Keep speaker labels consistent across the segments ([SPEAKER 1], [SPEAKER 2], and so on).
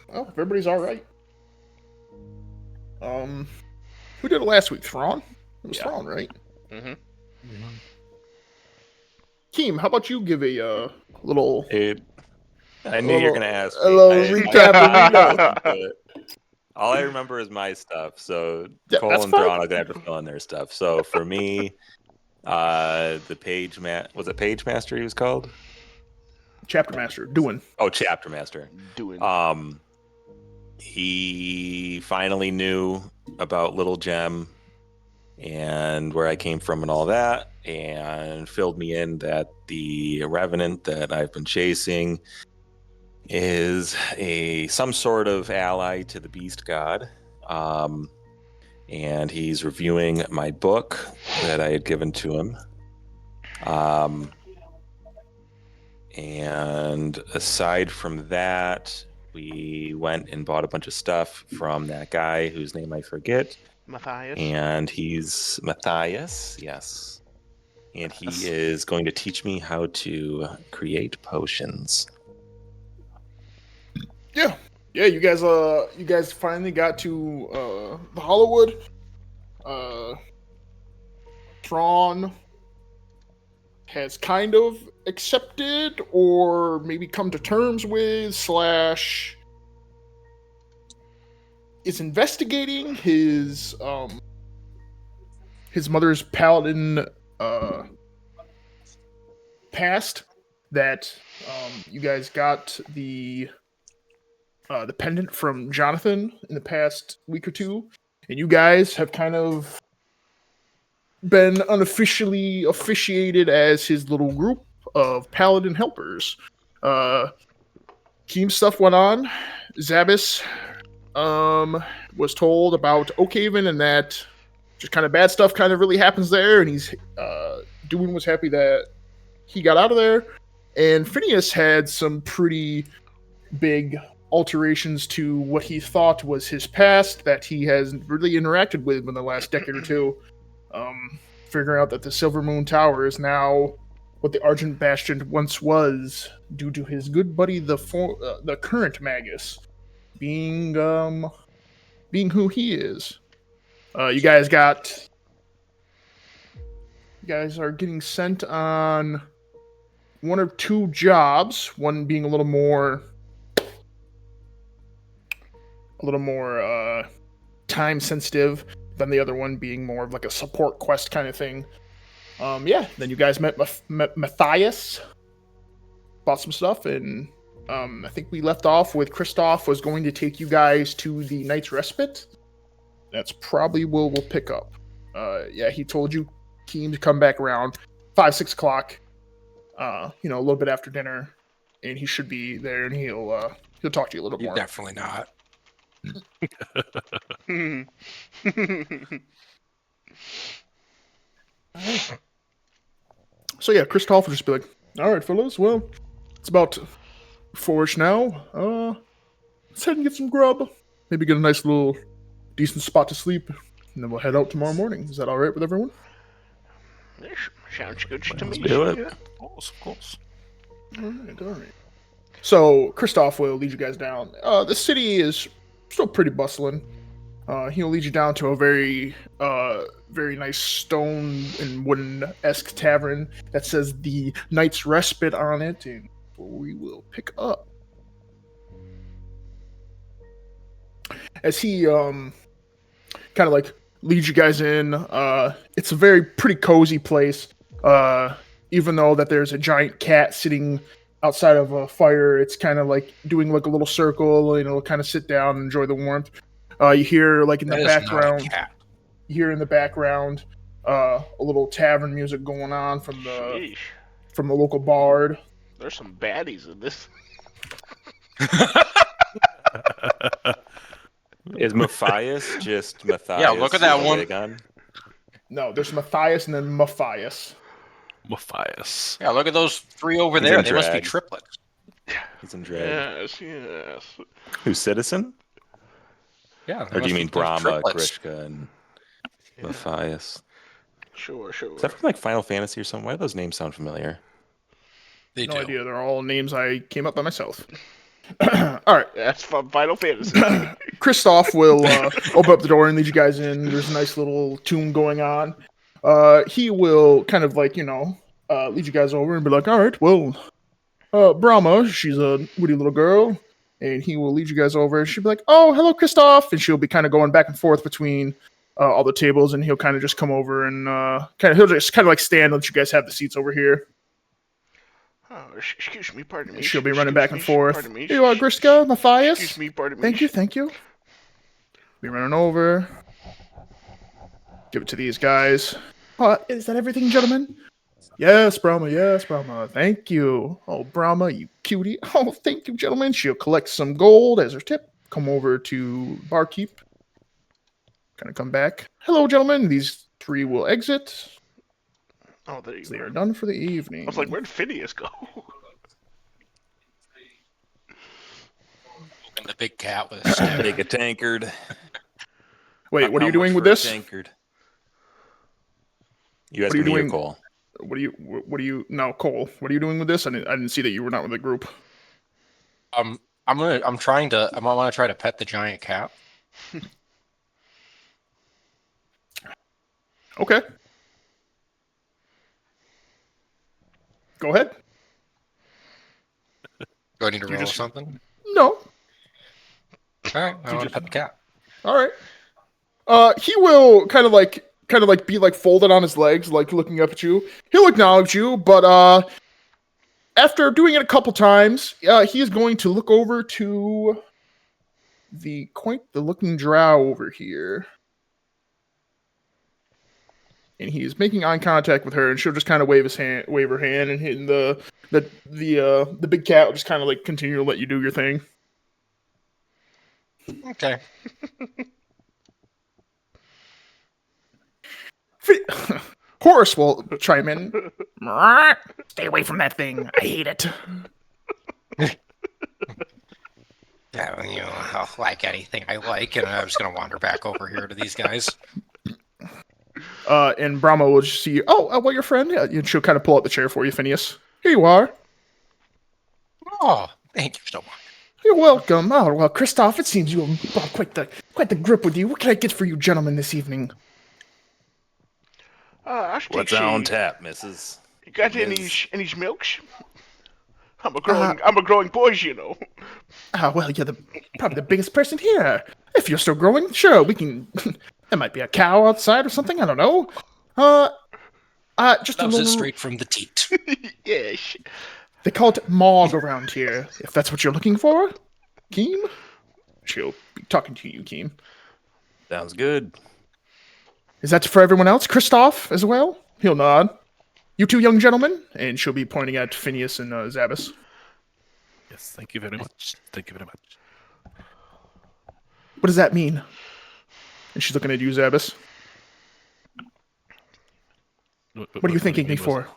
[SPEAKER 1] Well, if everybody's all right. Who did it last week? Thrawn? It was Thrawn, right?
[SPEAKER 2] Mm-hmm.
[SPEAKER 3] Yeah.
[SPEAKER 1] Keem, how about you give a little
[SPEAKER 4] Dude, I
[SPEAKER 1] a
[SPEAKER 4] knew you were
[SPEAKER 1] little
[SPEAKER 4] gonna ask
[SPEAKER 1] a
[SPEAKER 4] me.
[SPEAKER 1] little recap of you know?
[SPEAKER 4] All I remember is my stuff. So
[SPEAKER 1] Yeah,
[SPEAKER 4] Cole
[SPEAKER 1] that's
[SPEAKER 4] and
[SPEAKER 1] fine.
[SPEAKER 4] Thrawn are gonna have to fill in their stuff. So for me, the was it Page Master he was called?
[SPEAKER 1] Chapter Master, doing.
[SPEAKER 4] Oh, Chapter Master.
[SPEAKER 2] Doing.
[SPEAKER 4] He finally knew about Little Gem and where I came from and all that, and filled me in that the Revenant that I've been chasing is some sort of ally to the Beast God. And he's reviewing my book that I had given to him. And aside from that, we went and bought a bunch of stuff from that guy whose name I forget.
[SPEAKER 2] Matthias.
[SPEAKER 4] And he's Matthias, yes. And he is going to teach me how to create potions.
[SPEAKER 1] Yeah. Yeah, you guys finally got to the Hollywood. Thrawn has kind of accepted or maybe come to terms with slash is investigating his mother's paladin past that you guys got the pendant from Jonathan in the past week or two, and you guys have kind of been unofficially officiated as his little group of paladin helpers. Keem stuff went on. Zabis was told about Oakhaven and that just kind of bad stuff kind of really happens there, and he's Dewin was happy that he got out of there. And Phineas had some pretty big alterations to what he thought was his past that he has really interacted with in the last decade or two. Figuring out that the Silver Moon Tower is now what the Argent Bastion once was, due to his good buddy, the current Magus, being who he is. You guys are getting sent on one or two jobs. One being a little more time sensitive than the other one being more of like a support quest kind of thing. Then you guys met Matthias, bought some stuff, and I think we left off with Christoph was going to take you guys to the Night's Respite. That's probably where we'll pick up. He told you, Keem, to come back around 5-6 o'clock. A little bit after dinner, and he should be there, and he'll talk to you a little more.
[SPEAKER 3] Definitely not.
[SPEAKER 1] So yeah, Christoph will just be like, "All right, fellas. Well, it's about 4ish now. Let's head and get some grub. Maybe get a nice little decent spot to sleep, and then we'll head out tomorrow morning. Is that all right with everyone?"
[SPEAKER 2] Sounds good to
[SPEAKER 4] Let's
[SPEAKER 2] me.
[SPEAKER 4] do it.
[SPEAKER 2] Yeah.
[SPEAKER 3] Of course.
[SPEAKER 1] All right. So Christoph will lead you guys down. The city is still pretty bustling. He'll lead you down to a very nice stone and wooden-esque tavern that says the Night's Respite on it, and we will pick up. As he kind of like leads you guys in, it's a very pretty cozy place. Even though that there's a giant cat sitting outside of a fire, it's kind of like doing like a little circle, kind of sit down and enjoy the warmth. You hear like in the background. You hear in the background a little tavern music going on from the local bard.
[SPEAKER 2] There's some baddies in this.
[SPEAKER 4] Is Matthias just Matthias?
[SPEAKER 3] Yeah, look at that one.
[SPEAKER 4] On?
[SPEAKER 1] No, there's Matthias and then Matthias.
[SPEAKER 3] Matthias.
[SPEAKER 5] Yeah, look at those three over
[SPEAKER 4] He's
[SPEAKER 5] there.
[SPEAKER 4] in
[SPEAKER 5] They must be
[SPEAKER 4] drag.
[SPEAKER 5] triplets.
[SPEAKER 4] He's in drag.
[SPEAKER 2] Yes.
[SPEAKER 4] Who's Citizen?
[SPEAKER 5] Yeah.
[SPEAKER 4] Or do you mean Brahma,
[SPEAKER 5] triplets?
[SPEAKER 4] Grishka, and Matthias?
[SPEAKER 2] Sure.
[SPEAKER 4] Is that from like Final Fantasy or something? Why do those names sound familiar?
[SPEAKER 3] They
[SPEAKER 1] No
[SPEAKER 3] do.
[SPEAKER 1] idea. They're all names I came up by myself. All right.
[SPEAKER 2] That's from Final Fantasy.
[SPEAKER 1] Christoph will open up the door and lead you guys in. There's a nice little tune going on. He will kind of like, lead you guys over and be like, all right, well, Brahma, she's a witty little girl. And he will lead you guys over. She'll be like, oh, hello, Christoph. And she'll be kind of going back and forth between all the tables. And he'll kind of just come over and he'll just kind of like stand and let you guys have the seats over here.
[SPEAKER 2] Oh, excuse me, pardon me.
[SPEAKER 1] She'll be running back and forth.
[SPEAKER 2] Pardon me.
[SPEAKER 1] Here you are, Griska, Matthias.
[SPEAKER 2] Excuse me, pardon me.
[SPEAKER 1] Thank you. Be running over. Give it to these guys. Is that everything, gentlemen? Yes, Brahma. Thank you. Oh, Brahma, you cutie. Oh, thank you, gentlemen. She'll collect some gold as her tip. Come over to barkeep. Kind of come back. Hello, gentlemen. These three will exit.
[SPEAKER 2] Oh, there you
[SPEAKER 1] They
[SPEAKER 2] go.
[SPEAKER 1] are done for the evening.
[SPEAKER 2] I was like, where'd Phineas go?
[SPEAKER 5] And the big cat with a stick.
[SPEAKER 4] Take a tankard.
[SPEAKER 1] Wait, what are
[SPEAKER 4] How
[SPEAKER 1] you doing
[SPEAKER 4] much
[SPEAKER 1] with
[SPEAKER 4] for a
[SPEAKER 1] this?
[SPEAKER 4] tankard? You
[SPEAKER 1] What are you
[SPEAKER 4] asking me or
[SPEAKER 1] doing?
[SPEAKER 4] Cole?
[SPEAKER 1] No, Cole. What are you doing with this? I didn't see that you were not with the group.
[SPEAKER 5] I want to try to pet the giant cat.
[SPEAKER 1] Okay. Go ahead.
[SPEAKER 5] Do I need to
[SPEAKER 1] You
[SPEAKER 5] roll
[SPEAKER 1] just-
[SPEAKER 5] something?
[SPEAKER 1] No.
[SPEAKER 5] All right, I want to pet the cat.
[SPEAKER 1] All right. He will kind of like be like folded on his legs, like looking up at you. He'll acknowledge you, but after doing it a couple times, he is going to look over to the looking drow over here. And he's making eye contact with her, and she'll just kind of wave her hand, and hitting the big cat will just kind of like continue to let you do your thing.
[SPEAKER 5] Okay.
[SPEAKER 1] Horace will chime in. Stay away from that thing. I hate it.
[SPEAKER 5] Yeah, I'll like anything I like, and I'm just gonna wander back over here to these guys.
[SPEAKER 1] And Brahma will just see you. Oh, well, your friend. Yeah, and she'll kind of pull out the chair for you, Phineas. Here you are.
[SPEAKER 5] Oh, thank you so much.
[SPEAKER 1] You're welcome. Oh, well, Christoph, it seems you have brought quite the grip with you. What can I get for you, gentlemen, this evening?
[SPEAKER 4] What's on tap, missus?
[SPEAKER 2] You got
[SPEAKER 4] Miss?
[SPEAKER 2] any milks? I'm a growing boy, you know.
[SPEAKER 1] Well, you're probably the biggest person here. If you're still growing, sure, we can. There might be a cow outside or something. I don't know. Just a
[SPEAKER 5] Loves it
[SPEAKER 1] little.
[SPEAKER 5] straight from the teat.
[SPEAKER 2] Yeah.
[SPEAKER 1] They call it Mog around here. If that's what you're looking for, Keem. She'll be talking to you, Keem.
[SPEAKER 4] Sounds good.
[SPEAKER 1] Is that for everyone else? Christoph as well? He'll nod. You two young gentlemen? And she'll be pointing at Phineas and Zabas.
[SPEAKER 3] Yes, thank you very much. Thank you very much.
[SPEAKER 1] What does that mean? And she's looking at you, Zabas. What are you thanking me for?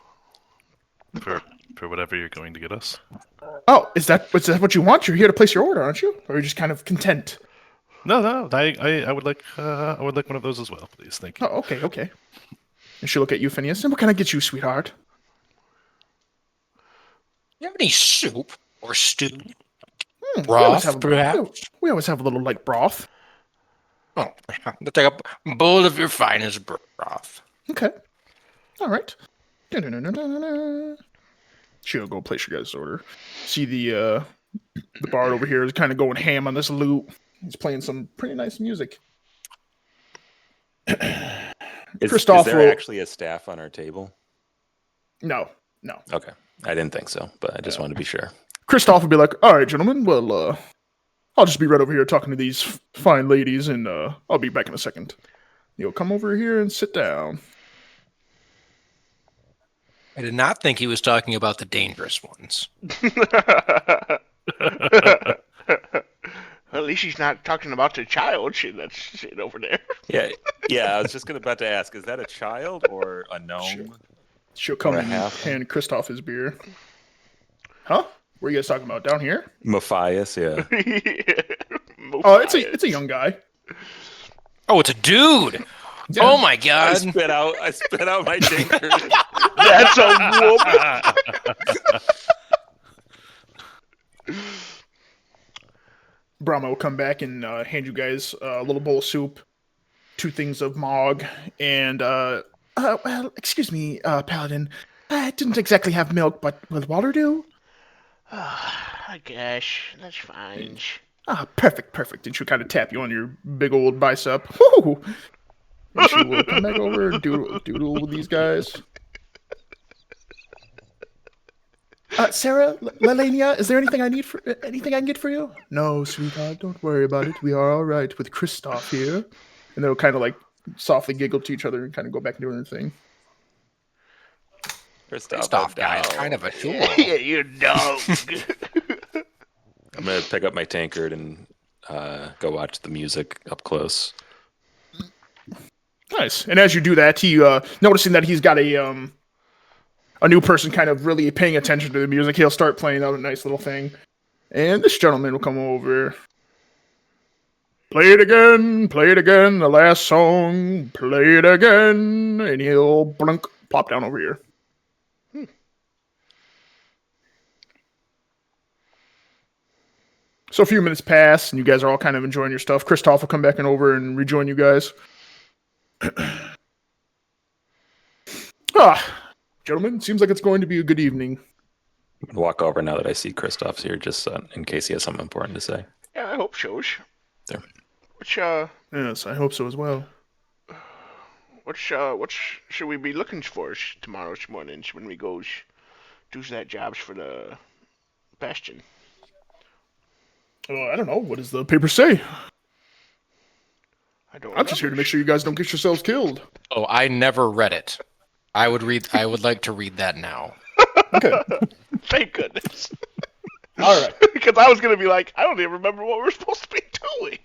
[SPEAKER 3] For whatever you're going to get us.
[SPEAKER 1] Oh, is that what you want? You're here to place your order, aren't you? Or are you just kind of content?
[SPEAKER 3] No, I would like one of those as well, please. Thank you.
[SPEAKER 1] Oh, okay. And she'll look at you, Phineas. And what can I get you, sweetheart?
[SPEAKER 5] You have any soup or stew?
[SPEAKER 1] We always
[SPEAKER 5] Broth, perhaps?
[SPEAKER 1] We always have a little like broth.
[SPEAKER 5] Oh, I'll take a bowl of your finest broth.
[SPEAKER 1] Okay. All right. She'll go place your guys' order. See the bard over here is kind of going ham on this lute. He's playing some pretty nice music.
[SPEAKER 4] Is
[SPEAKER 1] Christoph
[SPEAKER 4] there
[SPEAKER 1] will-
[SPEAKER 4] actually a staff on our table?
[SPEAKER 1] No.
[SPEAKER 4] Okay. I didn't think so, but I just wanted to be sure.
[SPEAKER 1] Christoph will be like, all right, gentlemen, well, I'll just be right over here talking to these fine ladies, and I'll be back in a second. You'll come over here and sit down.
[SPEAKER 5] I did not think he was talking about the dangerous ones.
[SPEAKER 2] At least she's not talking about the child that's sitting over there.
[SPEAKER 4] Yeah. I was just about to ask: is that a child or a gnome?
[SPEAKER 1] She'll come
[SPEAKER 4] Or a
[SPEAKER 1] and
[SPEAKER 4] half.
[SPEAKER 1] hand Christoph his beer. Huh? What are you guys talking about? Down here?
[SPEAKER 4] Matthias, yeah.
[SPEAKER 1] Oh, it's a young guy.
[SPEAKER 5] Oh, it's a dude!
[SPEAKER 1] Yeah.
[SPEAKER 5] Oh my
[SPEAKER 4] I
[SPEAKER 5] god!
[SPEAKER 4] spit out my tankard.
[SPEAKER 2] That's a woman.
[SPEAKER 1] Brahma will come back and hand you guys a little bowl of soup, 2 things of mog, and well, excuse me, Paladin. I didn't exactly have milk, but will water do?
[SPEAKER 2] I guess that's fine.
[SPEAKER 1] Perfect. And she'll kind of tap you on your big old bicep. Woo! And she will come back over and doodle with these guys. Sarah, Lelania, is there anything anything I can get for you? No, sweetheart, don't worry about it. We are all right with Kristoff here. And they'll kind of like softly giggle to each other and kind of go back and do their thing.
[SPEAKER 5] Christoph guy is kind of a tool.
[SPEAKER 2] Yeah, you dog.
[SPEAKER 4] I'm gonna pick up my tankard and go watch the music up close.
[SPEAKER 1] Nice. And as you do that, he noticing that he's got a new person kind of really paying attention to the music, he'll start playing out a nice little thing. And this gentleman will come over. Play it again, the last song, play it again. And he'll blunk, plop down over here. So a few minutes pass, and you guys are all kind of enjoying your stuff. Kristoff will come back and over and rejoin you guys. Gentlemen, seems like it's going to be a good evening.
[SPEAKER 4] I'm gonna walk over now that I see Kristoff's here, just in case he has something important to say.
[SPEAKER 2] Yeah, I hope so.
[SPEAKER 4] There.
[SPEAKER 1] Yes, I hope so as well.
[SPEAKER 2] What should we be looking for tomorrow morning when we go do that jobs for the bastion?
[SPEAKER 1] I don't know. What does the paper say?
[SPEAKER 2] I'm
[SPEAKER 1] I'm just here to make sure you guys don't get yourselves killed.
[SPEAKER 5] Oh, I never read it. I would like to read that now.
[SPEAKER 1] Okay.
[SPEAKER 2] Thank goodness.
[SPEAKER 1] All right.
[SPEAKER 2] Because I was gonna be like, I don't even remember what we're supposed to be doing.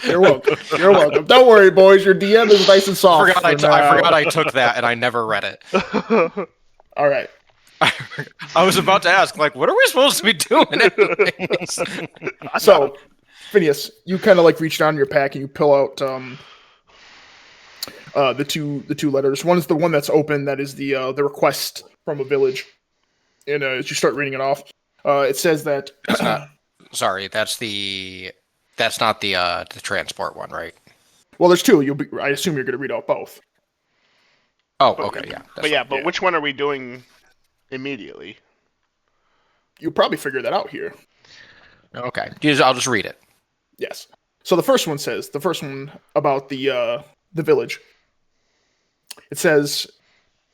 [SPEAKER 1] You're welcome. Don't worry, boys. Your DM is nice and soft.
[SPEAKER 5] I forgot I took that and I never read it.
[SPEAKER 1] All right.
[SPEAKER 5] I was about to ask, like, what are we supposed to be doing anyways?
[SPEAKER 1] So, Phineas, you kind of like reach down in your pack and you pull out the two letters. One is the one that's open. That is the request from a village. And as you start reading it off, it says that.
[SPEAKER 5] Sorry, that's not the transport one, right?
[SPEAKER 1] Well, there's 2. I assume you're going to read out both.
[SPEAKER 5] Oh, okay, yeah.
[SPEAKER 2] But which one are we doing immediately?
[SPEAKER 1] You'll probably figure that out here.
[SPEAKER 5] Okay, I'll just read it.
[SPEAKER 1] Yes. So the first one about the village. It says,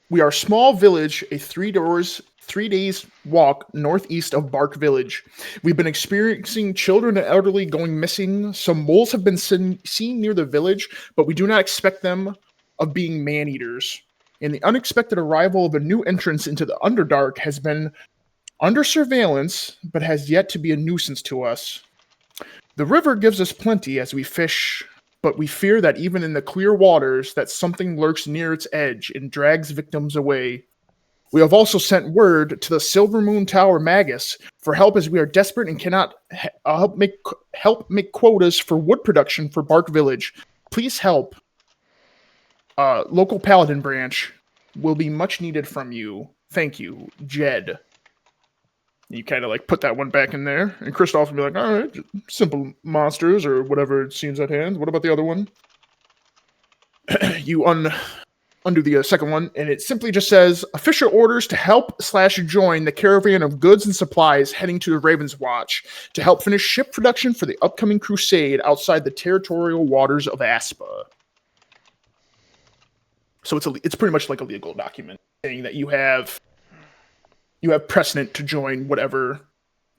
[SPEAKER 1] "We are a small village, a 3 days walk northeast of Bark Village. We've been experiencing children and elderly going missing. Some moles have been seen near the village, but we do not expect them of being man-eaters. And the unexpected arrival of a new entrance into the Underdark has been under surveillance, but has yet to be a nuisance to us. The river gives us plenty as we fish, but we fear that even in the clear waters that something lurks near its edge and drags victims away. We have also sent word to the Silver Moon Tower Magus for help as we are desperate and cannot help make quotas for wood production for Bark Village. Please help. Local Paladin branch will be much needed from you. Thank you, Jed." You kind of like put that one back in there, and Kristoff will be like, "All right, simple monsters or whatever it seems at hand. What about the other one?" You undo the second one, and it simply just says, "Official orders to help/join the caravan of goods and supplies heading to the Raven's Watch to help finish ship production for the upcoming crusade outside the territorial waters of Aspa." So it's pretty much like a legal document saying that you have precedent to join whatever,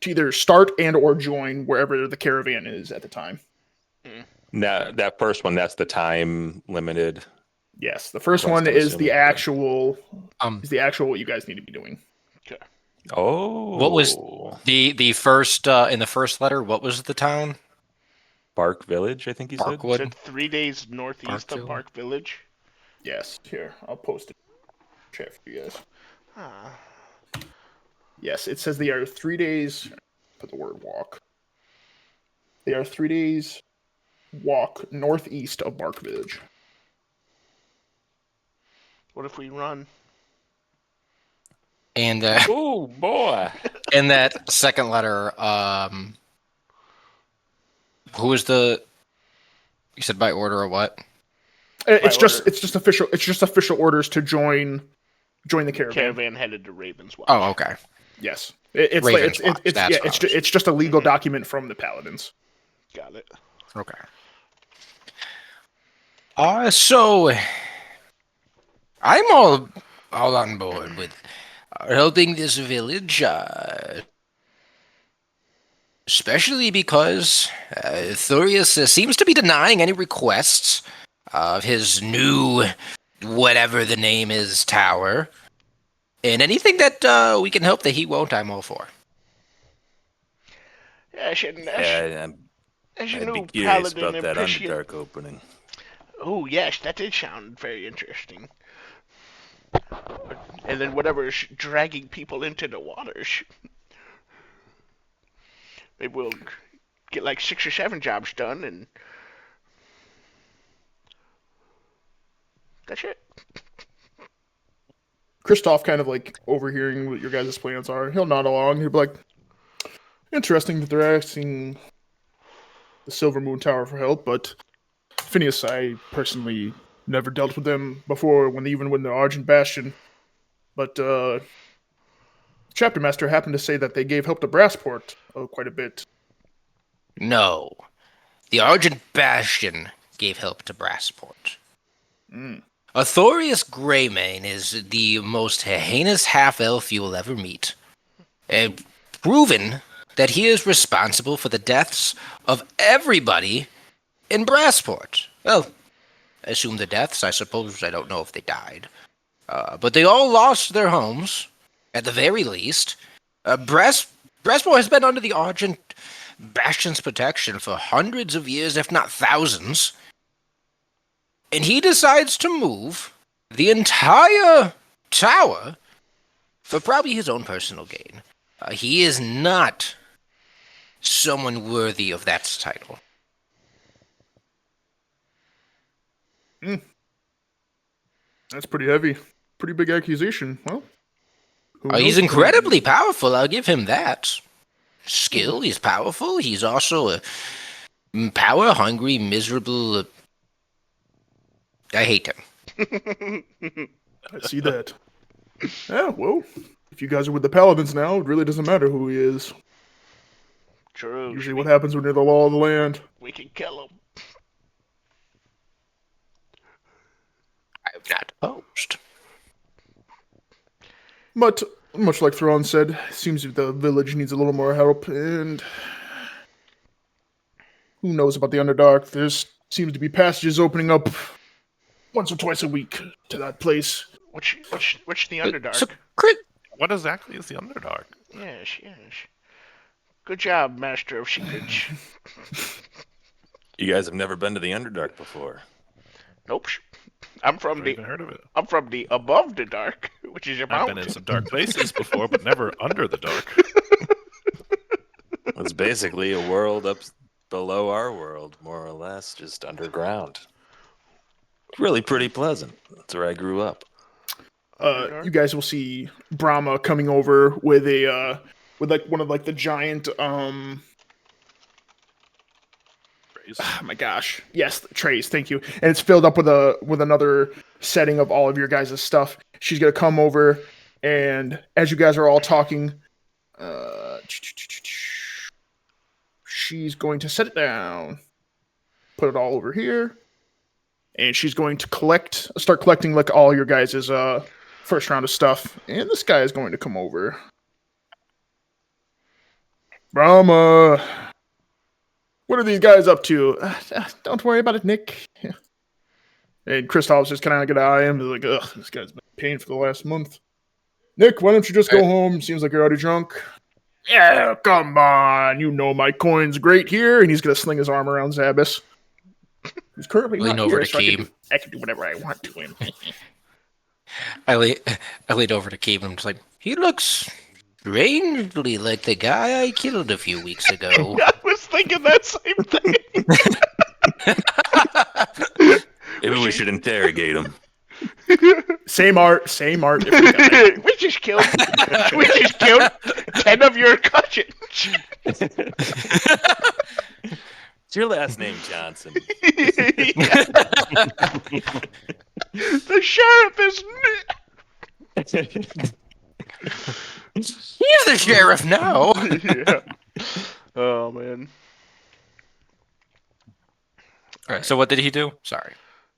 [SPEAKER 1] to either start and or join wherever the caravan is at the time.
[SPEAKER 4] Now, that first one, that's the time limited.
[SPEAKER 1] Yes, the first one is the actual what you guys need to be doing.
[SPEAKER 2] Okay.
[SPEAKER 4] Oh.
[SPEAKER 5] What was the first in the first letter? What was the town?
[SPEAKER 4] Bark Village, I think you said?
[SPEAKER 2] Said 3 days northeast of
[SPEAKER 5] Barkville.
[SPEAKER 2] Bark Village.
[SPEAKER 1] Yes, here, I'll post it in the chat for you guys. Yes, it says they are 3 days. Put the word walk. They are 3 days walk northeast of Bark Village.
[SPEAKER 2] What if we run?
[SPEAKER 5] And
[SPEAKER 4] Oh boy!
[SPEAKER 5] in that second letter, Who is the? You said by order or what?
[SPEAKER 1] It's
[SPEAKER 2] order.
[SPEAKER 1] just official orders to join the caravan.
[SPEAKER 2] Caravan headed to Ravens Watch.
[SPEAKER 5] Oh, okay.
[SPEAKER 1] Yes, it's
[SPEAKER 5] Ravens
[SPEAKER 1] like
[SPEAKER 5] Watch,
[SPEAKER 1] it's
[SPEAKER 5] that's
[SPEAKER 1] yeah,
[SPEAKER 5] what I was-
[SPEAKER 1] it's just a legal document from the Paladins.
[SPEAKER 2] Got it.
[SPEAKER 5] Okay. So I'm all on board with helping this village, especially because Thurius seems to be denying any requests of his new, whatever the name is, tower. And anything that we can help that he won't, I'm all for.
[SPEAKER 2] Yeah, as you
[SPEAKER 4] I'd be
[SPEAKER 2] new
[SPEAKER 4] curious
[SPEAKER 2] paladin
[SPEAKER 4] about that
[SPEAKER 2] appreciate.
[SPEAKER 4] Underdark opening.
[SPEAKER 2] Oh yes, that did sound very interesting. And then whatever's dragging people into the waters, maybe we'll get like 6 or 7 jobs done, and that's it.
[SPEAKER 1] Kristoff kind of like overhearing what your guys' plans are. He'll nod along. He'll be like, "Interesting that they're asking the Silver Moon Tower for help, but Phineas, I personally never dealt with them before, even when the Argent Bastion. But Chapter Master happened to say that they gave help to Brassport quite a bit.
[SPEAKER 5] No. The Argent Bastion gave help to Brassport. Authorius Greymane is the most heinous half-elf you will ever meet. And proven that he is responsible for the deaths of everybody in Brassport. Well, I assume the deaths, I suppose. I don't know if they died. But they all lost their homes, at the very least. Brassport has been under the Argent Bastion's protection for hundreds of years, if not thousands. And he decides to move the entire tower for probably his own personal gain. He is not someone worthy of that title.
[SPEAKER 1] That's pretty heavy. Pretty big accusation. Well,
[SPEAKER 5] He's incredibly powerful, I'll give him that. Skill, he's powerful. He's also a power-hungry, miserable... I hate him.
[SPEAKER 1] I see that. Yeah, well, if you guys are with the Paladins now, it really doesn't matter who he is.
[SPEAKER 2] True.
[SPEAKER 1] Usually what happens when you're the law of the land.
[SPEAKER 2] We can kill him.
[SPEAKER 5] I'm not opposed.
[SPEAKER 1] But, much like Thrawn said, it seems that the village needs a little more help, and who knows about the Underdark? There seems to be passages opening up once or twice a week to that place.
[SPEAKER 2] Which the Underdark?
[SPEAKER 5] So, Crit,
[SPEAKER 3] What exactly is the Underdark?
[SPEAKER 2] Yes. Good job, Master of Secrets.
[SPEAKER 4] You guys have never been to the Underdark before.
[SPEAKER 2] Nope. I'm from
[SPEAKER 3] Never even heard of it.
[SPEAKER 2] I'm from the above the dark, which is a
[SPEAKER 3] I've
[SPEAKER 2] mountain.
[SPEAKER 3] been in some dark places before, but never under the dark.
[SPEAKER 4] It's basically a world up below our world, more or less, just underground. Really pretty pleasant. That's where I grew up.
[SPEAKER 1] You guys will see Brahma coming over with a with like one of like the giant
[SPEAKER 3] Praise.
[SPEAKER 1] oh my gosh, yes, trays, thank you, and it's filled up with another setting of all of your guys' stuff. She's gonna come over, and as you guys are all talking, she's going to set it down, put it all over here, and she's going to start collecting like all your guys' first round of stuff. And this guy is going to come over. Brahma, what are these guys up to? Don't worry about it, Nick. And Kristoff's just kind of gonna eye him. He's like, ugh, this guy's been in pain for the last month. Nick, why don't you just go home? Seems like you're already drunk. Yeah, come on. You know my coin's great here. And he's gonna sling his arm around Zabas. He's currently
[SPEAKER 5] Lean
[SPEAKER 1] not
[SPEAKER 5] over
[SPEAKER 1] here,
[SPEAKER 5] to
[SPEAKER 1] so
[SPEAKER 5] Keem.
[SPEAKER 1] I can do whatever I want to him.
[SPEAKER 5] I leaned over to Keem and was like, he looks strangely like the guy I killed a few weeks ago.
[SPEAKER 2] I was thinking that same thing.
[SPEAKER 4] Maybe we should interrogate him.
[SPEAKER 1] Same art. Different guy.
[SPEAKER 2] we just killed 10 of your cousins.
[SPEAKER 4] your last name Johnson?
[SPEAKER 2] The sheriff is.
[SPEAKER 5] He's the sheriff now.
[SPEAKER 2] Yeah. Oh man.
[SPEAKER 5] All right, so what did he do? Sorry.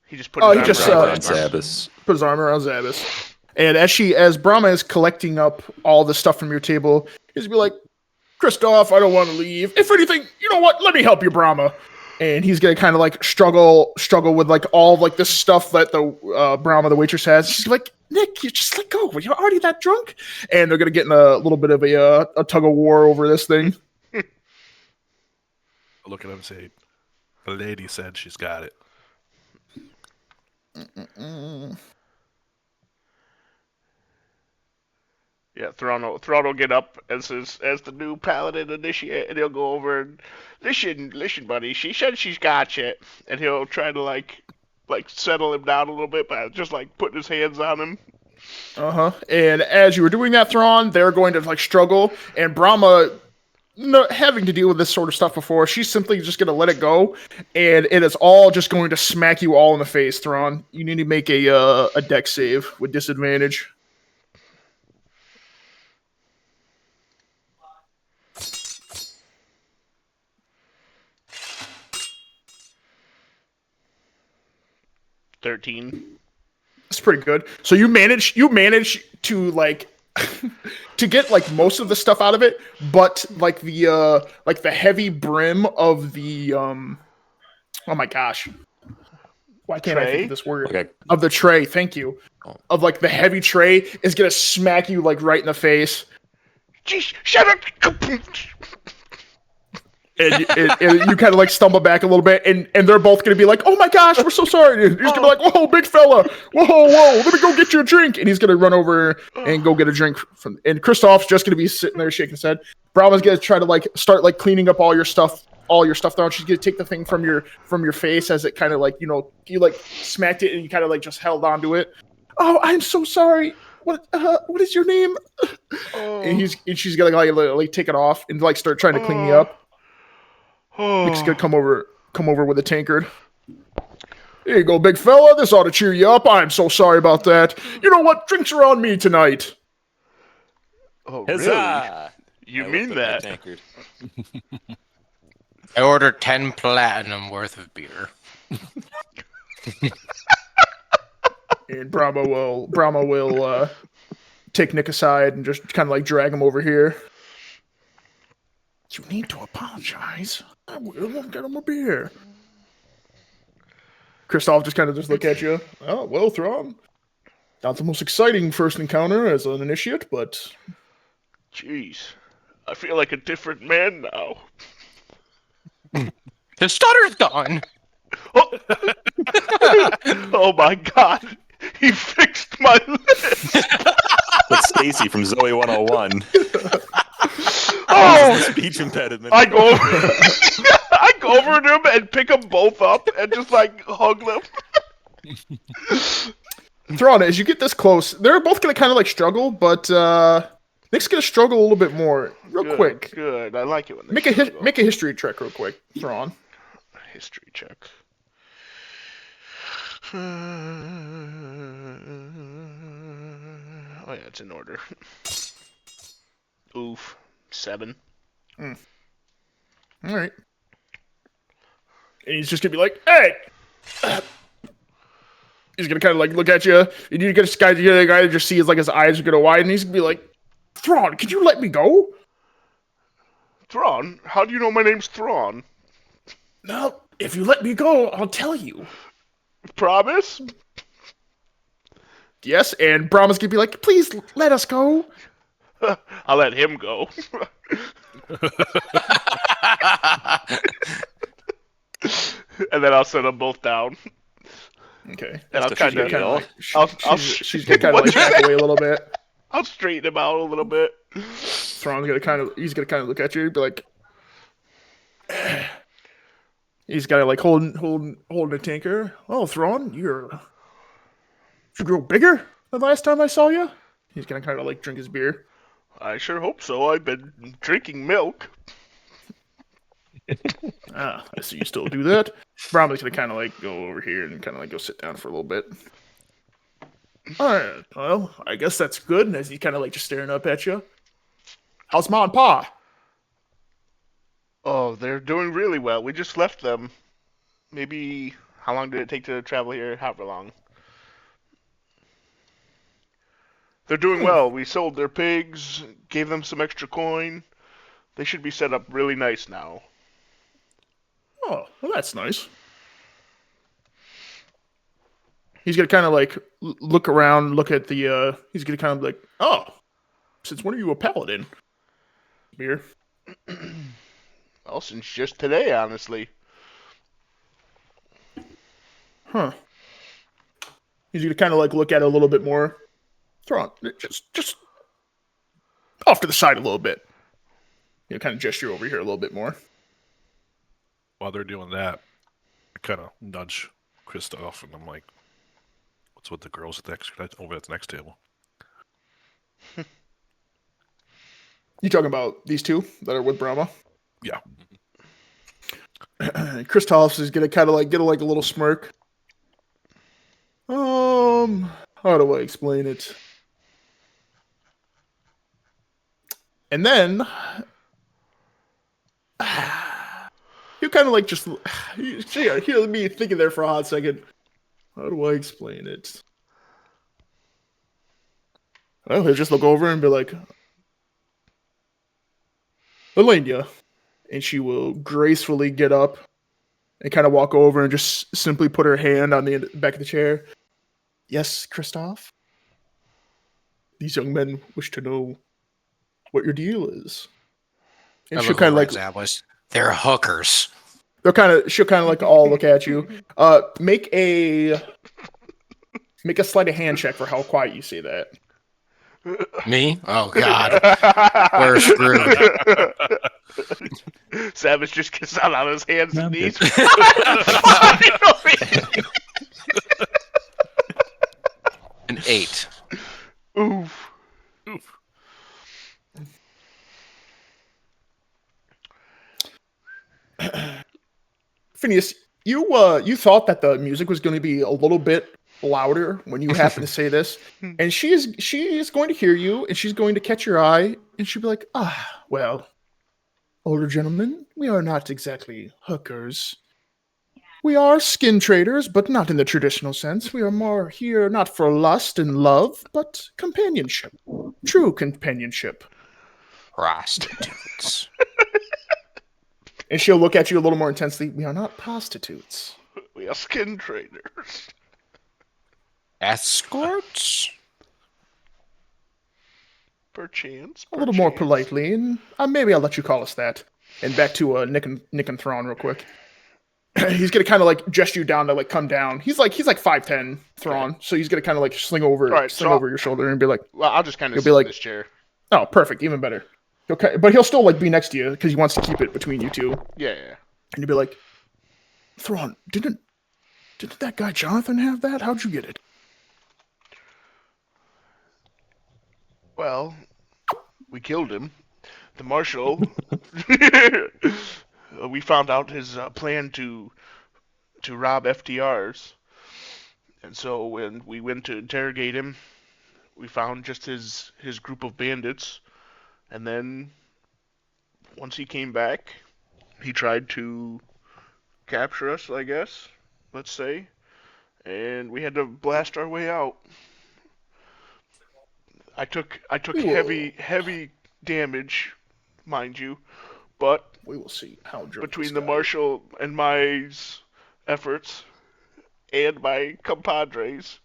[SPEAKER 2] He just put his arm
[SPEAKER 1] just,
[SPEAKER 2] around
[SPEAKER 4] on
[SPEAKER 2] Brahma.
[SPEAKER 4] Zabas.
[SPEAKER 1] Put his arm around Zabas. And as Brahma is collecting up all the stuff from your table, he's gonna be like, Kristoff, I don't want to leave. If anything, you know what? Let me help you, Brahma. And he's gonna kind of like struggle with like all of, like this stuff that the Brahma, the waitress, has. She's like, Nick, you just let go. You're already that drunk. And they're gonna get in a little bit of a tug of war over this thing.
[SPEAKER 3] Look at him and say, the lady said she's got it.
[SPEAKER 2] Yeah, Thrawn will get up as the new paladin initiate, and he'll go over and listen, buddy. She said she's got you, and he'll try to like settle him down a little bit by just like putting his hands on him.
[SPEAKER 1] And as you were doing that, Thrawn, they're going to like struggle, and Brahma, having to deal with this sort of stuff before, she's simply just going to let it go, and it is all just going to smack you all in the face, Thrawn. You need to make a dex save with disadvantage.
[SPEAKER 2] $13.
[SPEAKER 1] That's pretty good. So you manage to like to get like most of the stuff out of it, but like the heavy brim of the oh my gosh. Why can't I think of this word?
[SPEAKER 4] Okay.
[SPEAKER 1] Of the tray, thank you. Of like the heavy tray is gonna smack you like right in the face.
[SPEAKER 2] Jeez, shut up!
[SPEAKER 1] And you kind of like stumble back a little bit, and they're both gonna be like, "Oh my gosh, we're so sorry." And he's gonna be like, "Whoa, big fella, whoa, let me go get you a drink." And he's gonna run over and go get a drink from. And Kristoff's just gonna be sitting there shaking his head. Brahma's gonna try to like start like cleaning up all your stuff down. She's gonna take the thing from your face as it kind of like you like smacked it and you kind of like just held onto it. Oh, I'm so sorry. What is your name? And she's gonna like take it off and like start trying to clean you up. Nick's gonna come over with a tankard. Here you go, big fella. This ought to cheer you up. I'm so sorry about that. You know what? Drinks are on me tonight.
[SPEAKER 2] Oh,
[SPEAKER 4] Huzzah!
[SPEAKER 2] really? You
[SPEAKER 4] I
[SPEAKER 2] mean
[SPEAKER 4] looked up
[SPEAKER 2] that?
[SPEAKER 4] my tankard.
[SPEAKER 5] I ordered 10 platinum worth of beer.
[SPEAKER 1] And Brahma will take Nick aside and just kind of like drag him over here. You need to apologize. I will get him a beer. Kristoff just kind of just look at you. Oh, well, Thrawn. Not the most exciting first encounter as an initiate, but...
[SPEAKER 2] Jeez. I feel like a different man now.
[SPEAKER 5] His stutter's gone.
[SPEAKER 2] Oh, oh my god. He fixed my lips.
[SPEAKER 4] That's Stacy from Zoe 101.
[SPEAKER 2] Oh,
[SPEAKER 4] Speech impediment.
[SPEAKER 2] I go over, I go over to him and pick them both up and just like hug them.
[SPEAKER 1] Thrawn, as you get this close, they're both going to kind of like struggle, but Nick's going to struggle a little bit more, real quick.
[SPEAKER 2] Good. I like it when they
[SPEAKER 1] Make a history check real quick, Thrawn.
[SPEAKER 2] history check. Oh yeah, it's in order. Oof. 7.
[SPEAKER 1] All right. And he's just gonna be like, "Hey!" He's gonna kind of like look at you. And you get this guy to just see his eyes are gonna widen. He's gonna be like, "Thrawn, can you let me go?"
[SPEAKER 2] Thrawn? How do you know my name's Thrawn?
[SPEAKER 1] No, if you let me go, I'll tell you.
[SPEAKER 2] Promise?
[SPEAKER 1] Yes, and Brahma's gonna be like, "Please let us go."
[SPEAKER 2] I'll let him go. And then I'll set them both down.
[SPEAKER 1] Okay.
[SPEAKER 2] And I'll
[SPEAKER 4] That's
[SPEAKER 2] kind
[SPEAKER 4] what
[SPEAKER 2] of,
[SPEAKER 1] She's gonna kind of like back away a little bit.
[SPEAKER 2] I'll straighten him out a little bit.
[SPEAKER 1] Thrawn's gonna kind of look at you and be like, he's got to like holding a tanker. Oh, Thrawn, you grow bigger than last time I saw you. He's gonna kind of like drink his beer.
[SPEAKER 2] I sure hope so. I've been drinking milk.
[SPEAKER 1] I see you still do that. Bromley's gonna kind of like go over here and kind of like go sit down for a little bit. All right, well, I guess that's good. As he's kind of like just staring up at you. How's Ma and Pa?
[SPEAKER 2] Oh, they're doing really well. We just left them. Maybe how long did it take to travel here? However long. They're doing well. We sold their pigs, gave them some extra coin. They should be set up really nice now.
[SPEAKER 1] Oh, well, that's nice. He's gonna kind of like look around, look at the. He's gonna kind of like, oh, since when are you a paladin? Beer.
[SPEAKER 2] Well, since just today, honestly.
[SPEAKER 1] Huh. He's gonna kind of like look at it a little bit more. Thrawn, just off to the side a little bit. Kind of gesture over here a little bit more.
[SPEAKER 3] While they're doing that, I kind of nudge Kristoff, and I'm like, "What's with the girls over at the next table?"
[SPEAKER 1] You talking about these two that are with Brahma?
[SPEAKER 3] Yeah.
[SPEAKER 1] Kristoff is gonna kind of like get like a little smirk. How do I explain it? And then you kind of like just hear me thinking there for a hot second. How do I explain it? Well, he'll just look over and be like, Elenia. And she will gracefully get up and kind of walk over and just simply put her hand on the back of the chair. Yes, Kristoff? These young men wish to know what your deal is. And she'll kind of like
[SPEAKER 5] Zabbis. They're hookers.
[SPEAKER 1] she'll kind of like all look at you. Make a sleight of hand check for how quiet you say that.
[SPEAKER 5] Me? Oh God, we're screwed.
[SPEAKER 2] Savage just gets out on his hands and knees.
[SPEAKER 5] An 8.
[SPEAKER 2] Oof.
[SPEAKER 1] Phineas, you thought that the music was going to be a little bit louder when you happened to say this, and she is going to hear you, and she's going to catch your eye, and she'll be like, well, older gentlemen, we are not exactly hookers. We are skin traders, but not in the traditional sense. We are more here not for lust and love, but companionship. True companionship.
[SPEAKER 5] Prostitutes.
[SPEAKER 1] And she'll look at you a little more intensely. We are not prostitutes.
[SPEAKER 2] We are skin traders.
[SPEAKER 5] Escorts?
[SPEAKER 2] Perchance.
[SPEAKER 1] A little more politely, and maybe I'll let you call us that. And back to Nick and Thrawn real quick. He's gonna kind of like gesture you down to like come down. He's like 5'10", Thrawn, so he's gonna kind of like sling over your shoulder and be like,
[SPEAKER 2] well, I'll just kind of
[SPEAKER 1] sit in
[SPEAKER 2] this chair.
[SPEAKER 1] Oh, perfect, even better. Okay, but he'll still like be next to you because he wants to keep it between you two.
[SPEAKER 2] Yeah.
[SPEAKER 1] And you'll be like, Thrawn, didn't that guy Jonathan have that? How'd you get it?
[SPEAKER 2] Well, we killed him. The marshal. We found out his plan to rob FTRs, and so when we went to interrogate him, we found just his group of bandits, and then once he came back, he tried to capture us, I guess, let's say, and we had to blast our way out. I took heavy damage, mind you, but
[SPEAKER 1] we will see how
[SPEAKER 2] between the marshal and my efforts and my compadres,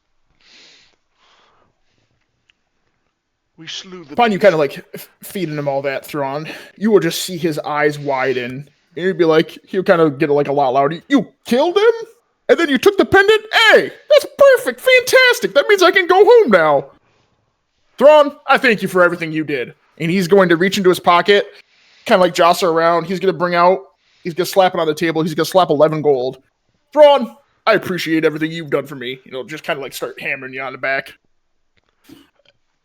[SPEAKER 2] we slew the.
[SPEAKER 1] Upon you kind of like feeding him all that, Thrawn, you will just see his eyes widen, and he'd be like, he'll kind of get like a lot louder. You killed him, and then you took the pendant. Hey, that's perfect, fantastic. That means I can go home now. Thrawn, I thank you for everything you did. And he's going to reach into his pocket, kind of like jostle around. He's going to slap it on the table. He's going to slap 11 gold. Thrawn, I appreciate everything you've done for me. Just kind of like start hammering you on the back.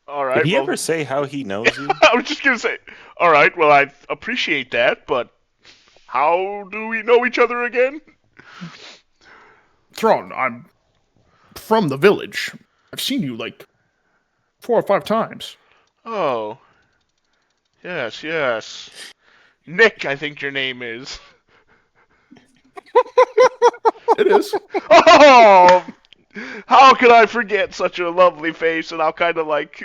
[SPEAKER 2] All right.
[SPEAKER 4] Did he ever say how he knows you?
[SPEAKER 2] I was just going to say, all right, well, I appreciate that, but How do we know each other again?
[SPEAKER 1] Thrawn, I'm from the village. I've seen you like 4 or 5 times.
[SPEAKER 2] Oh, yes, yes. Nick, I think your name is.
[SPEAKER 1] It is.
[SPEAKER 2] Oh, how could I forget such a lovely face? And I'll kind of like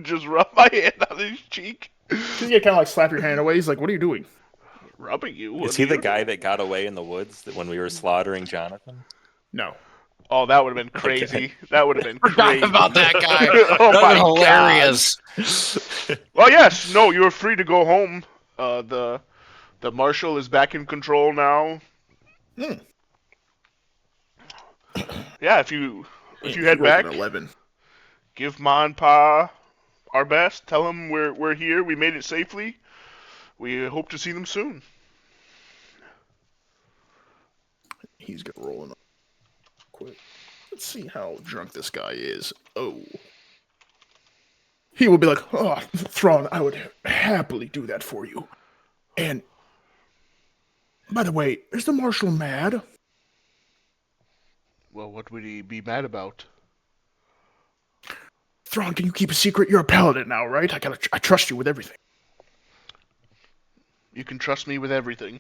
[SPEAKER 2] just rub my hand on his cheek.
[SPEAKER 1] You get kind of like slap your hand away. He's like, "What are you doing?"
[SPEAKER 2] Rubbing you? What
[SPEAKER 4] Is he
[SPEAKER 2] are
[SPEAKER 4] the
[SPEAKER 2] you
[SPEAKER 4] guy
[SPEAKER 2] doing?
[SPEAKER 4] that got away in the woods when we were slaughtering Jonathan?
[SPEAKER 1] No.
[SPEAKER 2] Oh, that would have been crazy. That would have been
[SPEAKER 5] Forgot
[SPEAKER 2] crazy.
[SPEAKER 5] about that guy.
[SPEAKER 2] Oh
[SPEAKER 5] That
[SPEAKER 2] my
[SPEAKER 5] was hilarious.
[SPEAKER 2] God. Well, yes. No, you're free to go home. The marshal is back in control now.
[SPEAKER 1] Hmm.
[SPEAKER 2] Yeah, if you
[SPEAKER 1] Man,
[SPEAKER 2] head
[SPEAKER 1] he rolled
[SPEAKER 2] back,
[SPEAKER 1] an 11.
[SPEAKER 2] give Ma and Pa our best. Tell them we're here. We made it safely. We hope to see them soon.
[SPEAKER 1] He's gonna roll an quick. Let's see how drunk this guy is. Oh. He will be like, "Oh, Thrawn, I would happily do that for you. And by the way, is the marshal mad?
[SPEAKER 2] Well, what would he be mad about?
[SPEAKER 1] Thrawn, can you keep a secret? You're a paladin now, right? I trust you with everything."
[SPEAKER 2] You can trust me with everything.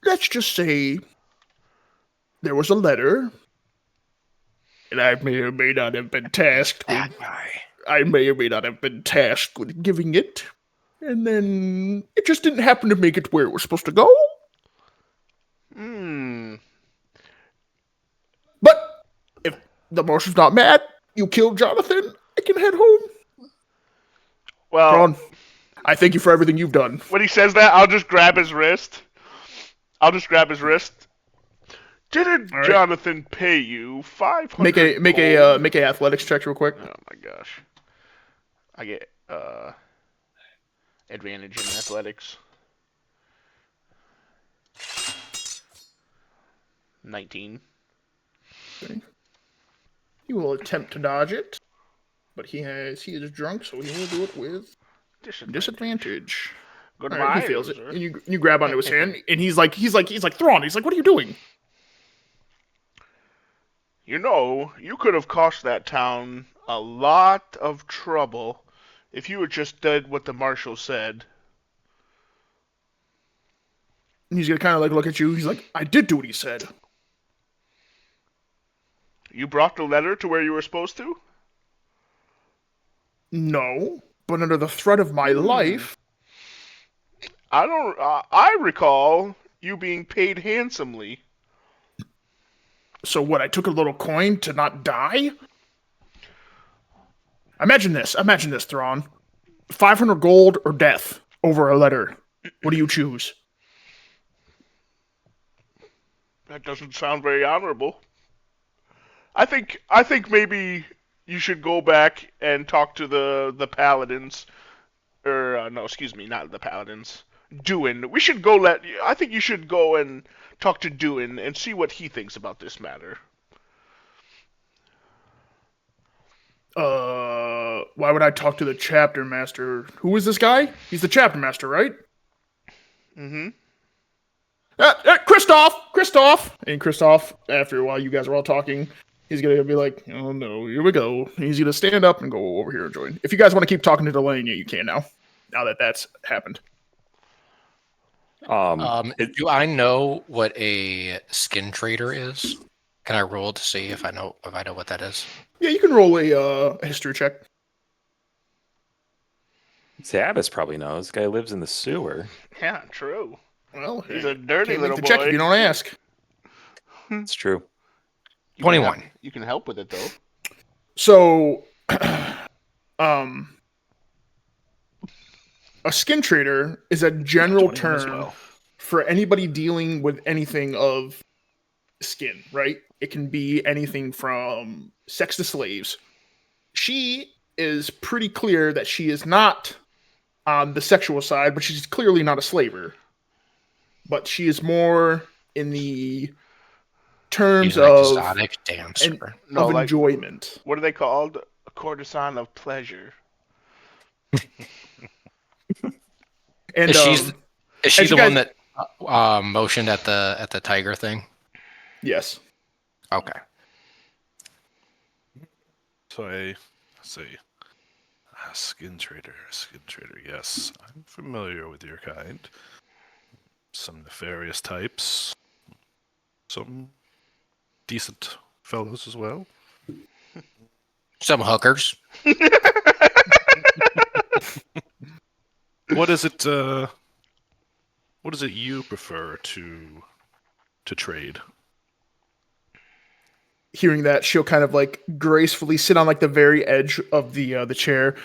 [SPEAKER 1] Let's just say there was a letter, and I may or may not have been tasked with.
[SPEAKER 5] That guy.
[SPEAKER 1] I may or may not have been tasked with giving it, and then it just didn't happen to make it where it was supposed to go.
[SPEAKER 2] Hmm.
[SPEAKER 1] But if the marshal's not mad, you killed Jonathan, I can head home.
[SPEAKER 2] Well,
[SPEAKER 1] Thrawn, I thank you for everything you've done.
[SPEAKER 2] when he says that, I'll just grab his wrist. Didn't
[SPEAKER 1] All right.
[SPEAKER 2] Jonathan pay you 500?
[SPEAKER 1] Make a athletics check real quick.
[SPEAKER 2] Oh my gosh. I get advantage in athletics. 19.
[SPEAKER 1] Okay. He will attempt to dodge it, but he is drunk, so he will do it with disadvantage. All
[SPEAKER 2] Goodbye.
[SPEAKER 1] right, he fails it,
[SPEAKER 2] loser.
[SPEAKER 1] and you grab onto his hand, and he's like Thrawn. He's like, "What are you doing?"
[SPEAKER 2] You know, you could have cost that town a lot of trouble if you had just did what the marshal said.
[SPEAKER 1] And he's gonna kind of like look at you. He's like, "I did do what he said."
[SPEAKER 2] You brought the letter to where you were supposed to?
[SPEAKER 1] No, but under the threat of my life,
[SPEAKER 2] I recall you being paid handsomely.
[SPEAKER 1] so what? I took a little coin to not die. Imagine this, Thrawn. 500 gold or death over a letter. What do you choose?
[SPEAKER 2] That doesn't sound very honorable. I think maybe you should go back and talk to the paladins, or no, excuse me, not the paladins. Duin. I think you should go and talk to Duin and see what he thinks about this matter.
[SPEAKER 1] Why would I talk to the chapter master? Who is this guy? He's the chapter master, right?
[SPEAKER 2] Mm-hmm.
[SPEAKER 1] Christoph! And Christoph, after a while, you guys are all talking, he's gonna be like, "Oh no, here we go." And he's gonna stand up and go over here and join. If you guys want to keep talking to Delaney, you can now. Now that that's happened.
[SPEAKER 5] Do I know what a skin trader is? Can I roll to see if I know what that is?
[SPEAKER 1] Yeah, you can roll a history check.
[SPEAKER 4] Zabbis probably knows. This guy lives in the sewer.
[SPEAKER 2] Yeah, true.
[SPEAKER 1] Well,
[SPEAKER 2] He's a dirty
[SPEAKER 1] can't
[SPEAKER 2] little
[SPEAKER 1] make the check
[SPEAKER 2] boy.
[SPEAKER 1] if you don't ask.
[SPEAKER 4] It's true.
[SPEAKER 5] 21.
[SPEAKER 2] You can help with it though.
[SPEAKER 1] So, a skin trader is a general
[SPEAKER 3] 21 as
[SPEAKER 1] term
[SPEAKER 3] well.
[SPEAKER 1] for anybody dealing with anything of skin, right? It can be anything from sex to slaves. She is pretty clear that she is not on the sexual side, but she's clearly not a slaver. But she is more in the terms
[SPEAKER 5] She's an
[SPEAKER 1] of
[SPEAKER 5] exotic dancer.
[SPEAKER 2] No, like
[SPEAKER 1] enjoyment.
[SPEAKER 2] what are they called? A courtesan of pleasure.
[SPEAKER 1] And
[SPEAKER 5] Is she
[SPEAKER 1] as you
[SPEAKER 5] the
[SPEAKER 1] guys,
[SPEAKER 5] one that motioned at the tiger thing?
[SPEAKER 1] yes,
[SPEAKER 5] Okay.
[SPEAKER 3] So I say, skin trader, yes. I'm familiar with your kind. Some nefarious types, some decent fellows as well.
[SPEAKER 5] Some hookers.
[SPEAKER 3] What is it? What is it you prefer to trade?
[SPEAKER 1] hearing that, she'll kind of like gracefully sit on like the very edge of the chair.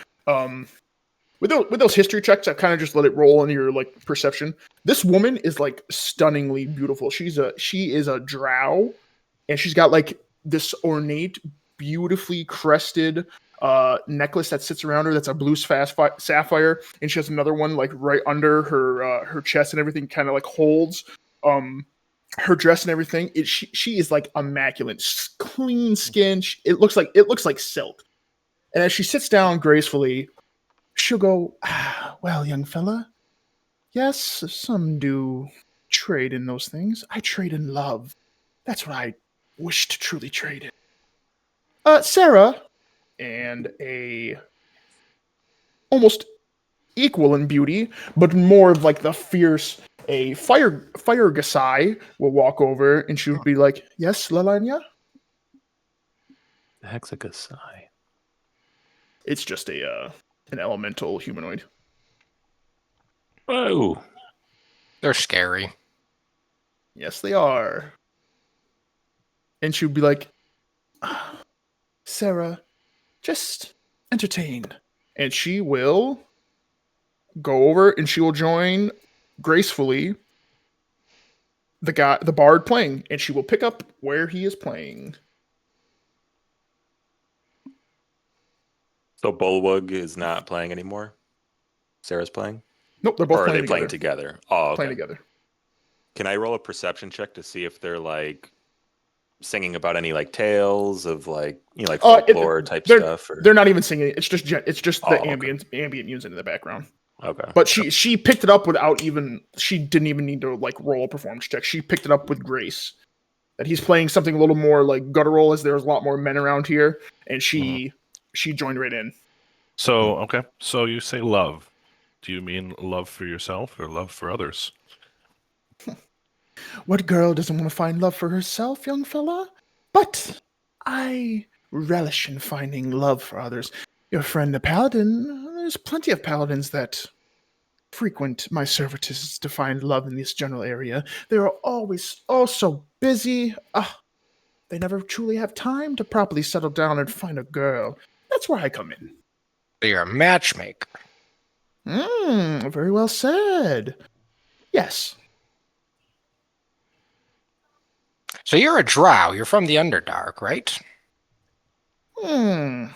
[SPEAKER 1] With those history checks, I kind of just let it roll in your like perception. This woman is like stunningly beautiful. She is a drow, and she's got like this ornate, beautifully crested necklace that sits around her. That's a blue sapphire, and she has another one like right under her chest, and everything kind of like holds her dress and everything. She is like immaculate, clean skin. It looks like silk. And as she sits down gracefully, she'll go, well, young fella, yes, some do trade in those things. I trade in love. That's what I wish to truly trade in. Sarah, and a almost equal in beauty, but more of like the fierce, a fire Gasai will walk over and she would be like, yes, Lalanya?
[SPEAKER 4] The heck's a Gasai?
[SPEAKER 1] It's just an elemental humanoid.
[SPEAKER 4] Oh,
[SPEAKER 5] They're scary.
[SPEAKER 1] Yes, they are. And she would be like, Sarah, just entertain. And she will go over and she will join gracefully the bard playing, and she will pick up where he is playing.
[SPEAKER 4] so Bulwug is not playing anymore? Sarah's playing?
[SPEAKER 1] Nope, they're both
[SPEAKER 4] Or are
[SPEAKER 1] playing
[SPEAKER 4] they
[SPEAKER 1] together.
[SPEAKER 4] playing together? Oh, okay.
[SPEAKER 1] Playing together.
[SPEAKER 4] Can I roll a perception check to see if they're like singing about any like tales of like like folklore type stuff? Or...
[SPEAKER 1] They're not even singing. It's just the
[SPEAKER 4] okay.
[SPEAKER 1] ambient music in the background.
[SPEAKER 4] Okay.
[SPEAKER 1] But she picked it up without even. She didn't even need to like roll a performance check. She picked it up with grace. That he's playing something a little more like guttural, as there's a lot more men around here, and she joined right in.
[SPEAKER 3] So, okay. So you say love. Do you mean love for yourself or love for others?
[SPEAKER 1] What girl doesn't want to find love for herself, young fella? But I relish in finding love for others. Your friend the paladin, there's plenty of paladins that frequent my services to find love in this general area. They are always so busy. They never truly have time to properly settle down and find a girl. That's where I come in.
[SPEAKER 5] You're a matchmaker.
[SPEAKER 1] Very well said. Yes.
[SPEAKER 5] So you're a drow. You're from the Underdark, right?
[SPEAKER 1] We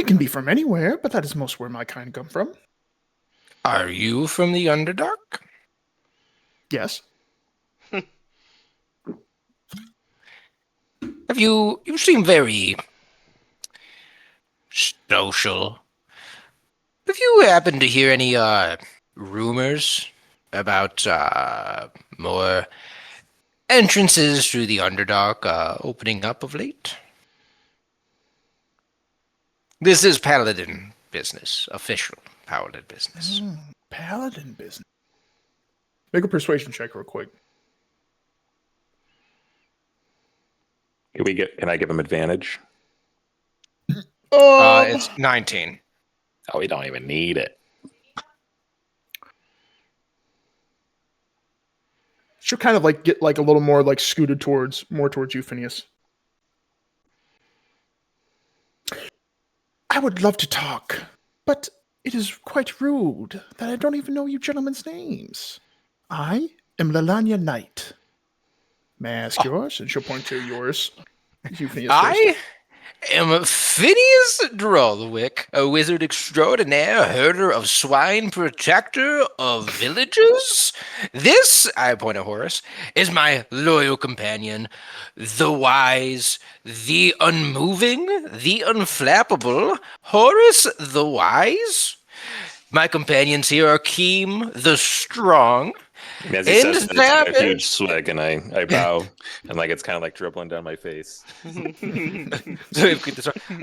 [SPEAKER 1] can be from anywhere, but that is most where my kind come from.
[SPEAKER 5] Are you from the Underdark?
[SPEAKER 1] Yes.
[SPEAKER 5] You seem very social. Have you happened to hear any rumors about more entrances through the Underdark opening up of late? This is Paladin business, official Paladin business.
[SPEAKER 1] Paladin business. Make a persuasion check real quick.
[SPEAKER 4] Can I give him advantage?
[SPEAKER 5] It's 19.
[SPEAKER 4] Oh, we don't even need it.
[SPEAKER 1] She'll kind of like get like a little more like scooted towards you, Phineas. I would love to talk, but it is quite rude that I don't even know you gentlemen's names. I am Lalanya Knight. May I ask yours? And she'll point to yours. You, Phineas,
[SPEAKER 5] I am Phineas Drollwick, a wizard extraordinaire, herder of swine, protector of villages. This, I point at Horace, is my loyal companion, the wise, the unmoving, the unflappable, Horace the Wise. My companions here are Keem the Strong.
[SPEAKER 4] And as he
[SPEAKER 5] And
[SPEAKER 4] says, it's a
[SPEAKER 5] Zavis.
[SPEAKER 4] huge swig, and I bow, and like it's kind of like dribbling down my face.
[SPEAKER 5] I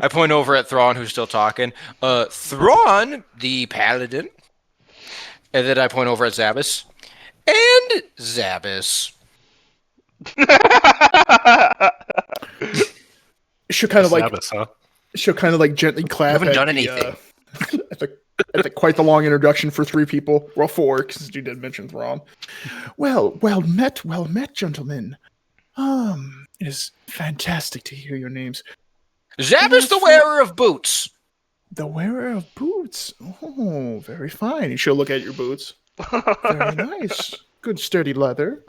[SPEAKER 5] point over at Thrawn, who's still talking. Thrawn, the paladin. And then I point over at Zabbis. And Zabbis.
[SPEAKER 1] She'll kind of like
[SPEAKER 3] Sabbath, huh?
[SPEAKER 1] she'll kind of like gently clap.
[SPEAKER 5] haven't
[SPEAKER 1] at
[SPEAKER 5] done
[SPEAKER 1] the,
[SPEAKER 5] anything.
[SPEAKER 1] at the quite the long introduction for 3 people. Well, 4, because you did mention Thrawn. Well met, gentlemen. It is fantastic to hear your names.
[SPEAKER 5] Zabbis, the wearer of boots.
[SPEAKER 1] The wearer of boots. Oh, very fine. And she'll look at your boots. Very nice. Good sturdy leather.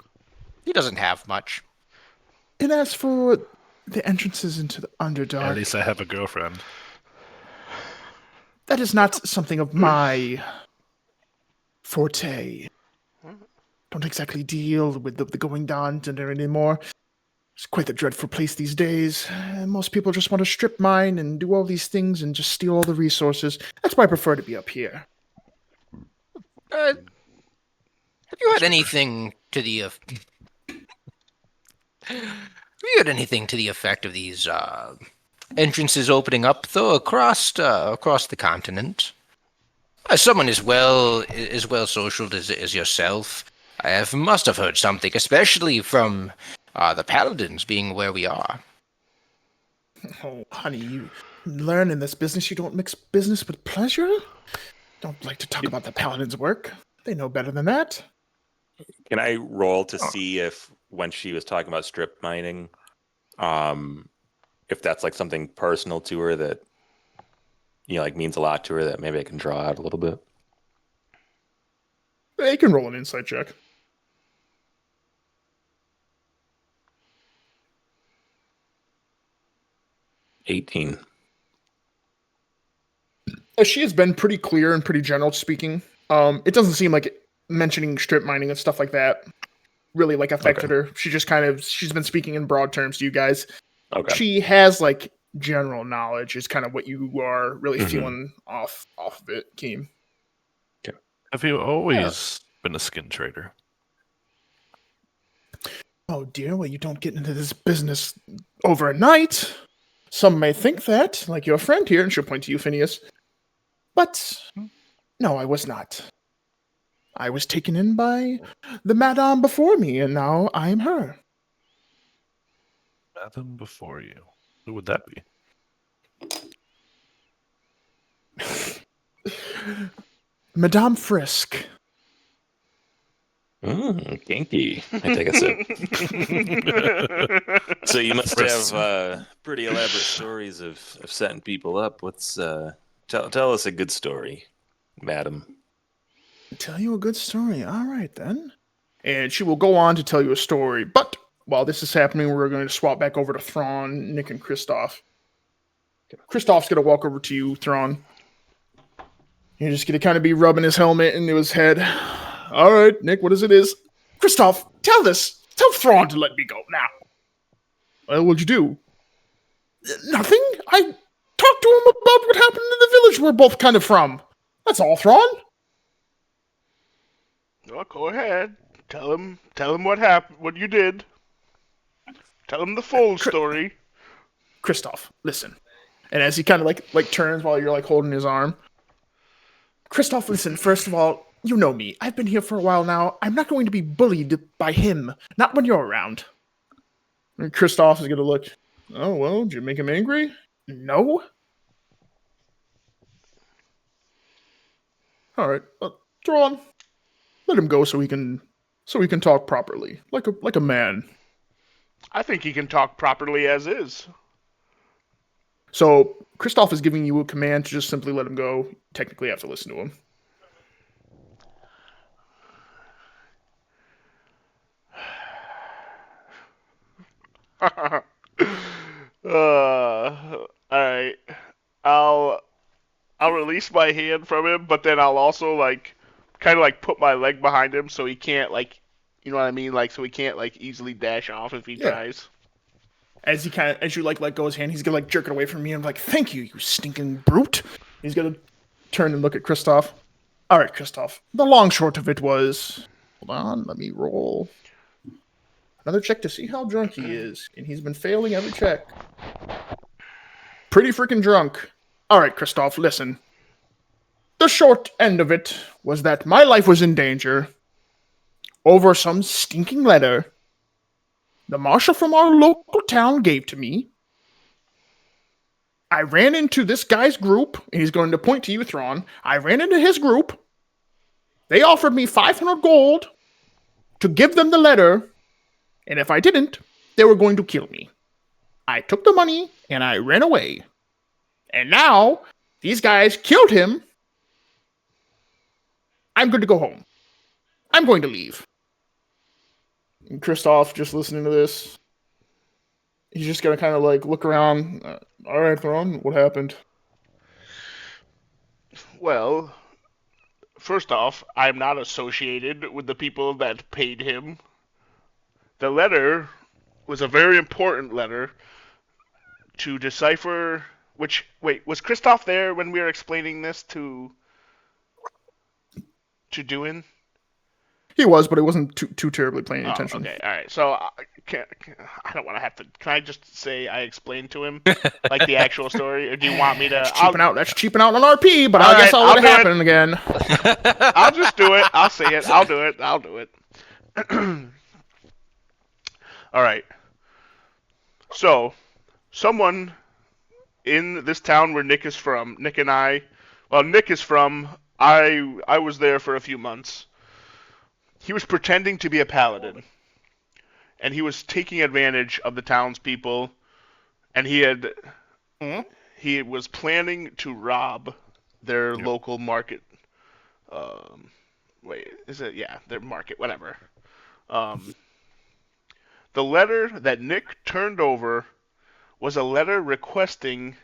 [SPEAKER 5] He doesn't have much.
[SPEAKER 1] And as for the entrances into the
[SPEAKER 3] At
[SPEAKER 1] Underdark,
[SPEAKER 3] least I have a girlfriend.
[SPEAKER 1] that is not something of my forte. Don't exactly deal with the going down dinner anymore. It's quite a dreadful place these days. Most people just want to strip mine and do all these things and just steal all the resources. That's why I prefer to be up here.
[SPEAKER 5] Have you had anything to the effect of these entrances opening up though across the continent? As someone as well socialed as yourself, must have heard something, especially from the paladins being where we are.
[SPEAKER 1] Oh, honey, you learn in this business you don't mix business with pleasure? Don't like to talk about the paladins' work. They know better than that.
[SPEAKER 4] Can I roll to see if when she was talking about strip mining, if that's like something personal to her that like means a lot to her that maybe I can draw out a little bit?
[SPEAKER 1] You can roll an insight check.
[SPEAKER 4] 18.
[SPEAKER 1] She has been pretty clear and pretty general speaking. It doesn't seem like mentioning strip mining and stuff like that really like affected her. She just she's been speaking in broad terms to you guys.
[SPEAKER 4] Okay.
[SPEAKER 1] She has like general knowledge is kind of what you are really feeling off of it, Keem.
[SPEAKER 4] Okay.
[SPEAKER 3] Have you always been a skin trader?
[SPEAKER 1] Oh dear, well you don't get into this business overnight. Some may think that, like your friend here, and she'll point to you, Phineas. But no, I was not. I was taken in by the madame before me, and now I am her.
[SPEAKER 3] Madam before you. Who would that be?
[SPEAKER 1] Madame Frisk.
[SPEAKER 4] Kinky. I take a sip. So you must have pretty elaborate stories of setting people up. What's tell us a good story, madam.
[SPEAKER 1] Tell you a good story. All right, then. And she will go on to tell you a story. But while this is happening, we're going to swap back over to Thrawn, Nick, and Kristoff. Kristoff's going to walk over to you, Thrawn. You're just going to kind of be rubbing his helmet into his head. All right, Nick, what is it is? Kristoff, tell Thrawn to let me go now. Well, what'd you do? Nothing. I talked to him about what happened in the village we're both kind of from. That's all, Thrawn.
[SPEAKER 2] Oh, go ahead. Tell him what happened, what you did. Tell him the full story.
[SPEAKER 1] Kristoff, listen. And as he kind of like turns while you're like holding his arm. Kristoff, listen, first of all, you know me. I've been here for a while now. I'm not going to be bullied by him. Not when you're around. And Kristoff is going to look, oh, well, did you make him angry? No. All right, Thrawn, let him go so he can talk properly, like a man.
[SPEAKER 2] I think he can talk properly as is.
[SPEAKER 1] So Kristoff is giving you a command to just simply let him go. You technically have to listen to him.
[SPEAKER 2] Alright. I'll release my hand from him, but then I'll also kind of put my leg behind him so he can't you know what I mean? So he can't easily dash off if he tries. As
[SPEAKER 1] you let go his hand, he's gonna jerk it away from me and I'm like, thank you, you stinking brute. He's gonna turn and look at Kristoff. All right, Christoph. The long short of it was, hold on, let me roll another check to see how drunk he is, and he's been failing every check. Pretty freaking drunk. All right, Christoph, listen. The short end of it was that my life was in danger over some stinking letter the marshal from our local town gave to me. I ran into this guy's group, and he's going to point to you, Thrawn. I ran into his group. They offered me 500 gold to give them the letter, and if I didn't, they were going to kill me. I took the money, and I ran away. And now, these guys killed him. I'm going to go home. I'm going to leave. And Kristoff, just listening to this, he's just going to kind of like look around. All right, Thrawn, what happened?
[SPEAKER 2] Well, first off, I'm not associated with the people that paid him. The letter was a very important letter to decipher. Which, wait, was Christoph there when we were explaining this to Dewin?
[SPEAKER 1] He was, but he wasn't too terribly paying attention.
[SPEAKER 2] Okay, all right. So I don't want to have to. Can I just say I explained to him like the actual story, or do you want me to?
[SPEAKER 1] That's cheaping out on RP, but I guess I'll let it happen again.
[SPEAKER 2] I'll just do it. I'll say it. I'll do it. All right. So, someone in this town where Nick is from, Nick and I, well, Nick is from. I was there for a few months. He was pretending to be a paladin, and he was taking advantage of the townspeople, and he was planning to rob their local market. Their market, whatever. The letter that Nick turned over was a letter requesting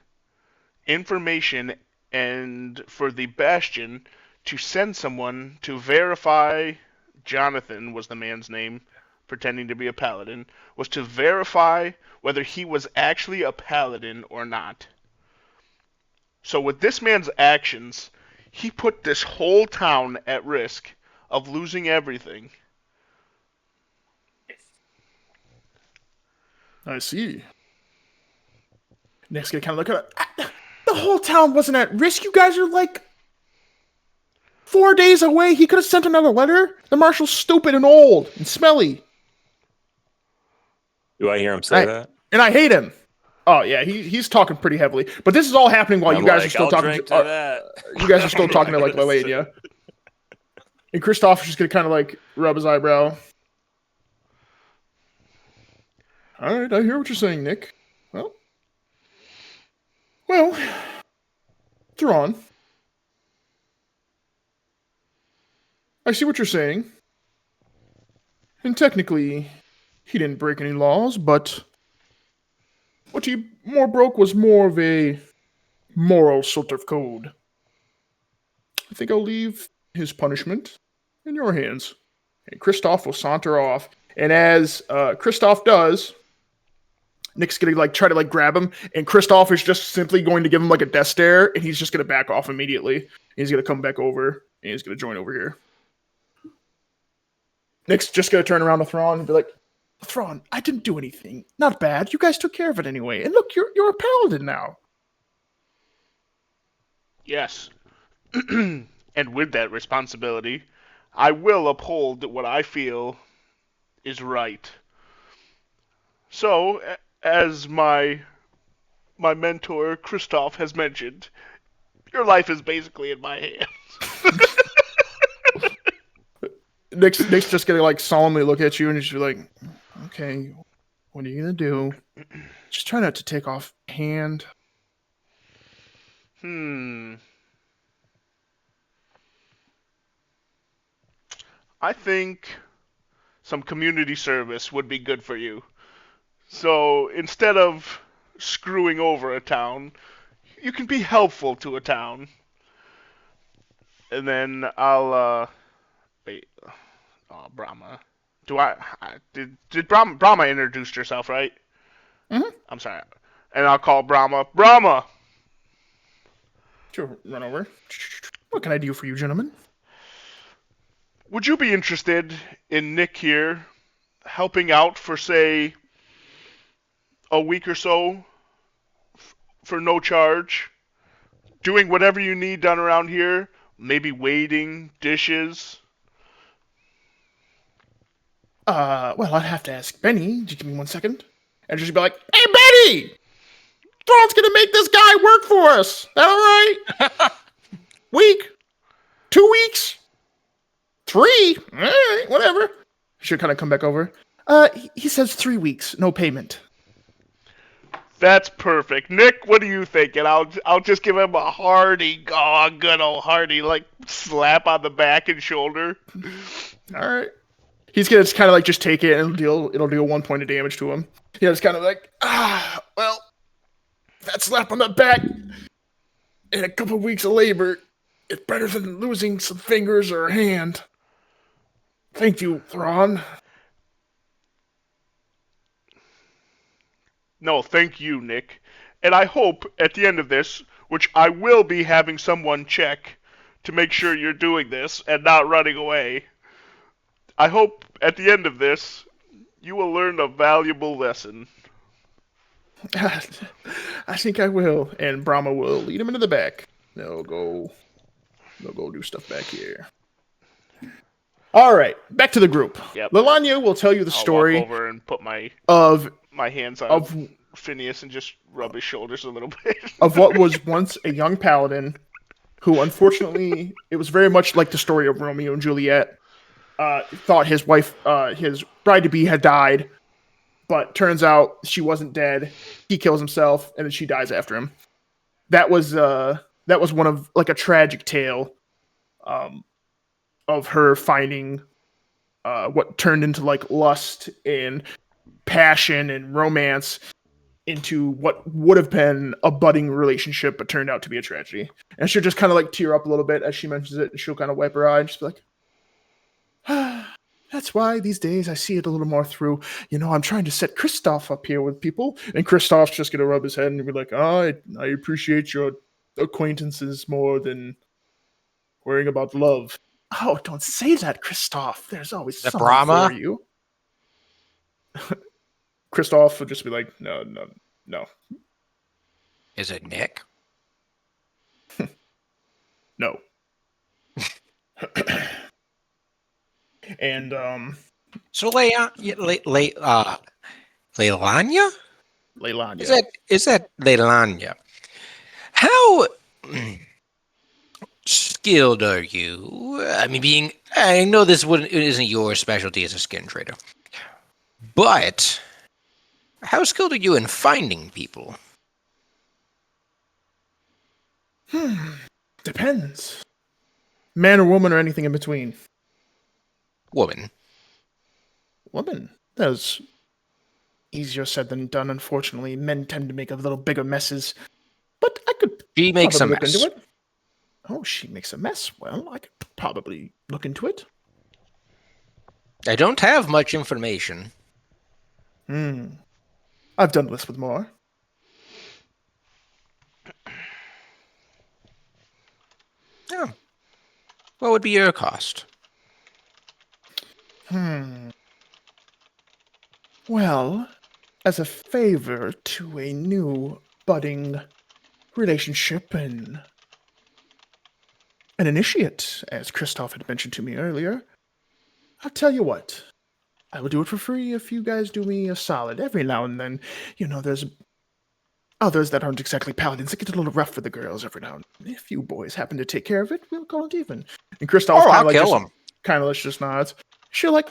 [SPEAKER 2] information and for the Bastion to send someone to verify. Jonathan was the man's name, pretending to be a paladin, was to verify whether he was actually a paladin or not. So with this man's actions, he put this whole town at risk of losing everything.
[SPEAKER 1] I see. Nick's gonna kind of look at it. The whole town wasn't at risk. You guys are like 4 days away. He could have sent another letter. The marshal's stupid and old and smelly.
[SPEAKER 4] Do I hear him say that?
[SPEAKER 1] And I hate him. Oh yeah, he's talking pretty heavily. But this is all happening while you guys are still talking. You guys are still talking to like Lelania. And Kristoff is just gonna kind of like rub his eyebrow. All right, I hear what you're saying, Nick. Well, Thrawn. I see what you're saying. And technically, he didn't break any laws, but what he more broke was more of a moral sort of code. I think I'll leave his punishment in your hands. And Kristoff will saunter off. And as Kristoff does, Nick's gonna like try to like grab him, and Kristoff is just simply going to give him like a death stare, and he's just gonna back off immediately. And he's gonna come back over, and he's gonna join over here. Nick's just gonna turn around to Thrawn and be like, Thrawn, I didn't do anything. Not bad. You guys took care of it anyway. And look, you're a paladin now.
[SPEAKER 2] Yes. And with that responsibility, I will uphold what I feel is right. So, as my mentor Kristoff has mentioned, your life is basically in my hands.
[SPEAKER 1] Nick's just gonna like solemnly look at you and just be like, okay, what are you gonna do? Just try not to take off hand.
[SPEAKER 2] I think some community service would be good for you. So instead of screwing over a town, you can be helpful to a town. And then I'll wait. Oh, Brahma. Did Brahma introduced herself, right?
[SPEAKER 1] Mm-hmm.
[SPEAKER 2] I'm sorry. And I'll call Brahma. Brahma!
[SPEAKER 1] Sure, run over. What can I do for you, gentlemen?
[SPEAKER 2] Would you be interested in Nick here helping out for, say, a week or so for no charge? Doing whatever you need done around here? Maybe waiting, dishes?
[SPEAKER 1] Well, I'd have to ask Benny. Just give me 1 second. And just be like, hey, Benny! Thrawn's gonna make this guy work for us. All right? Week? 2 weeks? 3? All right, whatever. Should kind of come back over. He says 3 weeks, no payment.
[SPEAKER 2] That's perfect. Nick, what do you think? And I'll just give him a good old hearty, like, slap on the back and shoulder.
[SPEAKER 1] All right. He's gonna kind of like just take it and it'll deal 1 point of damage to him. Yeah, it's kind of like, well, that slap on the back and a couple weeks of labor is better than losing some fingers or a hand. Thank you, Thrawn.
[SPEAKER 2] No, thank you, Nick. And I hope at the end of this, which I will be having someone check to make sure you're doing this and not running away, I hope at the end of this, you will learn a valuable lesson.
[SPEAKER 1] I think I will. And Brahma will lead him into the back. They'll go do stuff back here. All right, back to the group.
[SPEAKER 2] Yep.
[SPEAKER 1] Lelania will tell you the story
[SPEAKER 2] I'll walk over and put my hands on Phineas and just rub his shoulders a little bit.
[SPEAKER 1] Of what was once a young paladin who, unfortunately, it was very much like the story of Romeo and Juliet. Thought his wife, his bride-to-be had died, but turns out she wasn't dead. He kills himself, and then she dies after him. That was one of like a tragic tale, of her finding what turned into like lust and passion and romance into what would have been a budding relationship, but turned out to be a tragedy. And she'll just kind of like tear up a little bit as she mentions it, and she'll kind of wipe her eye and just be like, that's why these days I see it a little more through. You know, I'm trying to set Kristoff up here with people, and Kristoff's just gonna rub his head and be like, I appreciate your acquaintances more than worrying about love. Oh, don't say that, Kristoff. There's always
[SPEAKER 5] The
[SPEAKER 1] someone
[SPEAKER 5] Brahma?
[SPEAKER 1] for you. Kristoff would just be like, no.
[SPEAKER 5] Is it Nick?
[SPEAKER 1] No. And
[SPEAKER 5] So Leilania?
[SPEAKER 1] Leilania.
[SPEAKER 5] Is that Leilania? How skilled are you? I mean, I know this isn't your specialty as a skin trader, but how skilled are you in finding people?
[SPEAKER 1] Depends. Man or woman or anything in between.
[SPEAKER 5] Woman.
[SPEAKER 1] Woman. That's easier said than done, unfortunately. Men tend to make a little bigger messes. But I could
[SPEAKER 5] She makes a
[SPEAKER 1] probably look
[SPEAKER 5] mess.
[SPEAKER 1] into it. Oh, she makes a mess. Well, I could probably look into it.
[SPEAKER 5] I don't have much information.
[SPEAKER 1] I've done this with more.
[SPEAKER 5] Yeah. What would be your cost?
[SPEAKER 1] Well, as a favor to a new budding relationship and an initiate, as Kristoff had mentioned to me earlier, I'll tell you what. I will do it for free if you guys do me a solid. Every now and then, you know, there's others that aren't exactly paladins that get a little rough for the girls every now and then. If you boys happen to take care of it, we'll call it even. And Kristoff
[SPEAKER 5] I'll kill him.
[SPEAKER 1] kind of just nods. She'll like,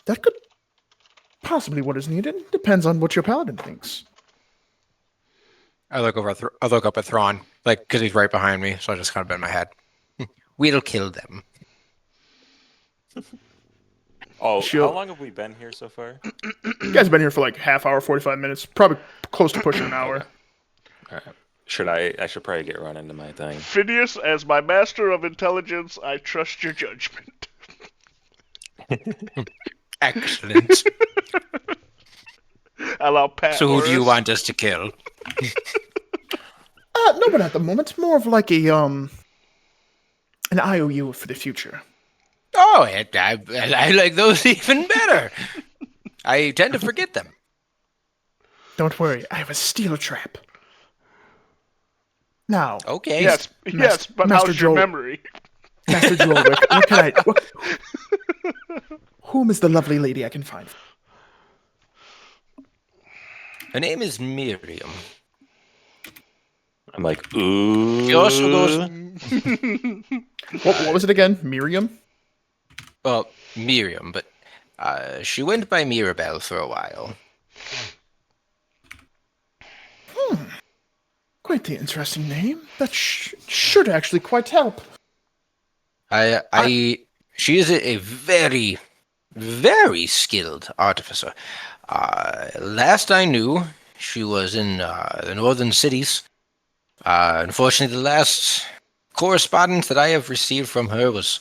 [SPEAKER 1] that could possibly what is needed. Depends on what your paladin thinks.
[SPEAKER 5] I look up at Thrawn, like, because he's right behind me, so I just kind of bend my head. We'll kill them.
[SPEAKER 4] Oh,
[SPEAKER 1] She'll-
[SPEAKER 4] how long have we been here so far?
[SPEAKER 1] You guys have been here for like half hour, 45 minutes, probably close to pushing an hour.
[SPEAKER 4] All right. I should probably get run into my thing.
[SPEAKER 2] Phineas, as my master of intelligence, I trust your judgment.
[SPEAKER 5] Excellent.
[SPEAKER 2] Allow Pat.
[SPEAKER 5] So who do you
[SPEAKER 2] Morris.
[SPEAKER 5] want us to kill?
[SPEAKER 1] No one at the moment. More of like a an IOU for the future.
[SPEAKER 5] Oh, I like those even better. I tend to forget them.
[SPEAKER 1] Don't worry, I have a steel trap. Now,
[SPEAKER 5] Okay.
[SPEAKER 2] Yes, but
[SPEAKER 1] Master
[SPEAKER 2] how's your
[SPEAKER 1] Joel,
[SPEAKER 2] memory?
[SPEAKER 1] Master Joelwick, what can I? Whom is the lovely lady I can find?
[SPEAKER 5] Her name is Miriam.
[SPEAKER 4] I'm like, ooh.
[SPEAKER 5] She also goes,
[SPEAKER 1] What was it again? Miriam?
[SPEAKER 5] well, Miriam, but she went by Mirabelle for a while.
[SPEAKER 1] Quite the interesting name. That should actually quite help.
[SPEAKER 5] She is a very, very skilled artificer. Last I knew, she was in the northern cities. Unfortunately, the last correspondence that I have received from her was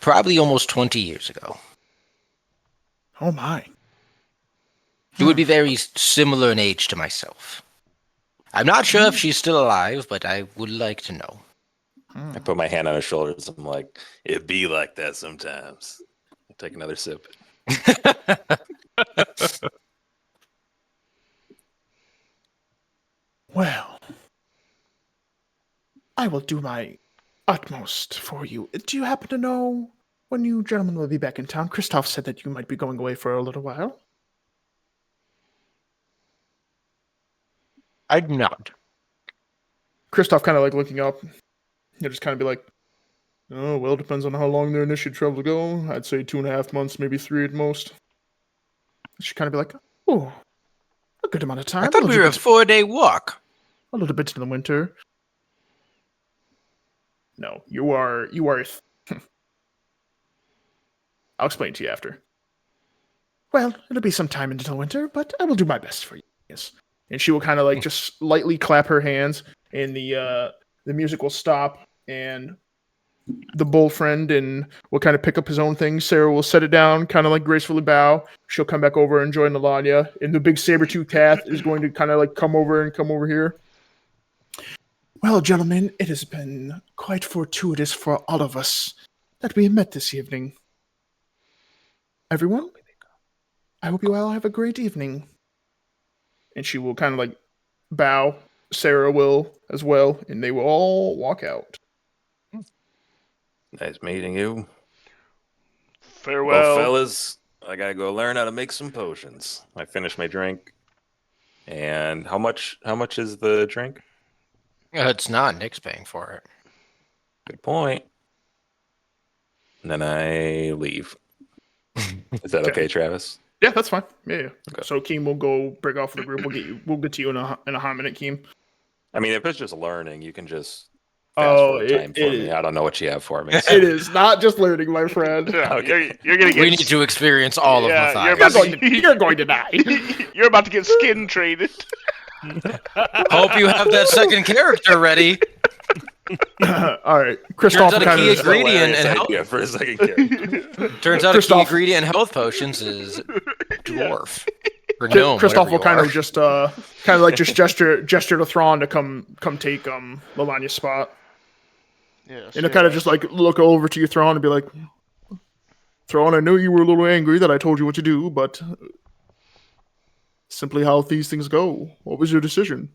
[SPEAKER 5] probably almost 20 years ago.
[SPEAKER 1] Oh my.
[SPEAKER 5] She would be very similar in age to myself. I'm not sure if she's still alive, but I would like to know.
[SPEAKER 4] I put my hand on his shoulders. I'm like, it be like that sometimes. I take another sip.
[SPEAKER 1] Well, I will do my utmost for you. Do you happen to know when you gentlemen will be back in town? Christoph said that you might be going away for a little while.
[SPEAKER 5] I'd nod.
[SPEAKER 1] Christoph kind of like looking up. He'll just kind of be like, oh, well, it depends on how long their initiative travel to go. I'd say 2.5 months, maybe 3 at most. She'd kind of be like, oh, a good amount of time.
[SPEAKER 5] I thought we were a 4-day walk.
[SPEAKER 1] A little bit in the winter. No, you are. I'll explain to you after. Well, it'll be some time until winter, but I will do my best for you. Yes. And she will kind of like just lightly clap her hands, and the music will stop, and the bull friend and will kind of pick up his own thing. Sarah will set it down, kind of like gracefully bow. She'll come back over and join Melania, and the big saber-tooth cat is going to kind of like come over here. Well, gentlemen, it has been quite fortuitous for all of us that we met this evening. Everyone, I hope you all have a great evening. And she will kind of like bow. Sarah will as well, and they will all walk out.
[SPEAKER 4] Nice meeting you. Well,
[SPEAKER 2] Farewell.
[SPEAKER 4] fellas, I gotta go learn how to make some potions. I finished my drink. And how much is the drink?
[SPEAKER 5] It's not. Nick's paying for it.
[SPEAKER 4] Good point. And then I leave. Is that okay, Travis?
[SPEAKER 1] Yeah, that's fine. Yeah.
[SPEAKER 4] Okay.
[SPEAKER 1] So Keem will go break off the group. We'll get to you in a hot minute, Keem.
[SPEAKER 4] I mean, if it's just learning, you can just fast forward time for me. I don't know what you have for me. So.
[SPEAKER 1] It is not just learning, my friend.
[SPEAKER 2] Yeah,
[SPEAKER 4] Okay.
[SPEAKER 2] you're gonna get.
[SPEAKER 5] We need to experience all of Matthias.
[SPEAKER 1] You're going to die.
[SPEAKER 2] You're about to get skin traded.
[SPEAKER 5] Hope you have that second character ready.
[SPEAKER 1] All right, Christoph.
[SPEAKER 5] Turns out a key ingredient in health.
[SPEAKER 4] Yeah, for a second character.
[SPEAKER 5] Turns out a key ingredient in health potions is dwarf. Or gnome,
[SPEAKER 1] Christoph will kind
[SPEAKER 5] are.
[SPEAKER 1] of just gesture to Thrawn to come take Melania's spot.
[SPEAKER 2] Yes.
[SPEAKER 1] And he'll kind of just like look over to you, Thrawn, and be like, Thrawn, I know you were a little angry that I told you what to do, but simply how these things go. What was your decision?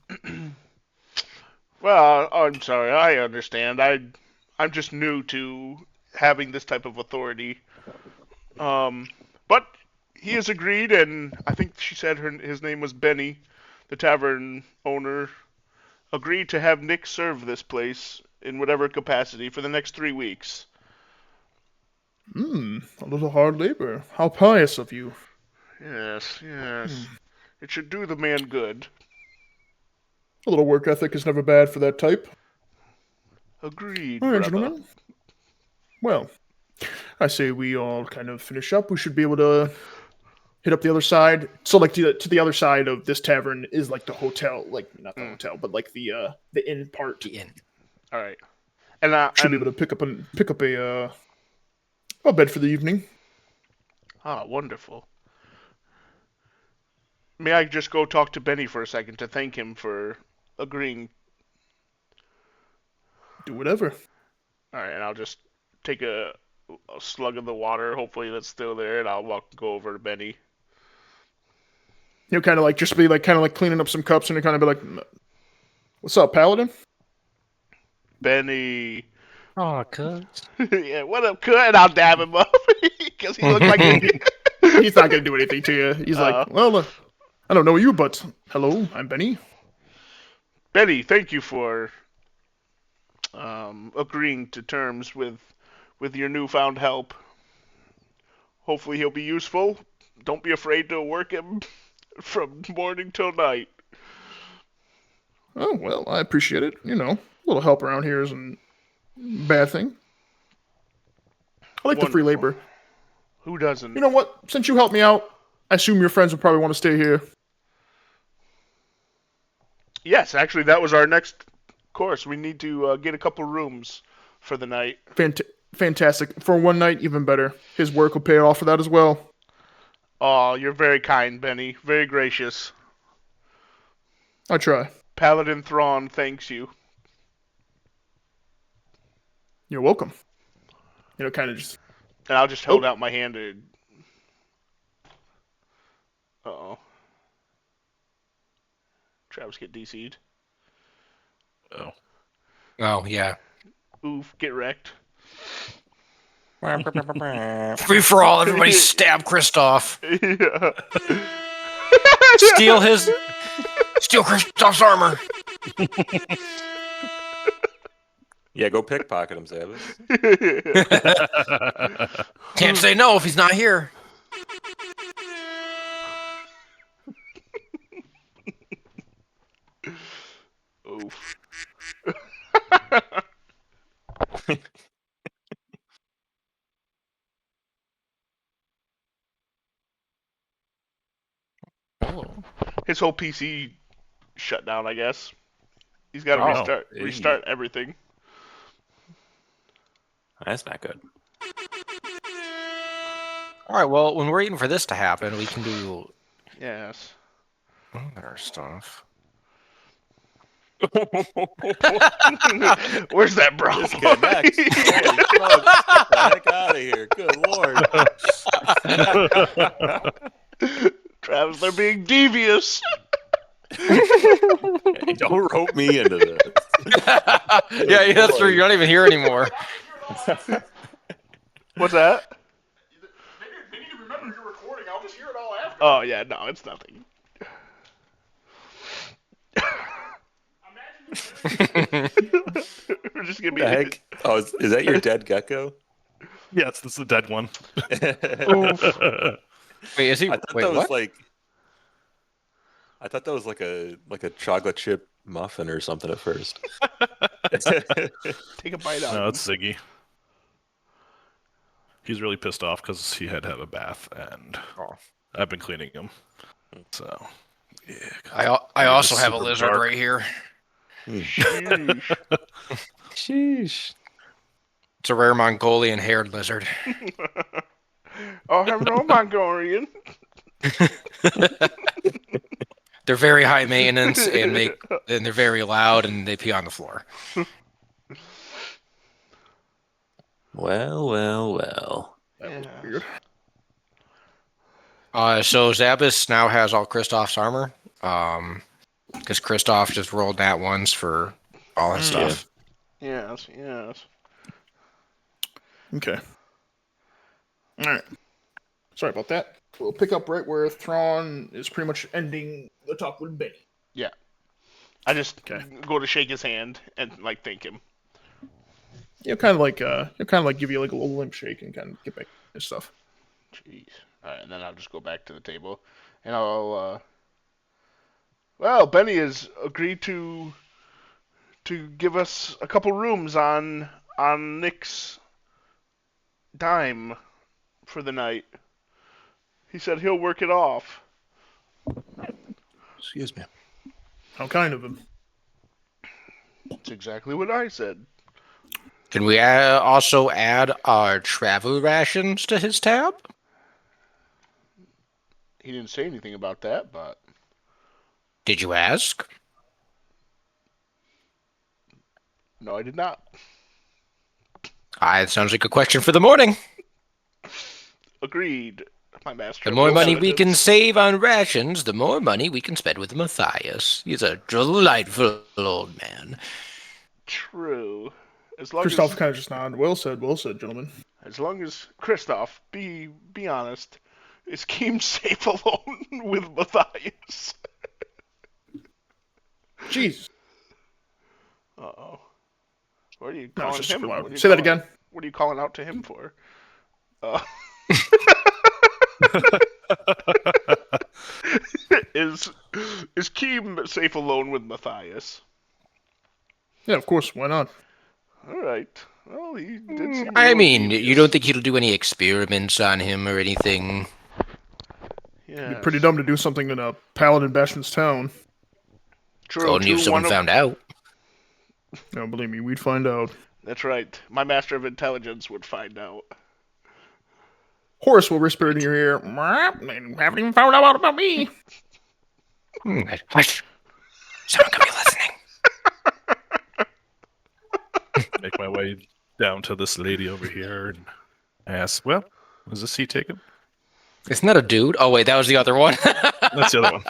[SPEAKER 2] Well, I'm sorry. I understand. I'm just new to having this type of authority. But he has agreed, and I think she said his name was Benny, the tavern owner, agreed to have Nick serve this place in whatever capacity for the next 3 weeks.
[SPEAKER 1] A little hard labor. How pious of you.
[SPEAKER 2] Yes. It should do the man good.
[SPEAKER 1] A little work ethic is never bad for that type.
[SPEAKER 2] Agreed,
[SPEAKER 1] All right,
[SPEAKER 2] brother.
[SPEAKER 1] gentlemen. Well, I say we all kind of finish up. We should be able to hit up the other side. So, like, to the other side of this tavern is like the hotel, like not the hotel, but like the inn part.
[SPEAKER 5] The inn.
[SPEAKER 2] All right. And
[SPEAKER 1] Should be able to pick up a bed for the evening.
[SPEAKER 2] Ah, wonderful. May I just go talk to Benny for a second to thank him for agreeing?
[SPEAKER 1] Do whatever.
[SPEAKER 2] All right, and I'll just take a slug of the water. Hopefully that's still there, and I'll go over to Benny.
[SPEAKER 1] He'll kind of like just be like kind of like cleaning up some cups, and he'll kind of be like, "What's up, Paladin?"
[SPEAKER 2] Benny.
[SPEAKER 5] Oh, cuz.
[SPEAKER 2] Yeah, what up, cut? And I'll dab him up because he looked like
[SPEAKER 1] He's not gonna do anything to you. He's like, "Well, I don't know you, but hello, I'm Benny."
[SPEAKER 2] Benny. Thank you for agreeing to terms with your newfound help. Hopefully he'll be useful. Don't be afraid to work him from morning till night.
[SPEAKER 1] Oh well, I appreciate it. You know, a little help around here isn't a bad thing. I like the free
[SPEAKER 2] Wonderful.
[SPEAKER 1] labor.
[SPEAKER 2] Who doesn't?
[SPEAKER 1] You know what? Since you helped me out, I assume your friends would probably want to stay here.
[SPEAKER 2] Yes, actually, that was our next course. We need to get a couple rooms for the night.
[SPEAKER 1] Fantastic. For one night, even better. His work will pay off for that as well.
[SPEAKER 2] Oh, you're very kind, Benny. Very gracious.
[SPEAKER 1] I try.
[SPEAKER 2] Paladin Thrawn thanks you.
[SPEAKER 1] You're welcome. You know, kind of just.
[SPEAKER 2] And I'll just hold out my hand to. Uh-oh. Travis get DC'd.
[SPEAKER 3] Oh.
[SPEAKER 5] Oh, yeah.
[SPEAKER 2] Oof, get wrecked.
[SPEAKER 5] Free for all, everybody stab Kristoff.
[SPEAKER 2] Yeah.
[SPEAKER 5] Steal Kristoff's armor.
[SPEAKER 4] Yeah, go pickpocket him, Zavis.
[SPEAKER 5] Can't say no if he's not here.
[SPEAKER 2] Oof. His whole PC shut down, I guess. He's got to restart everything.
[SPEAKER 4] That's not good.
[SPEAKER 5] All right, well, when we're waiting for this to happen, we can do
[SPEAKER 2] Yes.
[SPEAKER 5] other stuff.
[SPEAKER 2] Where's that bro?
[SPEAKER 4] Disconnect. Holy smokes, get the heck out of here. Good lord.
[SPEAKER 2] Travis, they're being devious.
[SPEAKER 4] Hey, don't rope me into this.
[SPEAKER 5] Yeah, that's true. You're not even here anymore.
[SPEAKER 2] What's that?
[SPEAKER 1] They need to remember you're recording. I'll just hear it all after.
[SPEAKER 2] Oh, yeah, no, it's nothing. We're just gonna be.
[SPEAKER 4] The heck? Oh, is that your dead gecko?
[SPEAKER 3] Yes, this is a dead one.
[SPEAKER 5] Wait, is he?
[SPEAKER 4] I thought
[SPEAKER 5] Wait,
[SPEAKER 4] that
[SPEAKER 5] what?
[SPEAKER 4] was like a chocolate chip muffin or something at first.
[SPEAKER 2] Take a bite out.
[SPEAKER 3] No, it's Ziggy. He's really pissed off because he had to have a bath, and I've been cleaning him. So, yeah.
[SPEAKER 5] I also have a
[SPEAKER 3] super
[SPEAKER 5] lizard
[SPEAKER 3] dark.
[SPEAKER 5] right here.
[SPEAKER 2] Sheesh.
[SPEAKER 4] Sheesh.
[SPEAKER 5] It's a rare Mongolian haired lizard.
[SPEAKER 2] Oh, have no Mongolian.
[SPEAKER 5] They're very high maintenance and they're very loud and they pee on the floor.
[SPEAKER 4] Well.
[SPEAKER 1] That was weird.
[SPEAKER 5] So Zabas now has all Kristoff's armor. Because Kristoff just rolled that once for all his stuff.
[SPEAKER 2] Yes.
[SPEAKER 1] Okay. All right. Sorry about that. We'll pick up right where Thrawn is pretty much ending the talk with Benny.
[SPEAKER 2] Yeah. I just go to shake his hand and like thank him.
[SPEAKER 1] He'll kind of like give you like a little limp shake and kind of get back to his stuff.
[SPEAKER 2] Jeez. All right, and then I'll just go back to the table, and I'll. Well, Benny has agreed to give us a couple rooms on Nick's dime for the night. He said he'll work it off.
[SPEAKER 4] Excuse me.
[SPEAKER 1] How kind of him.
[SPEAKER 2] That's exactly what I said.
[SPEAKER 5] Can we also add our travel rations to his tab?
[SPEAKER 2] He didn't say anything about that, but
[SPEAKER 5] Did you ask?
[SPEAKER 2] no, I did not.
[SPEAKER 5] It sounds like a question for the morning.
[SPEAKER 2] Agreed. My master.
[SPEAKER 5] The
[SPEAKER 2] of
[SPEAKER 5] more money we can
[SPEAKER 2] intelligence.
[SPEAKER 5] save on rations, the more money we can spend with Matthias. He's a delightful old man.
[SPEAKER 2] True. As long
[SPEAKER 1] Kristoff
[SPEAKER 2] as
[SPEAKER 1] kind of just nodded. Well said, gentlemen.
[SPEAKER 2] Christoph, be honest, is Keem safe alone with Matthias?
[SPEAKER 1] Jesus.
[SPEAKER 2] Uh-oh. What are you
[SPEAKER 1] No, it's
[SPEAKER 2] calling
[SPEAKER 1] just super
[SPEAKER 2] him?
[SPEAKER 1] loud. Say that again.
[SPEAKER 2] What are you calling out to him for? Is Keem safe alone with Matthias?
[SPEAKER 1] Yeah, of course. Why not?
[SPEAKER 2] All right. Well, he did seem.
[SPEAKER 5] I
[SPEAKER 2] real
[SPEAKER 5] mean, you
[SPEAKER 2] devious.
[SPEAKER 5] don't think he'll do any experiments on him or anything?
[SPEAKER 2] Yeah.
[SPEAKER 1] It'd be pretty dumb to do something in a Paladin Bastion's town.
[SPEAKER 2] True.
[SPEAKER 5] Only if
[SPEAKER 2] True.
[SPEAKER 5] someone found out.
[SPEAKER 1] No, believe me, we'd find out.
[SPEAKER 2] That's right. My master of intelligence would find out.
[SPEAKER 1] Horace will whisper in your ear, "They haven't even found out about me."
[SPEAKER 5] Hush. Someone could be listening.
[SPEAKER 3] Make my way down to this lady over here and ask, well, is this seat taken?
[SPEAKER 5] Isn't that a dude? Oh, wait, that was the other one.
[SPEAKER 3] That's the other one.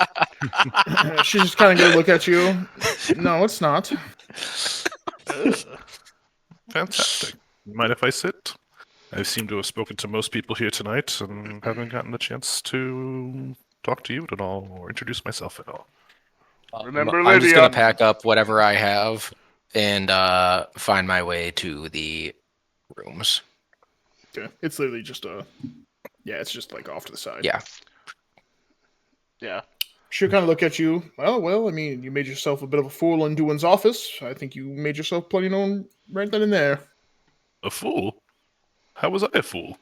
[SPEAKER 1] She's just kind of gonna look at you. No, it's not.
[SPEAKER 3] Fantastic. Mind if I sit? I seem to have spoken to most people here tonight and haven't gotten the chance to talk to you at all or introduce myself at all.
[SPEAKER 2] Remember,
[SPEAKER 5] I'm just going
[SPEAKER 2] Lydion.
[SPEAKER 5] to pack up whatever I have and find my way to the rooms.
[SPEAKER 1] Okay. It's literally just it's just like off to the side.
[SPEAKER 5] Yeah.
[SPEAKER 2] Yeah.
[SPEAKER 1] She'll kind of look at you. Well, I mean, you made yourself a bit of a fool in Duan's office. I think you made yourself plenty known right then and there.
[SPEAKER 3] A fool? How was I a fool?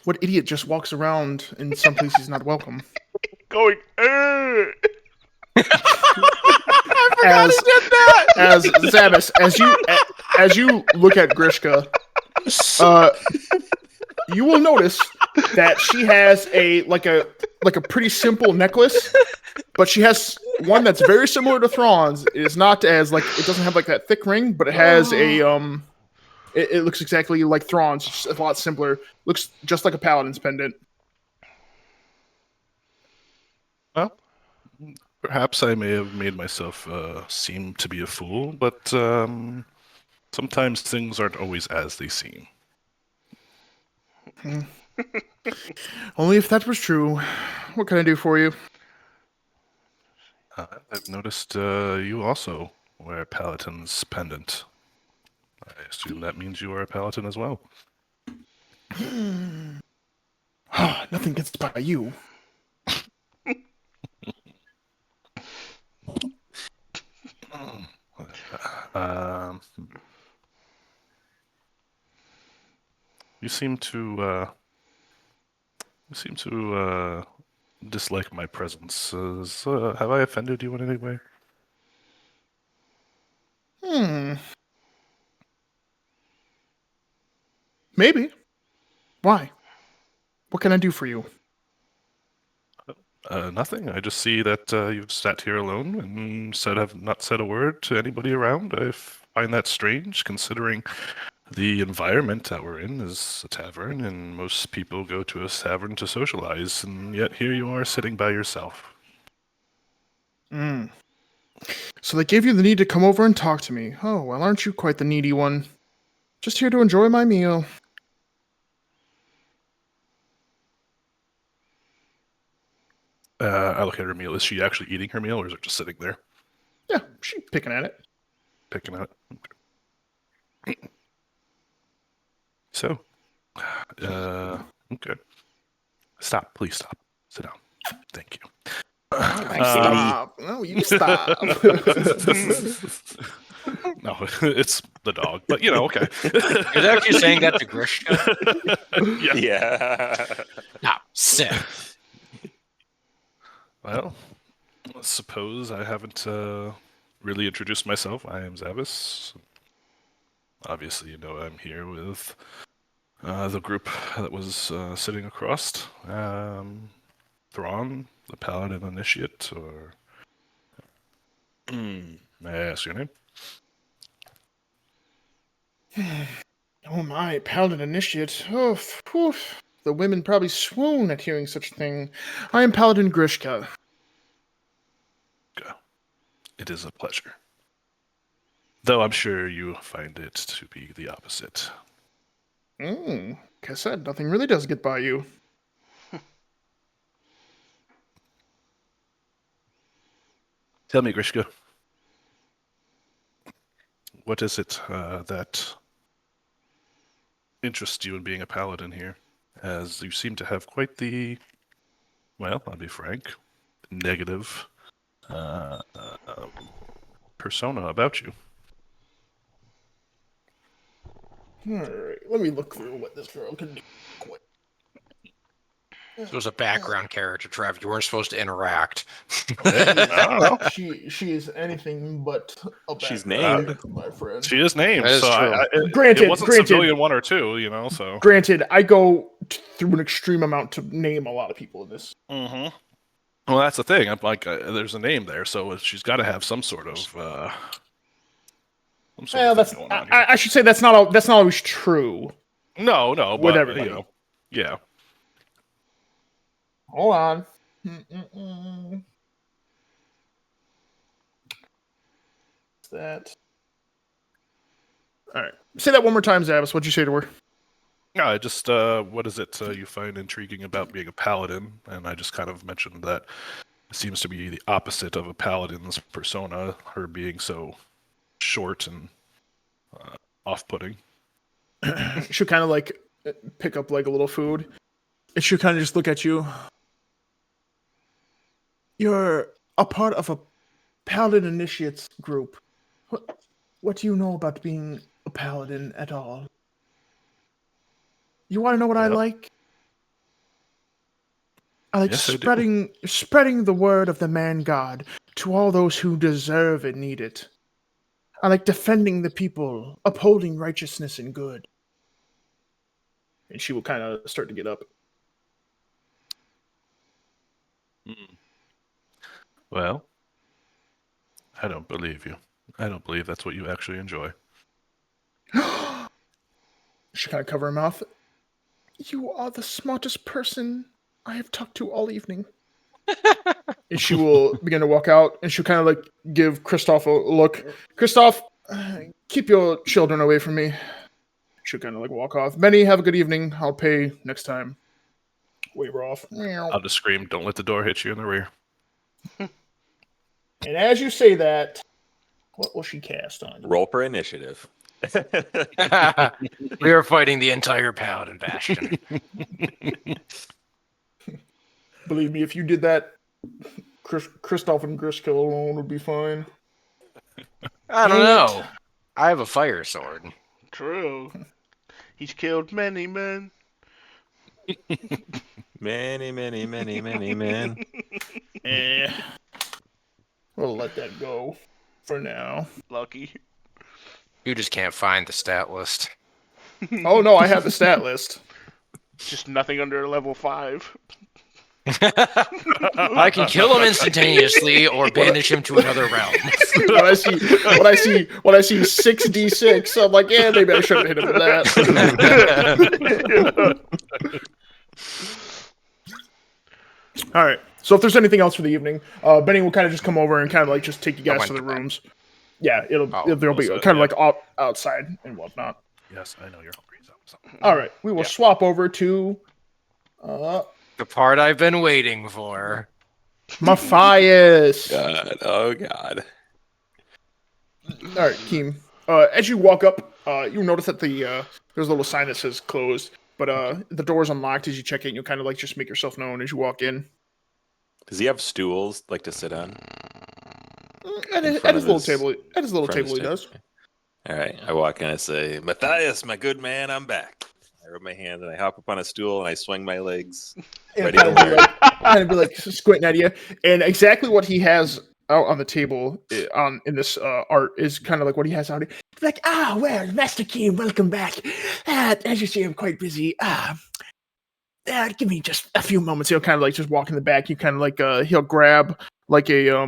[SPEAKER 1] What idiot just walks around in some place he's not welcome?
[SPEAKER 2] Going.
[SPEAKER 1] As Zabas, as you look at Grishka, you will notice that she has a pretty simple necklace, but she has one that's very similar to Thrawn's. It is not as it doesn't have that thick ring, but it has it looks exactly like Thrawn's, just a lot simpler. Looks just like a paladin's pendant.
[SPEAKER 3] Well, perhaps I may have made myself seem to be a fool, but sometimes things aren't always as they seem.
[SPEAKER 1] Only if that was true. What can I do for you?
[SPEAKER 3] I've noticed you also wear Paladin's pendant. I assume that means you are a Paladin as well.
[SPEAKER 1] Nothing gets by you.
[SPEAKER 3] You seem to dislike my presence. Have I offended you in any way?
[SPEAKER 1] Maybe. Why? What can I do for you?
[SPEAKER 3] Nothing. I just see that you've sat here alone and have not said a word to anybody around. I find that strange, considering the environment that we're in is a tavern, and most people go to a tavern to socialize, and yet here you are sitting by yourself.
[SPEAKER 1] So they gave you the need to come over and talk to me. Oh, well, aren't you quite the needy one? Just here to enjoy my meal.
[SPEAKER 3] I look at her meal. Is she actually eating her meal, or is it just sitting there?
[SPEAKER 1] Yeah, she's picking at it.
[SPEAKER 3] Picking at it? Okay. So, okay. Stop, please stop. Sit down. Thank you.
[SPEAKER 1] Stop. No, you stop.
[SPEAKER 3] No, it's the dog, but okay.
[SPEAKER 5] You're actually saying that to Grishka?
[SPEAKER 4] Yeah.
[SPEAKER 5] No, sit.
[SPEAKER 3] Well, I suppose I haven't really introduced myself. I am Zavis. Obviously, I'm here with the group that was sitting across. Thrawn, the Paladin Initiate, or... May I ask your name?
[SPEAKER 1] Oh my, paladin initiate. Oh, whew. The women probably swoon at hearing such a thing. I am Paladin Grishka.
[SPEAKER 3] It is a pleasure. Though I'm sure you find it to be the opposite.
[SPEAKER 1] Like I said, nothing really does get by you.
[SPEAKER 3] Tell me, Grishka, what is it that interests you in being a paladin here? As you seem to have quite the, well, I'll be frank, negative persona about you.
[SPEAKER 1] Alright, let me look through what this girl can do. Quick.
[SPEAKER 5] So it was a background character, Trev. You weren't supposed to interact.
[SPEAKER 1] She is anything but a
[SPEAKER 4] She's
[SPEAKER 1] background
[SPEAKER 4] named.
[SPEAKER 1] character, my friend.
[SPEAKER 3] She is named,
[SPEAKER 5] That is
[SPEAKER 3] so
[SPEAKER 5] true.
[SPEAKER 1] Granted,
[SPEAKER 3] it wasn't civilian 1 or 2, you know, so.
[SPEAKER 1] Granted, I go through an extreme amount to name a lot of people in this.
[SPEAKER 3] Mm-hmm. Well, that's the thing. I'm like, there's a name there, so she's got to have some sort of thing going on here.
[SPEAKER 1] I should say that's not always true.
[SPEAKER 3] No,
[SPEAKER 1] with
[SPEAKER 3] but
[SPEAKER 1] everybody.
[SPEAKER 3] Yeah.
[SPEAKER 1] Hold on. That. All right. Say that one more time, Zabbis. What'd you say to her?
[SPEAKER 3] No, just what is it you find intriguing about being a paladin? And I just kind of mentioned that it seems to be the opposite of a paladin's persona, her being so short and off-putting.
[SPEAKER 1] She'll kind of like pick up like a little food, and she'll kind of just look at you. You're a part of a paladin initiates group. What do you know about being a paladin at all? You want to know what I like? I like
[SPEAKER 3] Yes, I
[SPEAKER 1] spreading the word of the man god to all those who deserve and need it. I like defending the people, upholding righteousness and good. And she will kind of start to get up.
[SPEAKER 3] Well, I don't believe you. I don't believe that's what you actually enjoy.
[SPEAKER 1] She kind of cover her mouth. You are the smartest person I have talked to all evening. And she will begin to walk out, and she'll kind of like give Kristoff a look. Kristoff, keep your children away from me. She'll kind of like walk off. Benny, have a good evening. I'll pay next time. Wave her off.
[SPEAKER 3] I'll just scream, don't let the door hit you in the rear.
[SPEAKER 1] And as you say that, what will she cast on you?
[SPEAKER 4] Roll for initiative.
[SPEAKER 5] We are fighting the entire Paladin Bastion.
[SPEAKER 1] Believe me, if you did that, Kristoff and Grishka alone would be fine.
[SPEAKER 5] I don't know. I have a fire sword.
[SPEAKER 2] True. He's killed many men.
[SPEAKER 4] Many men.
[SPEAKER 1] We'll let that go for now.
[SPEAKER 2] Lucky.
[SPEAKER 5] You just can't find the stat list.
[SPEAKER 1] Oh no, I have the stat list.
[SPEAKER 2] Just nothing under level 5.
[SPEAKER 5] I can kill him instantaneously or banish him to another realm.
[SPEAKER 1] when I see 6d6, I'm like, yeah, maybe I shouldn't hit him with that. All right. So if there's anything else for the evening, Benny will kind of just come over and kind of like just take you guys to the rooms. Yeah, there'll be kind of like outside and whatnot.
[SPEAKER 3] Yes, I know you're hungry. So.
[SPEAKER 1] All right, we will swap over to
[SPEAKER 5] the part I've been waiting for.
[SPEAKER 1] Matthias.
[SPEAKER 4] God, oh God.
[SPEAKER 1] All right, Keem. As you walk up, you notice that there's a little sign that says closed, but the door's unlocked as you check in. You'll kind of like just make yourself known as you walk in.
[SPEAKER 4] Does he have stools like to sit on?
[SPEAKER 1] At his little table. At his little table, he does.
[SPEAKER 4] All right, I walk in and I say, Matthias, my good man, I'm back. I rub my hands and I hop up on a stool and I swing my legs. Ready to learn.
[SPEAKER 1] Kind of be like squinting at you. And exactly what he has out on the table in this art is kind of like what he has out here. Like, well, Master Keem, welcome back. As you see, I'm quite busy. Give me just a few moments. He'll kind of like just walk in the back. You kind of like he'll grab like a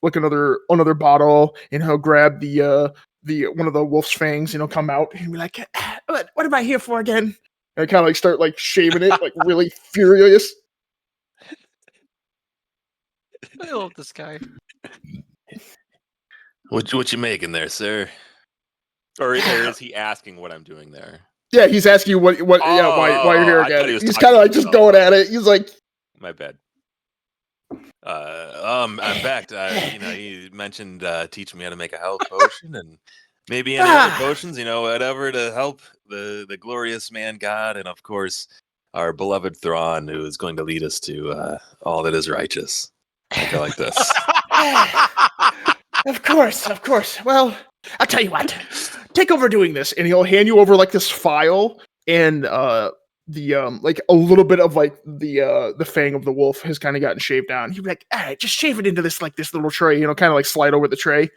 [SPEAKER 1] like another bottle, and he'll grab the one of the wolf's fangs, come out and be like, what am I here for again? And kind of like start like shaving it, like really furious.
[SPEAKER 5] I love this guy.
[SPEAKER 4] What you making there, sir? Or is he asking what I'm doing there?
[SPEAKER 1] Yeah, he's asking you why you're here
[SPEAKER 4] I thought
[SPEAKER 1] again.
[SPEAKER 4] he was
[SPEAKER 1] He's
[SPEAKER 4] talking
[SPEAKER 1] kind of like
[SPEAKER 4] to
[SPEAKER 1] just going at it. He's like,
[SPEAKER 4] My bad. I'm back. You mentioned teaching me how to make a health potion and maybe any other potions, whatever to help the glorious man God, and of course our beloved Thrawn, who is going to lead us to all that is righteous. I go like this.
[SPEAKER 1] Of course. Well, I'll tell you what. Take over doing this, and he'll hand you over like this file, and like a little bit of like the fang of the wolf has kind of gotten shaved down. He'd be like, all right, just shave it into this little tray, kind of like slide over the tray.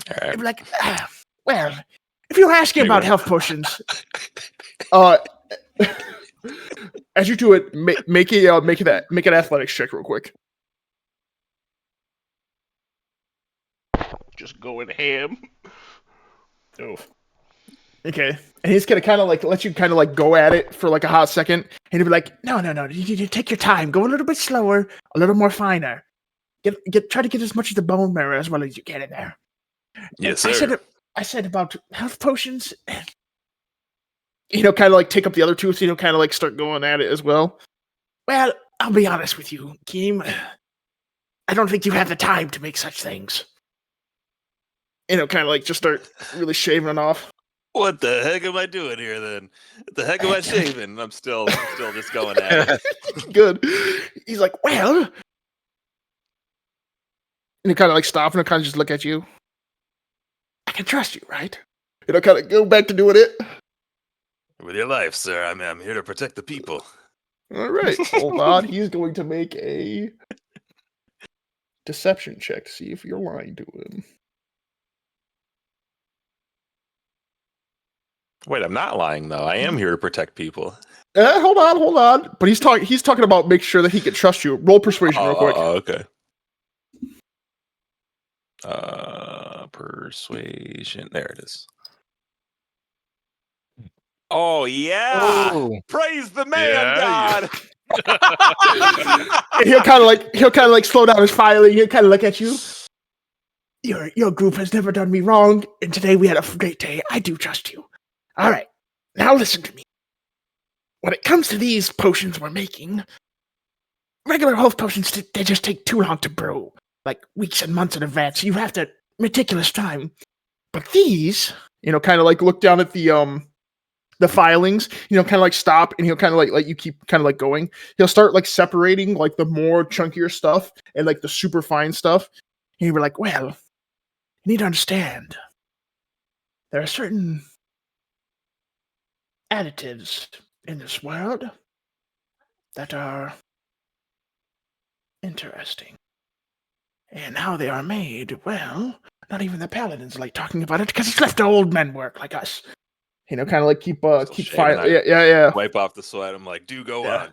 [SPEAKER 4] All right.
[SPEAKER 1] He'd be like, well, if you're asking about health potions, as you do it, make an athletics check real quick.
[SPEAKER 2] Just going ham.
[SPEAKER 1] Oh. Okay. And he's gonna kind of like let you kind of like go at it for like a hot second, and he'll be like, no, you take your time, go a little bit slower, a little more finer. Try to get as much of the bone marrow as well as you can in there.
[SPEAKER 4] Yes, sir.
[SPEAKER 1] I said about health potions. Kind of like take up the other tooth, kind of like start going at it as well. Well, I'll be honest with you, Keem. I don't think you have the time to make such things. Kind of like just start really shaving it off.
[SPEAKER 4] What the heck am I doing here then? What the heck am I shaving? I'm still just going at it.
[SPEAKER 1] Good. He's like, well, and he kind of like stop and kind of just look at you. I can trust you, right? Kind of go back to doing it.
[SPEAKER 4] With your life, sir. I'm here to protect the people.
[SPEAKER 1] All right. Hold on. He's going to make a deception check to see if you're lying to him.
[SPEAKER 4] Wait, I'm not lying though. I am here to protect people.
[SPEAKER 1] Hold on. But he's talking about make sure that he can trust you. Roll persuasion real quick.
[SPEAKER 4] Okay. Persuasion. There it is. Oh yeah!
[SPEAKER 5] Oh.
[SPEAKER 4] Praise the man,
[SPEAKER 3] Yeah,
[SPEAKER 4] God.
[SPEAKER 1] And he'll kind of like slow down his filing. He'll kind of look at you. Your group has never done me wrong, and today we had a great day. I do trust you. All right, now listen to me. When it comes to these potions we're making, regular health potions, they just take too long to brew, like weeks and months in advance. You have to meticulous time. But these, kind of like look down at the filings, kind of like stop, and he'll kind of like let you keep kind of like going. He'll start like separating like the more chunkier stuff and like the super fine stuff. And you'll be like, well, you need to understand, there are certain additives in this world that are interesting. And how they are made, well, not even the paladins like talking about it because it's left to old men work like us. Kind of like keep fire. Yeah.
[SPEAKER 4] Wipe off the sweat. I'm like, do go on.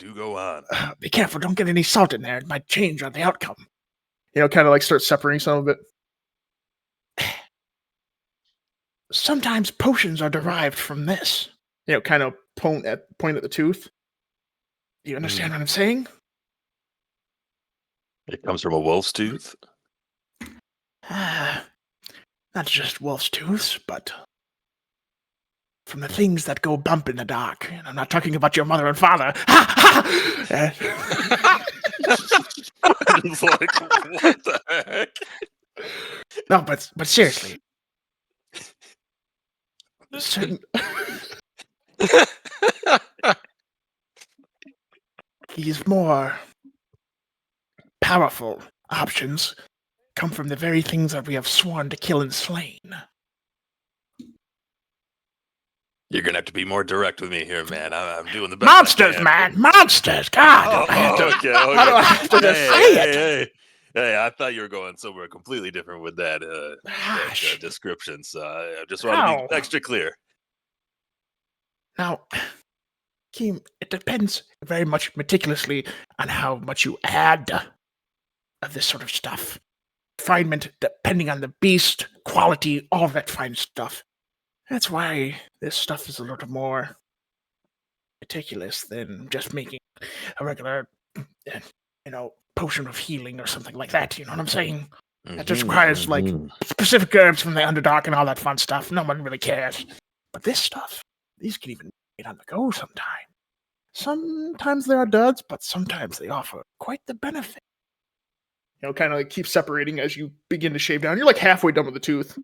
[SPEAKER 1] Be careful, don't get any salt in there. It might change on the outcome. Kind of like start separating some of it. Sometimes potions are derived from this. Kind of point at the tooth. Do you understand what I'm saying?
[SPEAKER 4] It comes from a wolf's tooth.
[SPEAKER 1] Not just wolf's tooths, but from the things that go bump in the dark. And I'm not talking about your mother and father.
[SPEAKER 4] It's like, what the heck?
[SPEAKER 1] No, but seriously. Certain... These more powerful options come from the very things that we have sworn to kill and slain.
[SPEAKER 4] You're gonna have to be more direct with me here, man. I'm doing the best. Monsters,
[SPEAKER 1] man, monsters! God,
[SPEAKER 4] okay.
[SPEAKER 1] how do I have to say it?
[SPEAKER 4] Hey, I thought you were going somewhere completely different with that, description. So I just want to be extra clear.
[SPEAKER 1] Now, Keem, it depends very much meticulously on how much you add of this sort of stuff. Refinement, depending on the beast, quality, all that fine stuff. That's why this stuff is a little more meticulous than just making a regular, potion of healing or something like that. You know what I'm saying? It just requires like specific herbs from the Underdark and all that fun stuff. No one really cares. But this stuff, these can even get on the go sometimes. Sometimes they are duds, but sometimes they offer quite the benefit. Kind of like keep separating as you begin to shave down. You're like halfway done with the tooth.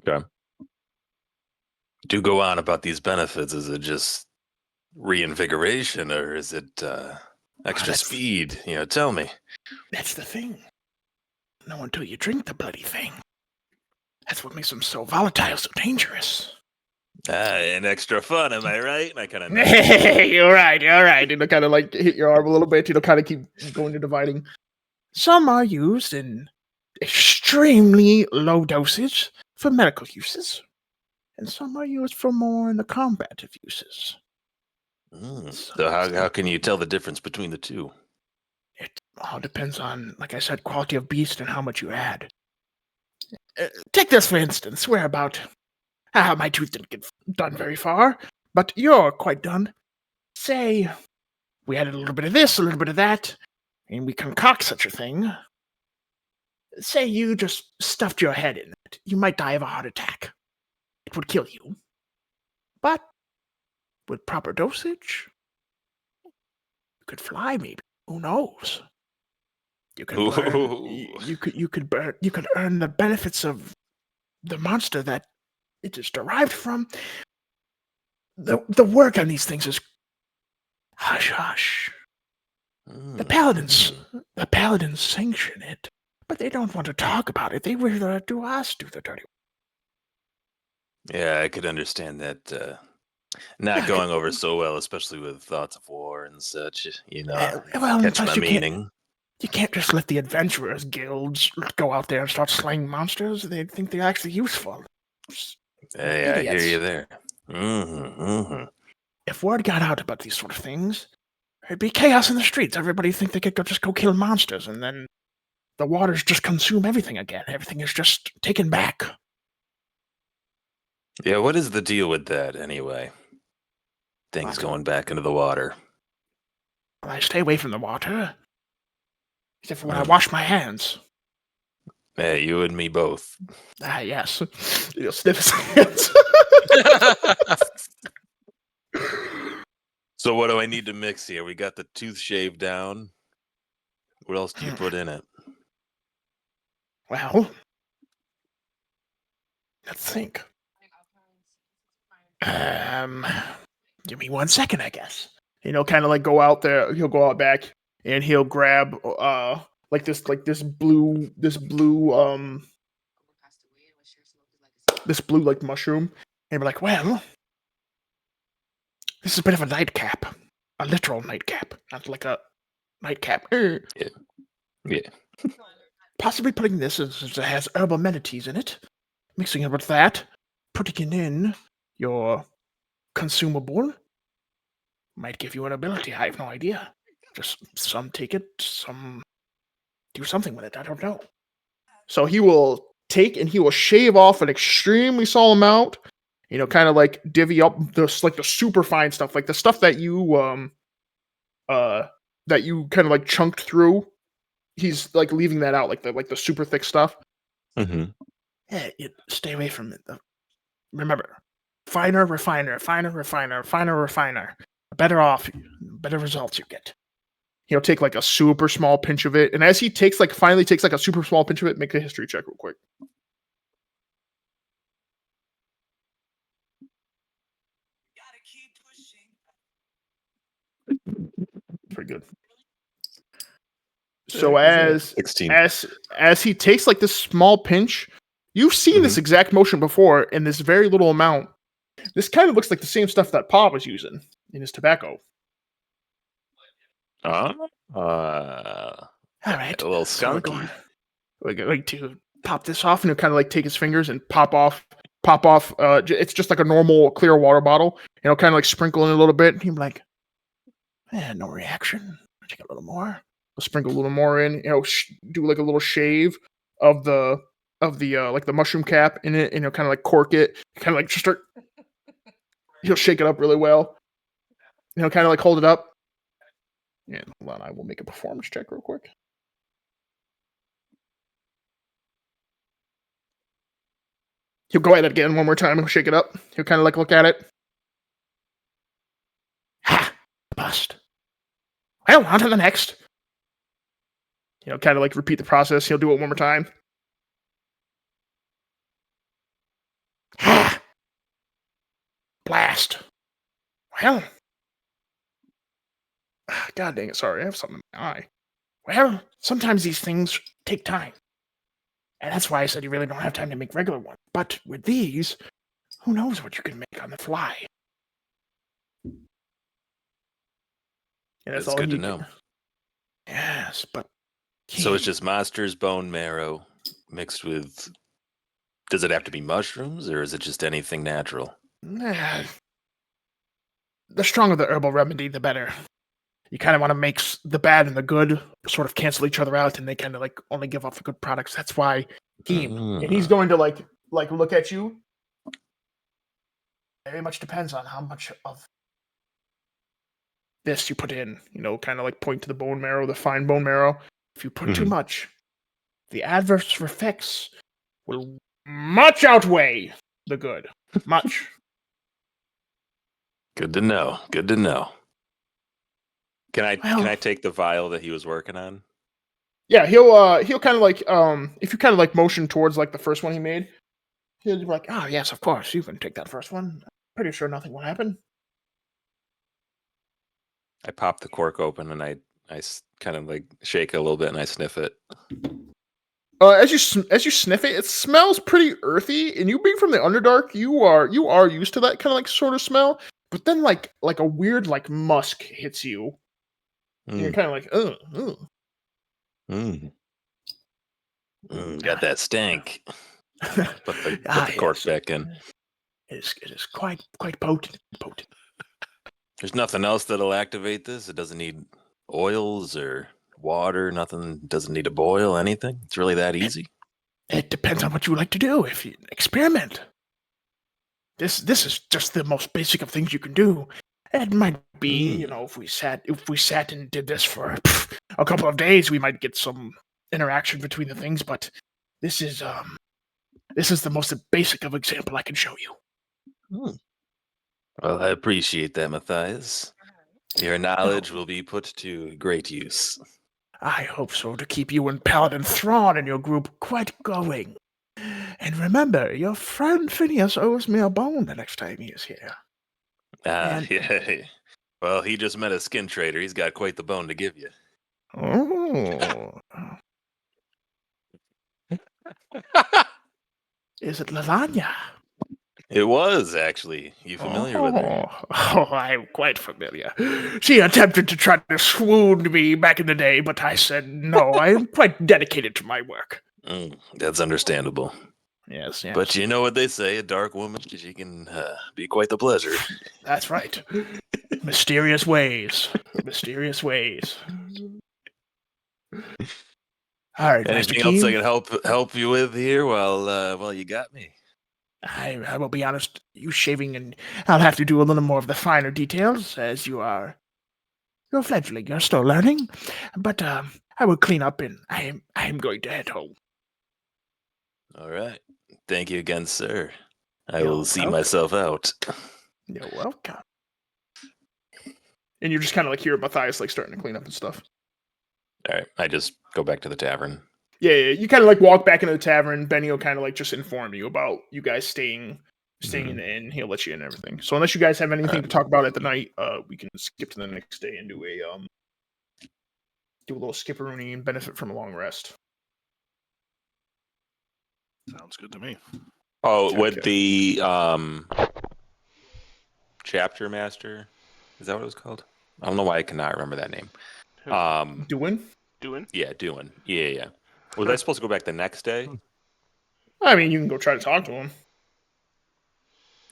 [SPEAKER 4] Okay. Do go on about these benefits. Is it just reinvigoration, or is it extra speed? Tell me.
[SPEAKER 1] That's the thing. No, until you drink the bloody thing. That's what makes them so volatile, so dangerous.
[SPEAKER 4] And extra fun, am I right? I kind of.
[SPEAKER 1] Hey, you're right. It'll kind of like hit your arm a little bit. It'll kind of keep going to dividing. Some are used in extremely low dosage for medical uses, and some are used for more in the combative uses.
[SPEAKER 4] So how can you tell the difference between the two?
[SPEAKER 1] It all depends on, like I said, quality of beast and how much you add. Take this for instance. We're about... my tooth didn't get done very far, but you're quite done. Say, we added a little bit of this, a little bit of that, and we concoct such a thing. Say you just stuffed your head in it. You might die of a heart attack. It would kill you. But with proper dosage, you could fly maybe. Who knows? You could earn the benefits of the monster that it is derived from. The work on these things is hush hush. The paladins sanction it, but they don't want to talk about it. They rather do us do the dirty work.
[SPEAKER 4] Yeah, I could understand that not going over so well, especially with thoughts of war and such. Catch my meaning.
[SPEAKER 1] You can't just let the adventurers guilds go out there and start slaying monsters. They think they're actually useful.
[SPEAKER 4] Hey, I hear you there.
[SPEAKER 1] If word got out about these sort of things, there'd be chaos in the streets. Everybody think they could just go kill monsters, and then the waters just consume everything again. Everything is just taken back.
[SPEAKER 4] Yeah, what is the deal with that anyway? Things going back into the water.
[SPEAKER 1] Well, I stay away from the water, except for when I wash my hands.
[SPEAKER 4] Hey, you and me both.
[SPEAKER 1] Yes. You'll sniff his hands.
[SPEAKER 4] So what do I need to mix here? We got the tooth shaved down. What else do you put in it?
[SPEAKER 1] Well, let's think. Give me 1 second, I guess. Kind of like go out there. He'll go out back and he'll grab this blue like mushroom, and be like, well, this is a bit of a nightcap, a literal nightcap, not like a nightcap.
[SPEAKER 4] Yeah.
[SPEAKER 1] Possibly putting this as it has herbal amenities in it, mixing it with that, putting it in your consumable might give you an ability. I have no idea. Just some take it, some do something with it. I don't know. So he will take and he will shave off an extremely small amount. Kind of like divvy up the super fine stuff, like the stuff that you kind of like chunked through. He's like leaving that out, like the super thick stuff.
[SPEAKER 4] Mm-hmm.
[SPEAKER 1] Yeah, stay away from it. Remember, finer, refiner, finer, refiner, finer, refiner. Better results you get. He'll take like a super small pinch of it, and as he finally takes like a super small pinch of it, make a history check real quick. Pretty good. So as
[SPEAKER 4] 16.
[SPEAKER 1] as he takes like this small pinch, you've seen this exact motion before in this very little amount. This kind of looks like the same stuff that Pa was using in his tobacco.
[SPEAKER 4] All
[SPEAKER 1] right,
[SPEAKER 4] a little skunky.
[SPEAKER 1] We're going to pop this off, and he'll kind of like take his fingers and pop off. It's just like a normal clear water bottle. And he'll kind of like sprinkle in a little bit. And he'll be like, no reaction. I'll take a little more. I'll sprinkle a little more in. Do like a little shave of the of the like the mushroom cap in it, and he'll kind of like cork it, kind of like just start. He'll shake it up really well. And he'll kind of like hold it up. Yeah, hold on, I will make a performance check real quick. He'll go at it again one more time. He'll shake it up. He'll kind of like look at it. Ha! Bust. Well, on to the next. He'll kind of like repeat the process. He'll do it one more time. Ha! Blast. Well. God dang it, sorry, I have something in my eye. Well, sometimes these things take time. And that's why I said you really don't have time to make regular ones. But with these, who knows what you can make on the fly. And
[SPEAKER 4] That's good to know.
[SPEAKER 1] Yes, but...
[SPEAKER 4] So it's just monster's bone marrow mixed with... Does it have to be mushrooms, or is it just anything natural?
[SPEAKER 1] The stronger the herbal remedy, the better. You kind of want to make the bad and the good sort of cancel each other out, and they kind of like only give off the good products. That's why and he's going to like look at you. Very much depends on how much of this you put in. You know, kind of like point to the bone marrow, the fine bone marrow. If you put too much, the adverse effects will much outweigh the good. Much.
[SPEAKER 4] Good to know. Good to know. Can I take the vial that he was working on?
[SPEAKER 1] Yeah, he'll kind of like if you kind of like motion towards like the first one he made, he'll be like, "Oh yes, of course, you can take that first one. Pretty sure nothing will happen."
[SPEAKER 4] I pop the cork open and I kind of like shake it a little bit and I sniff it.
[SPEAKER 1] As you sniff it, it smells pretty earthy. And you being from the Underdark, you are used to that kind of like sort of smell. But then like a weird like musk hits you, and you're kind of like,
[SPEAKER 4] got that stank. Put the cork back in.
[SPEAKER 1] It is quite potent.
[SPEAKER 4] There's nothing else that'll activate this. It doesn't need oils or water. Nothing. Doesn't need to boil. Anything. It's really that easy.
[SPEAKER 1] It depends on what you like to do. If you experiment, this is just the most basic of things you can do. It might be, you know, if we sat and did this for a couple of days, we might get some interaction between the things. But this is the most basic of example I can show you.
[SPEAKER 4] Well, I appreciate that, Matthias. Your knowledge will be put to great use.
[SPEAKER 1] I hope so, to keep you and Paladin Thrawn and your group quite going. And remember, your friend Phineas owes me a bone the next time he is here.
[SPEAKER 4] Yeah. Well, he just met a skin trader. He's got quite the bone to give you.
[SPEAKER 1] Oh. Is it lasagna?
[SPEAKER 4] It was, actually. You familiar with her?
[SPEAKER 1] Oh, I'm quite familiar. She attempted to try to swoon me back in the day, but I said no. I am quite dedicated to my work.
[SPEAKER 4] That's understandable.
[SPEAKER 1] Yes.
[SPEAKER 4] But you know what they say, a dark woman, she can be quite the pleasure.
[SPEAKER 1] That's right. Mysterious ways. All right,
[SPEAKER 4] anything else I can help you with here while you got me?
[SPEAKER 1] I will be honest, you shaving, and I'll have to do a little more of the finer details, as you're fledgling, you're still learning. But I will clean up, and I am going to head home.
[SPEAKER 4] All right. Thank you again, sir. I
[SPEAKER 1] You're
[SPEAKER 4] will see
[SPEAKER 1] welcome.
[SPEAKER 4] myself out.
[SPEAKER 1] You're welcome. And you're just kind of like hear Matthias like starting to clean up and stuff.
[SPEAKER 4] All right. I just go back to the tavern.
[SPEAKER 1] Yeah. You kind of like walk back into the tavern. Benny will kind of like just inform you about you guys staying in the inn. He'll let you in and everything. So unless you guys have anything to talk about at the night, we can skip to the next day and do a little skipperoonie and benefit from a long rest.
[SPEAKER 3] Sounds good to me.
[SPEAKER 4] Oh, with the chapter master, is that what it was called? I don't know why I cannot remember that name.
[SPEAKER 1] Doing?
[SPEAKER 4] Yeah, Doing. Yeah. Was I supposed to go back the next day?
[SPEAKER 1] I mean, you can go try to talk to him.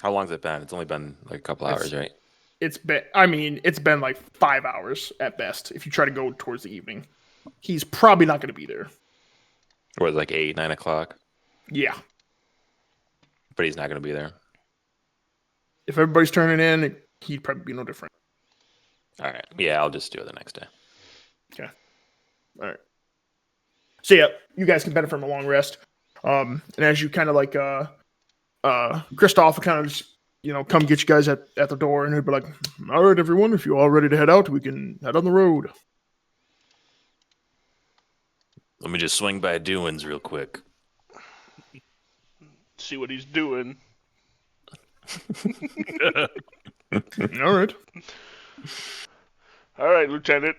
[SPEAKER 4] How long's it been? It's only been like a couple hours, right?
[SPEAKER 1] It's been like 5 hours at best. If you try to go towards the evening, he's probably not going to be there.
[SPEAKER 4] Or like 8, 9 o'clock.
[SPEAKER 1] Yeah.
[SPEAKER 4] But he's not going to be there.
[SPEAKER 1] If everybody's turning in, he'd probably be no different.
[SPEAKER 4] All right. Yeah, I'll just do it the next day.
[SPEAKER 1] Okay. All right. So yeah, you guys can benefit from a long rest. And as you kind of like Kristoff will kind of just, come get you guys at the door, and he'd be like, "All right, everyone, if you're all ready to head out, we can head on the road."
[SPEAKER 4] Let me just swing by Doings real quick.
[SPEAKER 2] See what he's doing.
[SPEAKER 1] All right.
[SPEAKER 2] All right, Lieutenant.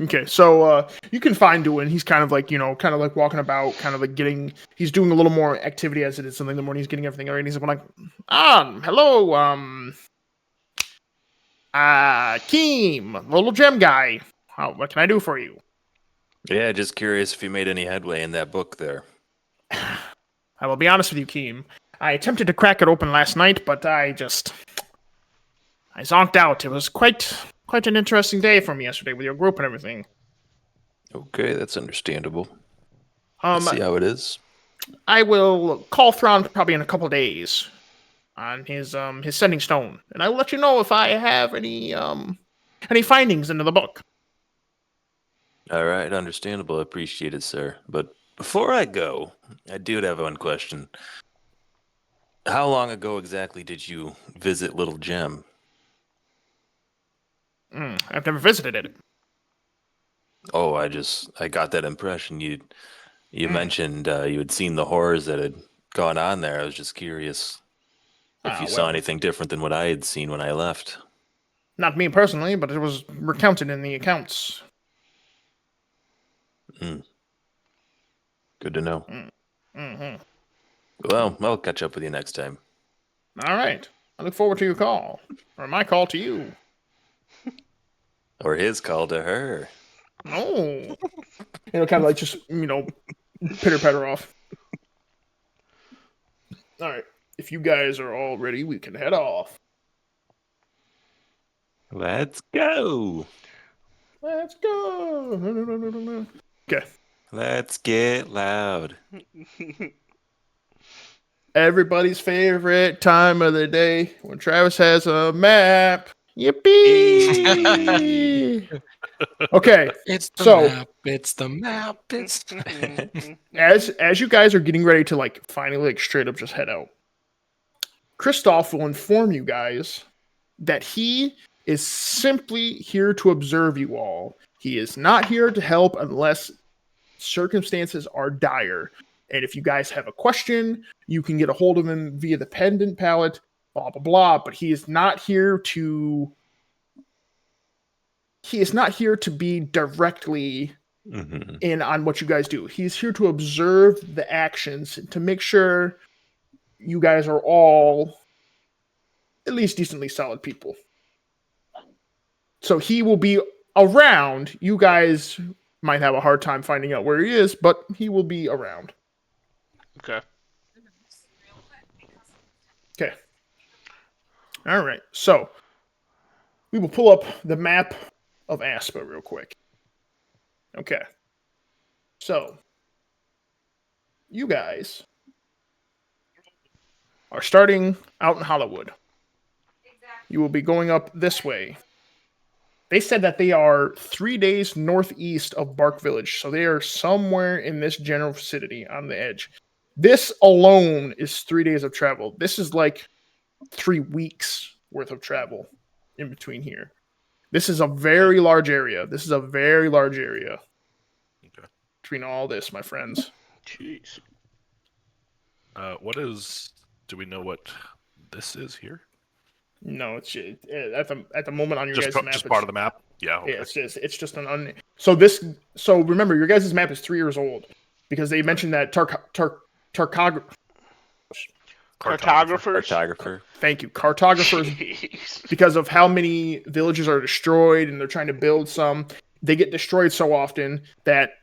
[SPEAKER 1] Okay, so you can find Dewin. He's kind of like, walking about, kind of like he's doing a little more activity as it is something in the morning. He's getting everything ready. He's like, hello, Keem, little gem guy. What can I do for you?
[SPEAKER 4] Yeah, just curious if you made any headway in that book there.
[SPEAKER 1] I will be honest with you, Keem. I attempted to crack it open last night, but I zonked out. It was quite an interesting day for me yesterday with your group and everything.
[SPEAKER 4] Okay, that's understandable. I see how it is.
[SPEAKER 1] I will call Thrawn probably in a couple days on his sending stone, and I will let you know if I have any findings into the book.
[SPEAKER 4] All right, understandable. Appreciate it, sir. But before I go, I do have one question. How long ago exactly did you visit Little Gem?
[SPEAKER 1] I've never visited it.
[SPEAKER 4] Oh, I got that impression. You mentioned you had seen the horrors that had gone on there. I was just curious if you saw anything different than what I had seen when I left.
[SPEAKER 1] Not me personally, but it was recounted in the accounts.
[SPEAKER 4] Good to know.
[SPEAKER 1] Mm-hmm.
[SPEAKER 4] Well, I'll catch up with you next time.
[SPEAKER 1] All right. I look forward to your call, or my call to you.
[SPEAKER 4] Or his call to her.
[SPEAKER 1] Oh. It'll kind of like just, pitter-patter off. All right. If you guys are all ready, we can head off.
[SPEAKER 4] Let's go.
[SPEAKER 1] Let's go. Okay.
[SPEAKER 4] Let's get loud.
[SPEAKER 1] Everybody's favorite time of the day when Travis has a map. Yippee! Okay.
[SPEAKER 5] It's the
[SPEAKER 1] So,
[SPEAKER 5] map. It's the map. It's
[SPEAKER 1] as you guys are getting ready to like finally like straight up just head out, Kristoff will inform you guys that he is simply here to observe you all. He is not here to help unless circumstances are dire. And if you guys have a question, you can get a hold of him via the pendant palette, blah blah blah. But he is not here to be directly in on what you guys do. He's here to observe the actions to make sure you guys are all at least decently solid people. So he will be around. You guys might have a hard time finding out where he is, but he will be around.
[SPEAKER 2] Okay.
[SPEAKER 1] Okay. All right. So we will pull up the map of Aspa real quick. Okay. So you guys are starting out in Hollywood. You will be going up this way. They said that they are 3 days northeast of Bark Village, so they are somewhere in this general vicinity on the edge. This alone is 3 days of travel. This is like 3 weeks worth of travel in between here. This is a very large area.
[SPEAKER 3] Okay.
[SPEAKER 1] Between all this, my friends.
[SPEAKER 2] Jeez.
[SPEAKER 3] Do we know what this is here?
[SPEAKER 1] No, it's at the moment on your guys' map.
[SPEAKER 3] Just part of the map. Yeah. Okay.
[SPEAKER 1] Yeah, it's just an So remember, your guys' map is 3 years old because they mentioned that
[SPEAKER 2] Cartographers.
[SPEAKER 1] Thank you, cartographers.
[SPEAKER 2] Jeez.
[SPEAKER 1] Because of how many villages are destroyed and they're trying to build some, they get destroyed so often that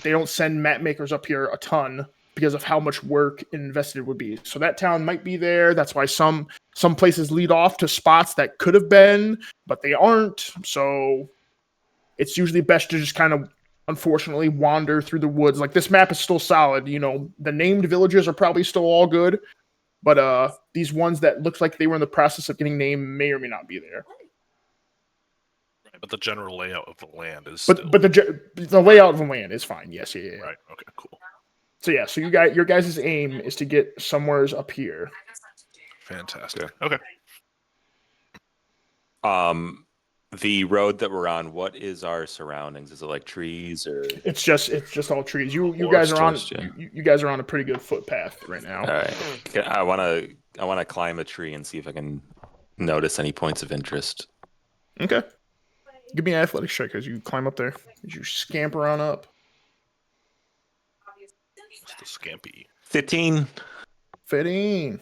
[SPEAKER 1] they don't send map makers up here a ton because of how much work invested would be. So that town might be there. That's why some places lead off to spots that could have been, but they aren't. So it's usually best to just kind of unfortunately wander through the woods. Like this map is still solid. You know, the named villages are probably still all good, but these ones that looked like they were in the process of getting named may or may not be there.
[SPEAKER 3] Right, but the general layout of the land is
[SPEAKER 1] But
[SPEAKER 3] still
[SPEAKER 1] but the layout of the land is fine. Yes, yeah.
[SPEAKER 3] right. Okay, cool,
[SPEAKER 1] So yeah, so your guys' aim is to get somewheres up here.
[SPEAKER 3] fantastic. Okay.
[SPEAKER 4] The road that we're on, what is our surroundings? Is it like trees or?
[SPEAKER 1] It's just all trees. You guys
[SPEAKER 3] Forest,
[SPEAKER 1] are on
[SPEAKER 4] forest, yeah.
[SPEAKER 1] you guys are on a pretty good footpath right now.
[SPEAKER 4] All right. I wanna climb a tree and see if I can notice any points of interest.
[SPEAKER 1] Okay. Give me an athletics check as you climb up there. As you scamper on up.
[SPEAKER 3] It's the scampy.
[SPEAKER 4] 15.
[SPEAKER 1] Fitting.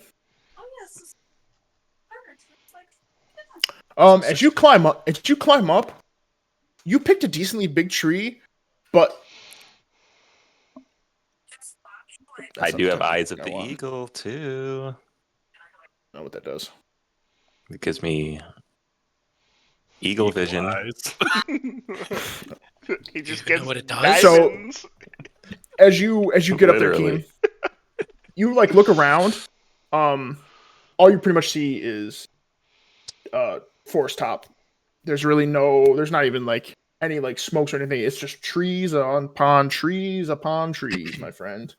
[SPEAKER 1] As you climb up, you picked a decently big tree, but
[SPEAKER 4] I do have eyes of
[SPEAKER 1] Go
[SPEAKER 4] the
[SPEAKER 1] on.
[SPEAKER 4] eagle too.
[SPEAKER 1] I don't know what that does.
[SPEAKER 4] It gives me eagle vision.
[SPEAKER 3] Eyes.
[SPEAKER 2] He just
[SPEAKER 5] You know
[SPEAKER 2] gets
[SPEAKER 5] what it does?
[SPEAKER 2] diamonds.
[SPEAKER 1] As you get up there,
[SPEAKER 4] Literally.
[SPEAKER 1] Keem, you like look around. All you pretty much see is forest top. There's not even like any like smokes or anything. It's just trees upon trees upon trees, my friend.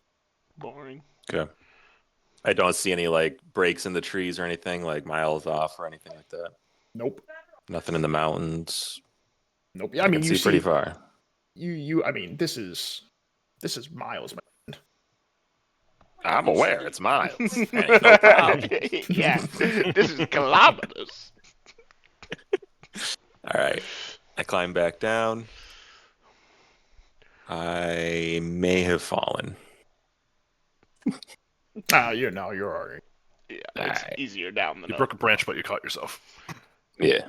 [SPEAKER 2] Boring.
[SPEAKER 4] Okay. I don't see any like breaks in the trees or anything like miles off or anything like that.
[SPEAKER 1] Nope.
[SPEAKER 4] Nothing in the mountains.
[SPEAKER 1] Nope. Yeah, I
[SPEAKER 4] I
[SPEAKER 1] mean
[SPEAKER 4] can
[SPEAKER 1] you
[SPEAKER 4] see pretty
[SPEAKER 1] see
[SPEAKER 4] far.
[SPEAKER 1] I mean this is miles, man.
[SPEAKER 4] I'm aware it's miles. Ain't no problem.
[SPEAKER 2] Yeah, this is kilometers.
[SPEAKER 4] All right. I climb back down. I may have fallen.
[SPEAKER 1] You're alright.
[SPEAKER 2] Yeah, it's
[SPEAKER 4] Alright.
[SPEAKER 2] easier down than
[SPEAKER 3] You
[SPEAKER 2] up.
[SPEAKER 3] broke a branch, but you caught yourself.
[SPEAKER 4] Yeah.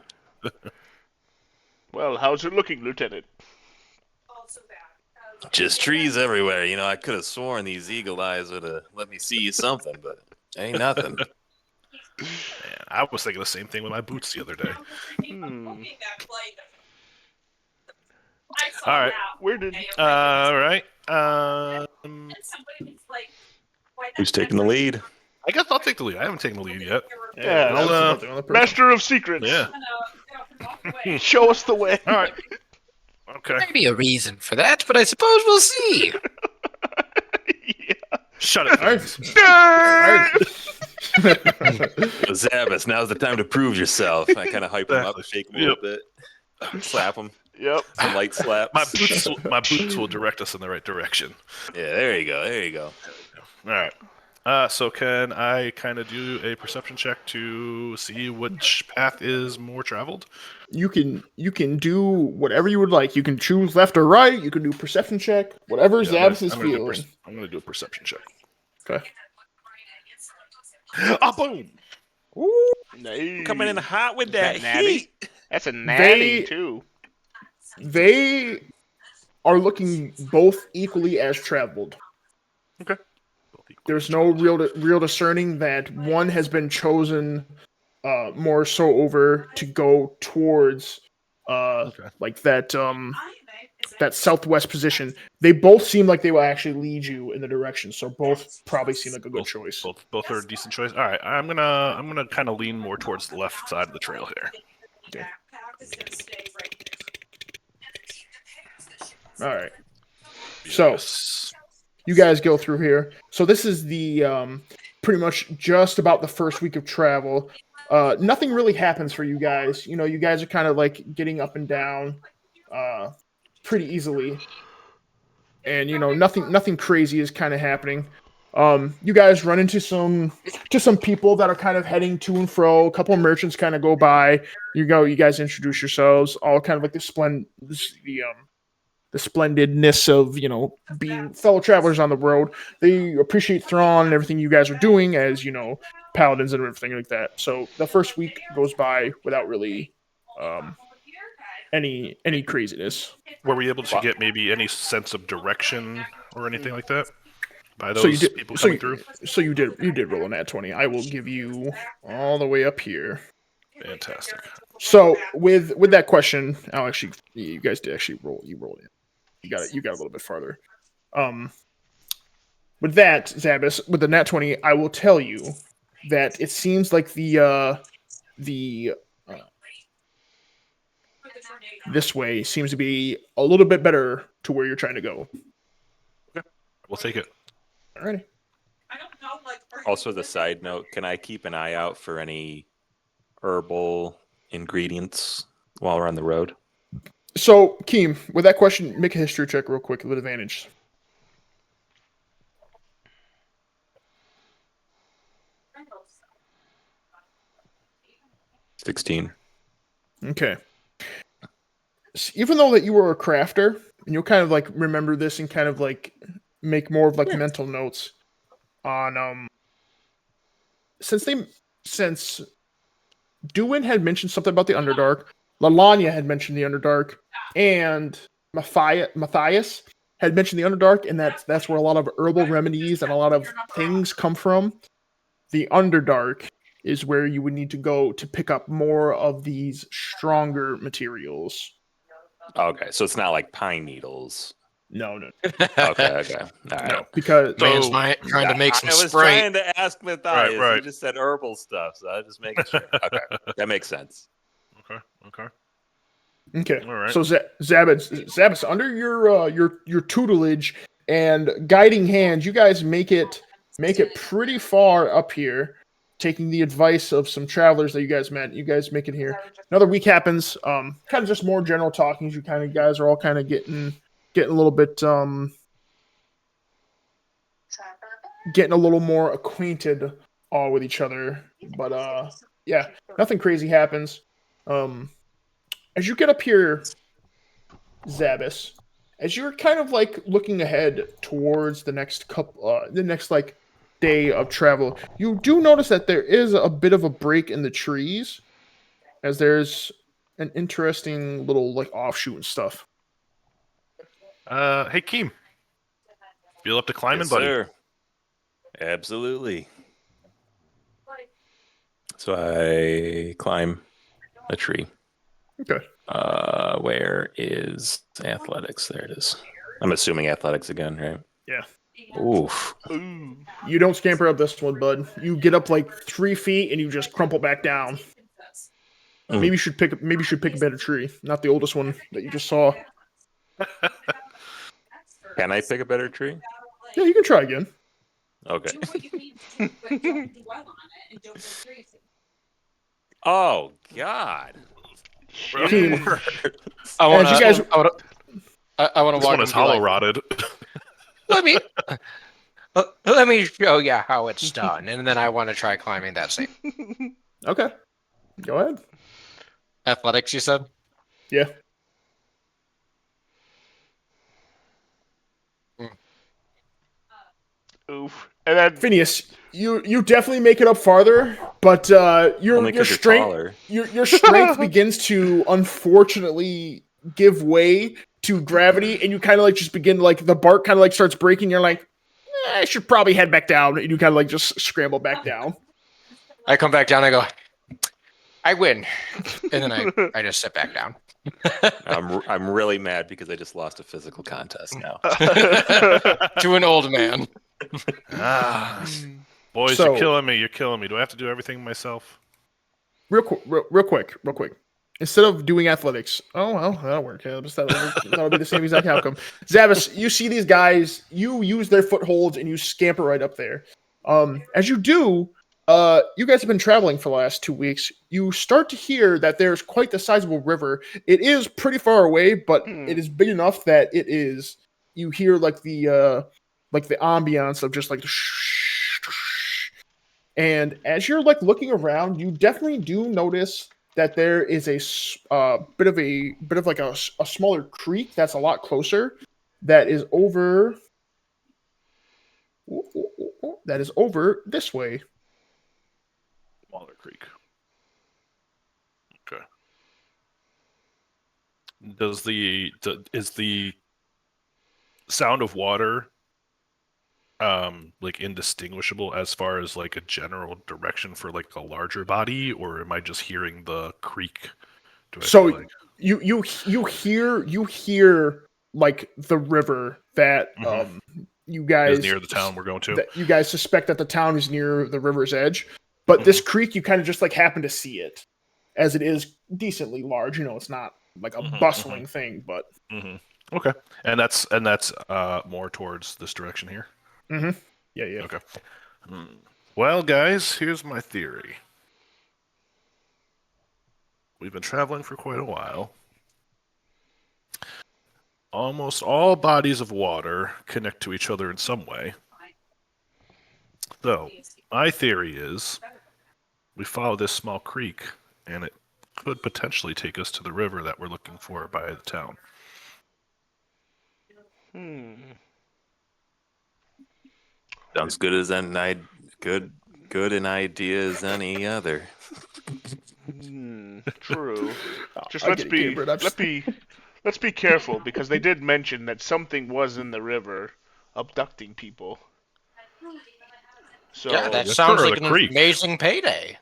[SPEAKER 2] Well, how's it looking, Lieutenant?
[SPEAKER 4] Just trees everywhere. You know, I could have sworn these eagle eyes would have let me see something, but ain't nothing.
[SPEAKER 3] Man, I was thinking the same thing with my boots the other day. All right.
[SPEAKER 2] Where did
[SPEAKER 3] All right.
[SPEAKER 4] Who's taking the lead?
[SPEAKER 3] I guess I'll take the lead. I haven't taken the lead yet.
[SPEAKER 2] Yeah,
[SPEAKER 1] that was
[SPEAKER 3] I'll,
[SPEAKER 1] about the only person.
[SPEAKER 2] Master of Secrets?
[SPEAKER 3] Yeah.
[SPEAKER 2] Show us the way.
[SPEAKER 3] All right. Okay.
[SPEAKER 5] Maybe a reason for that, but I suppose we'll see.
[SPEAKER 2] Yeah.
[SPEAKER 3] Shut it.
[SPEAKER 1] All right.
[SPEAKER 4] Zabas, now's the time to prove yourself. I kind of hype him up, shake him a little bit, slap him.
[SPEAKER 2] Yep.
[SPEAKER 4] Some light slaps.
[SPEAKER 3] My boots will direct us in the right direction.
[SPEAKER 4] Yeah, there you go. There you go.
[SPEAKER 3] All right. So can I kind of do a perception check to see which path is more traveled?
[SPEAKER 1] You can do whatever you would like. You can choose left or right. You can do perception check. Whatever Zabs is feeling.
[SPEAKER 3] I'm going to do a perception check.
[SPEAKER 1] Okay.
[SPEAKER 3] Ah, boom!
[SPEAKER 1] Ooh.
[SPEAKER 2] Nice.
[SPEAKER 4] Coming in hot with
[SPEAKER 2] Is
[SPEAKER 4] that
[SPEAKER 2] natty?
[SPEAKER 4] heat.
[SPEAKER 2] That's a natty,
[SPEAKER 1] They-
[SPEAKER 2] too.
[SPEAKER 1] They are looking both equally as traveled.
[SPEAKER 3] Okay.
[SPEAKER 1] There's no real discerning that one has been chosen more so over to go towards like that southwest position. They both seem like they will actually lead you in the direction, so both probably seem like a good choice.
[SPEAKER 3] Both are a decent choice. All right, I'm gonna kind of lean more towards the left side of the trail here.
[SPEAKER 1] Okay. All right. So
[SPEAKER 3] Yes.
[SPEAKER 1] you guys go through here. So this is the pretty much just about the first week of travel. Nothing really happens for you guys. You know, you guys are kind of like getting up and down pretty easily. And you know, nothing crazy is kind of happening. You guys run into some people that are kind of heading to and fro. A couple of merchants kind of go by. You guys introduce yourselves, all kind of like the splendidness of, you know, being fellow travelers on the road. They appreciate Thrawn and everything you guys are doing as, you know, paladins and everything like that. So the first week goes by without really any craziness.
[SPEAKER 3] Were we able to get maybe any sense of direction or anything like that by those
[SPEAKER 1] So you did,
[SPEAKER 3] people coming through?
[SPEAKER 1] So you did roll a nat 20. I will give you all the way up here.
[SPEAKER 3] Fantastic.
[SPEAKER 1] So with that question, I'll actually, you guys did actually roll. You rolled it. You got a little bit farther. With that, Zabas, with the nat 20, I will tell you that it seems like the this way seems to be a little bit better to where you're trying to go.
[SPEAKER 3] We'll take it.
[SPEAKER 1] Alrighty.
[SPEAKER 4] Also, the side note: can I keep an eye out for any herbal ingredients while we're on the road?
[SPEAKER 1] So, Keem, with that question, make a history check real quick with advantage.
[SPEAKER 4] 16.
[SPEAKER 1] Okay. So even though that you were a crafter, and you'll kind of like remember this and kind of like make more of like mental notes on since Duin had mentioned something about the Underdark, Lalanya had mentioned the Underdark, and Matthias had mentioned the Underdark, and that's where a lot of herbal remedies and a lot of things come from. The Underdark is where you would need to go to pick up more of these stronger materials.
[SPEAKER 4] Okay, so it's not like pine needles.
[SPEAKER 1] No.
[SPEAKER 4] Okay, all right.
[SPEAKER 1] No, because
[SPEAKER 5] Man's
[SPEAKER 3] So-
[SPEAKER 5] trying to make some
[SPEAKER 4] I was
[SPEAKER 5] Sprite.
[SPEAKER 4] trying to ask Matthias.
[SPEAKER 3] Right.
[SPEAKER 4] He just said herbal stuff, so I was just making sure. Okay, that makes sense.
[SPEAKER 3] Okay.
[SPEAKER 1] okay.
[SPEAKER 3] All right.
[SPEAKER 1] So Zabas, under your tutelage and guiding hands, you guys make it pretty far up here, taking the advice of some travelers that you guys met. You guys make it here. Another week happens. Kind of just more general talking. You kind of guys are all kind of getting a little bit getting a little more acquainted all with each other. But yeah, nothing crazy happens. As you get up here, Zabas, as you're kind of like looking ahead towards the next like day of travel, you do notice that there is a bit of a break in the trees, as there's an interesting little like offshoot and stuff.
[SPEAKER 3] Hey, Keem. Feel up to climbing,
[SPEAKER 4] Yes,
[SPEAKER 3] buddy?
[SPEAKER 4] sir. Absolutely. So I climb a tree.
[SPEAKER 1] Okay.
[SPEAKER 4] Where is athletics? There it is. I'm assuming athletics again, right?
[SPEAKER 1] Yeah.
[SPEAKER 4] Oof.
[SPEAKER 2] Ooh.
[SPEAKER 1] You don't scamper up this one, bud. You get up like 3 feet and you just crumple back down.
[SPEAKER 4] Mm.
[SPEAKER 1] Maybe you should pick a better tree, not the oldest one that you just saw.
[SPEAKER 4] Can I pick a better tree?
[SPEAKER 1] Yeah, you can try again.
[SPEAKER 4] Okay. Oh God.
[SPEAKER 1] Team.
[SPEAKER 5] I want
[SPEAKER 1] As you guys-
[SPEAKER 5] I want to
[SPEAKER 3] This
[SPEAKER 5] walk
[SPEAKER 3] one
[SPEAKER 5] and
[SPEAKER 3] is
[SPEAKER 5] be like,
[SPEAKER 3] hollow rotted.
[SPEAKER 5] let me show you how it's done, and then I want to try climbing that same
[SPEAKER 1] Okay. Go ahead.
[SPEAKER 5] athletics. You said.
[SPEAKER 1] Yeah.
[SPEAKER 2] Oof. And then
[SPEAKER 1] Phineas, you definitely make it up farther, but your
[SPEAKER 4] Only 'cause you're
[SPEAKER 1] strength
[SPEAKER 4] taller.
[SPEAKER 1] your strength begins to unfortunately give way to gravity, and you kind of like just begin like the bark kind of like starts breaking. You're like, I should probably head back down, and you kind of like just scramble back down.
[SPEAKER 5] I come back down. I go. I win, and then I just sit back down.
[SPEAKER 4] I'm really mad because I just lost a physical contest now.
[SPEAKER 5] To an old man.
[SPEAKER 3] Boys,
[SPEAKER 1] So-
[SPEAKER 3] you're killing me. You're killing me. Do I have to do everything myself?
[SPEAKER 1] Real quick. Instead of doing athletics, oh well, that'll work. That'll be the same exact outcome. Zavis, you see these guys, you use their footholds and you scamper right up there. As you do, you guys have been traveling for the last 2 weeks. You start to hear that there's quite the sizable river. It is pretty far away, but it is big enough that it is. You hear like the ambiance of just like the and as you're like looking around, you definitely do notice that there is a bit of like a smaller creek that's a lot closer. That is over. That is over this way.
[SPEAKER 3] Waller Creek. Okay. Is the sound of water like indistinguishable as far as like a general direction for like a larger body, or am I just hearing the creek? Do I
[SPEAKER 1] So
[SPEAKER 3] feel like
[SPEAKER 1] you hear like the river that you guys
[SPEAKER 3] Is near the town we're going to.
[SPEAKER 1] That you guys suspect that the town is near the river's edge, but this creek you kind of just like happen to see it, as it is decently large. It's not like a bustling thing, but
[SPEAKER 3] Okay, and that's more towards this direction here.
[SPEAKER 1] Yeah.
[SPEAKER 3] Okay. Well, guys, here's my theory. We've been traveling for quite a while. Almost all bodies of water connect to each other in some way. So, my theory is we follow this small creek, and it could potentially take us to the river that we're looking for by the town.
[SPEAKER 4] Sounds good as good an idea as any other.
[SPEAKER 2] True. Just
[SPEAKER 1] I
[SPEAKER 2] let's
[SPEAKER 1] get it, Gabriel,
[SPEAKER 2] let's be careful, because they did mention that something was in the river abducting people. So
[SPEAKER 5] Yeah, that
[SPEAKER 3] the
[SPEAKER 5] sounds
[SPEAKER 3] river or
[SPEAKER 5] like
[SPEAKER 3] the
[SPEAKER 5] an
[SPEAKER 3] creek?
[SPEAKER 5] amazing payday.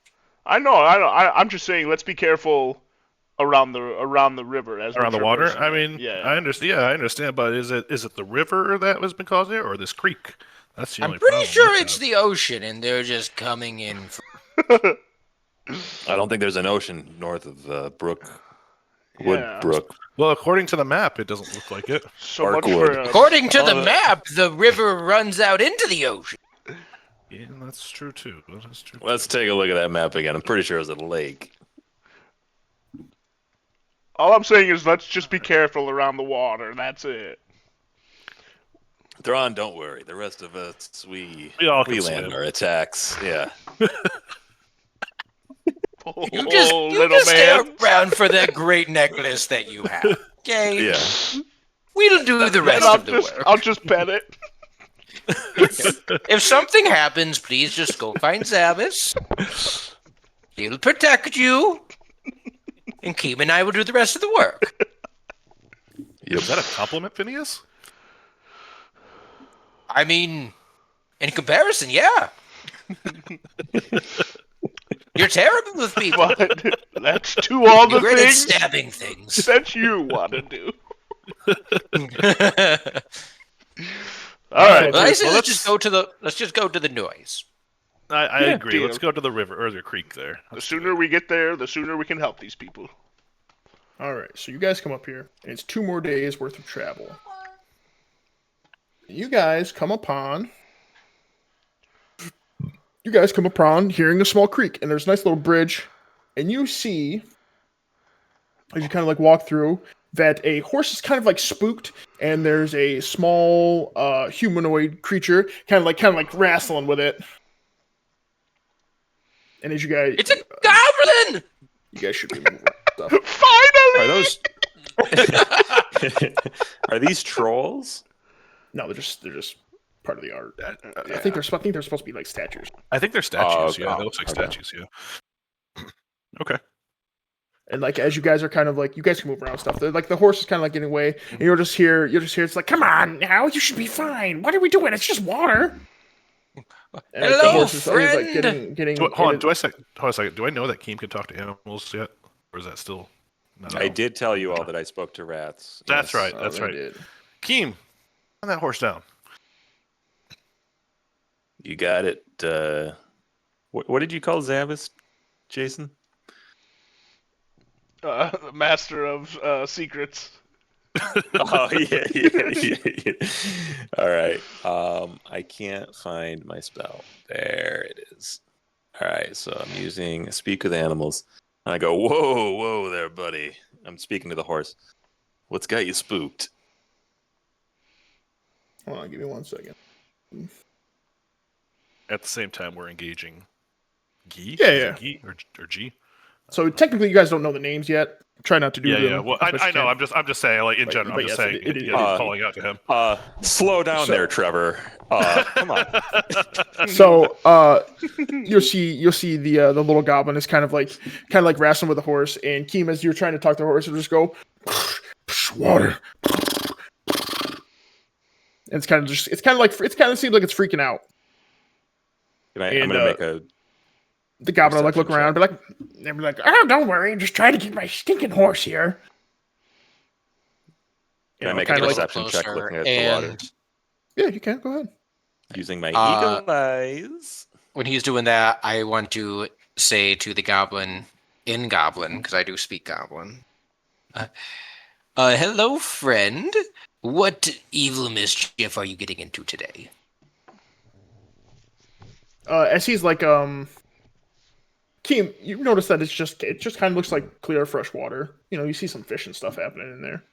[SPEAKER 2] I know. I'm just saying, let's be careful around the river as
[SPEAKER 3] Around
[SPEAKER 2] we're
[SPEAKER 3] the water?
[SPEAKER 2] traversing
[SPEAKER 3] I
[SPEAKER 2] it.
[SPEAKER 3] mean,
[SPEAKER 2] yeah.
[SPEAKER 3] I understand. Yeah, I understand. But is it the river that has been causing it, or this creek? That's the
[SPEAKER 5] I'm
[SPEAKER 3] only
[SPEAKER 5] pretty
[SPEAKER 3] problem
[SPEAKER 5] sure
[SPEAKER 3] with
[SPEAKER 5] it's
[SPEAKER 3] that.
[SPEAKER 5] the ocean, and they're just coming in.
[SPEAKER 4] I don't think there's an ocean north of
[SPEAKER 2] Yeah.
[SPEAKER 4] Woodbrook.
[SPEAKER 3] Well, according to the map, it doesn't look like it.
[SPEAKER 2] So much
[SPEAKER 4] Parkwood.
[SPEAKER 2] for
[SPEAKER 5] According to the map, the river runs out into the ocean.
[SPEAKER 3] Yeah, that's true too. That's true.
[SPEAKER 4] Let's take a look at that map again. I'm pretty sure it's a lake.
[SPEAKER 2] all I'm saying is, let's just be careful around the water. That's it.
[SPEAKER 4] Thrawn, don't worry. The rest of us, we
[SPEAKER 3] all can
[SPEAKER 4] land
[SPEAKER 3] swim.
[SPEAKER 4] our attacks. Yeah.
[SPEAKER 5] You just stay around for that great necklace that you have. Okay?
[SPEAKER 4] Yeah.
[SPEAKER 5] We'll do the rest of the work.
[SPEAKER 2] I'll just pet it.
[SPEAKER 5] If something happens, please just go find Zavis. He'll protect you. And Keem and I will do the rest of the work.
[SPEAKER 3] Is that a compliment, Phineas?
[SPEAKER 5] I mean, in comparison, yeah. You're terrible with people.
[SPEAKER 2] But that's all
[SPEAKER 5] You're
[SPEAKER 2] the
[SPEAKER 5] great at
[SPEAKER 2] things
[SPEAKER 5] stabbing things.
[SPEAKER 2] that you want to do.
[SPEAKER 5] All
[SPEAKER 2] right.
[SPEAKER 5] Well, I say
[SPEAKER 3] Well,
[SPEAKER 5] let's just go to the noise.
[SPEAKER 3] I agree.
[SPEAKER 2] deal.
[SPEAKER 3] Let's go to the river or the creek there.
[SPEAKER 2] The sooner we get there, the sooner we can help these people.
[SPEAKER 1] all right. So you guys come up here, and it's 2 more days worth of travel. You guys come upon hearing a small creek, and there's a nice little bridge, and you see, as you kind of like walk through, that a horse is kind of like spooked, and there's a small humanoid creature kind of like wrestling with it. And as you guys,
[SPEAKER 5] It's a goblin.
[SPEAKER 1] you guys should be moving stuff.
[SPEAKER 2] Finally!
[SPEAKER 4] Are those? Are these trolls?
[SPEAKER 1] No, they're just part of the art. I think they're supposed to be like statues.
[SPEAKER 3] I think they're statues.
[SPEAKER 4] okay.
[SPEAKER 3] Yeah, they look like
[SPEAKER 1] Okay.
[SPEAKER 3] statues. Yeah. Okay.
[SPEAKER 1] And like as you guys are kind of like you guys can move around stuff. They're, like the horse is kind of like getting away, and you'll just hear it's like, come on now, you should be fine. What are we doing? It's just water. And like, the
[SPEAKER 5] Hello,
[SPEAKER 1] horse is like
[SPEAKER 5] friend.
[SPEAKER 1] getting.
[SPEAKER 3] Hold on. Hold on a second. Do I know that Keem can talk to animals yet, or is that still? Not
[SPEAKER 4] I did tell you all that I spoke to rats.
[SPEAKER 3] That's
[SPEAKER 4] Yes.
[SPEAKER 3] right. That's right.
[SPEAKER 1] Did.
[SPEAKER 3] Keem, run that horse down.
[SPEAKER 4] You got it. What did you call Zavis, Jason?
[SPEAKER 2] The master of secrets.
[SPEAKER 4] Oh yeah. All right. I can't find my spell. There it is. All right. So I'm using speak with animals. And I go, whoa there, buddy. I'm speaking to the horse. What's got you spooked?
[SPEAKER 1] Hold on, give me 1 second.
[SPEAKER 3] At the same time, we're engaging Gee.
[SPEAKER 1] Yeah,
[SPEAKER 3] Is it
[SPEAKER 1] yeah.
[SPEAKER 3] Gee or G.
[SPEAKER 1] So technically, you guys don't know the names yet. Try not to do
[SPEAKER 3] Yeah,
[SPEAKER 1] them.
[SPEAKER 3] yeah. Well,
[SPEAKER 1] as much
[SPEAKER 3] I
[SPEAKER 1] as
[SPEAKER 3] know.
[SPEAKER 1] you can.
[SPEAKER 3] I'm just saying, like in
[SPEAKER 1] But-
[SPEAKER 3] general.
[SPEAKER 1] but
[SPEAKER 3] I'm just
[SPEAKER 1] yes,
[SPEAKER 3] saying,
[SPEAKER 1] it is.
[SPEAKER 3] calling out to him.
[SPEAKER 4] Slow down there, Trevor. Come on.
[SPEAKER 1] So you'll see the little goblin is kind of like wrestling with the horse, and Keem, as you're trying to talk to the horse, will just go water. And it's kind of seems like it's freaking out.
[SPEAKER 4] I'm
[SPEAKER 1] And,
[SPEAKER 4] gonna make a.
[SPEAKER 1] The goblin will like look
[SPEAKER 4] Perception
[SPEAKER 1] around, and be like, "Oh, don't worry, I'm just trying to get my stinking horse here."
[SPEAKER 4] Can I
[SPEAKER 1] know,
[SPEAKER 4] make a
[SPEAKER 1] kind of like
[SPEAKER 4] perception check
[SPEAKER 5] closer,
[SPEAKER 4] looking at the water?
[SPEAKER 5] and
[SPEAKER 1] yeah, you can go ahead.
[SPEAKER 4] Using my eagle eyes.
[SPEAKER 5] when he's doing that, I want to say to the goblin in Goblin, because I do speak Goblin. Hello, friend. What evil mischief are you getting into today?
[SPEAKER 1] As he's like, Keem, you notice that it just kind of looks like clear, fresh water. You know, you see some fish and stuff happening in there,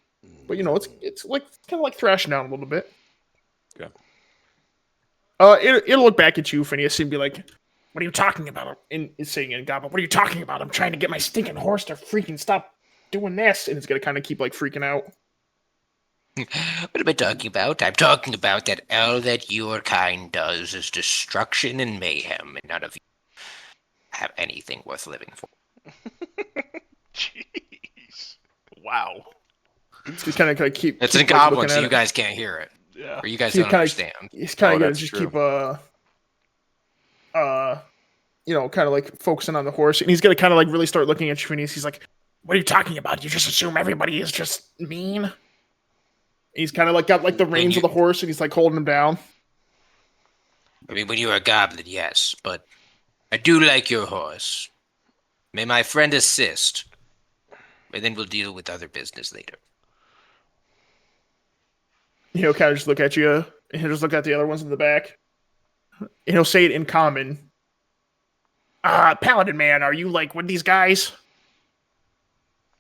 [SPEAKER 1] but you know, it's like kind of like thrashing down a little bit.
[SPEAKER 4] Okay.
[SPEAKER 1] It'll look back at you, Phineas, and be like, "What are you talking about?" And it's saying in Goblin, "What are you talking about? I'm trying to get my stinking horse to freaking stop doing this," and it's gonna kind of keep like freaking out.
[SPEAKER 5] What am I talking about? I'm talking about that all that your kind does is destruction and mayhem, and none of you have anything worth living for.
[SPEAKER 2] Jeez.
[SPEAKER 3] Wow.
[SPEAKER 1] It's just kind of keep.
[SPEAKER 5] It's
[SPEAKER 1] keep,
[SPEAKER 5] in
[SPEAKER 1] like,
[SPEAKER 5] Goblin,
[SPEAKER 1] looking
[SPEAKER 5] so
[SPEAKER 1] at
[SPEAKER 5] you
[SPEAKER 1] it.
[SPEAKER 5] guys can't hear it,
[SPEAKER 2] Yeah.
[SPEAKER 5] or you guys
[SPEAKER 1] He's
[SPEAKER 5] don't
[SPEAKER 1] kind
[SPEAKER 5] understand.
[SPEAKER 1] of he's kind
[SPEAKER 4] Oh,
[SPEAKER 1] of gonna
[SPEAKER 4] that's
[SPEAKER 1] just
[SPEAKER 4] true.
[SPEAKER 1] keep you know, kind of like focusing on the horse, and he's gonna kind of like really start looking at you, Phineas. He's like, "What are you talking about? You just assume everybody is just mean." He's kind of like got like the reins of the horse, and he's like holding him down.
[SPEAKER 5] I mean, when you're a goblin, yes, but I do like your horse. May my friend assist, and then we'll deal with other business later.
[SPEAKER 1] He'll kind of just look at you, and he'll just look at the other ones in the back, and he'll say it in common. Paladin man, are you like with these guys?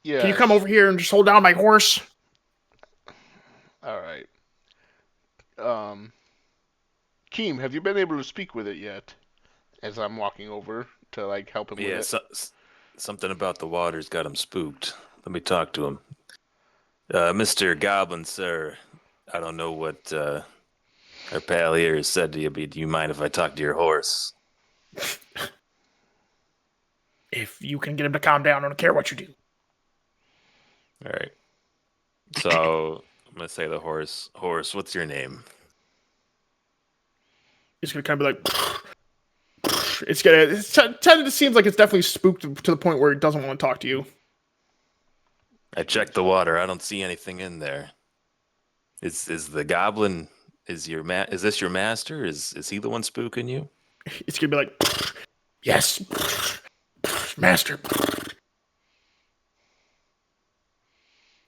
[SPEAKER 2] Yeah.
[SPEAKER 1] Can you come over here and just hold down my horse?
[SPEAKER 2] All right. Keem, have you been able to speak with it yet? As I'm walking over to like help him with it.
[SPEAKER 4] Something about the water's got him spooked. Let me talk to him. Mr. Goblin, sir, I don't know what our pal here has said to you, but do you mind if I talk to your horse?
[SPEAKER 1] If you can get him to calm down, I don't care what you do.
[SPEAKER 4] All right. So I'm gonna say the horse. Horse, what's your name?
[SPEAKER 1] He's gonna kind of be like, it's tended to seems like it's definitely spooked to the point where it doesn't want to talk to you.
[SPEAKER 4] I checked the water. I don't see anything in there. Is the goblin? Is this your master? Is he the one spooking you?
[SPEAKER 1] It's gonna be like, yes, master.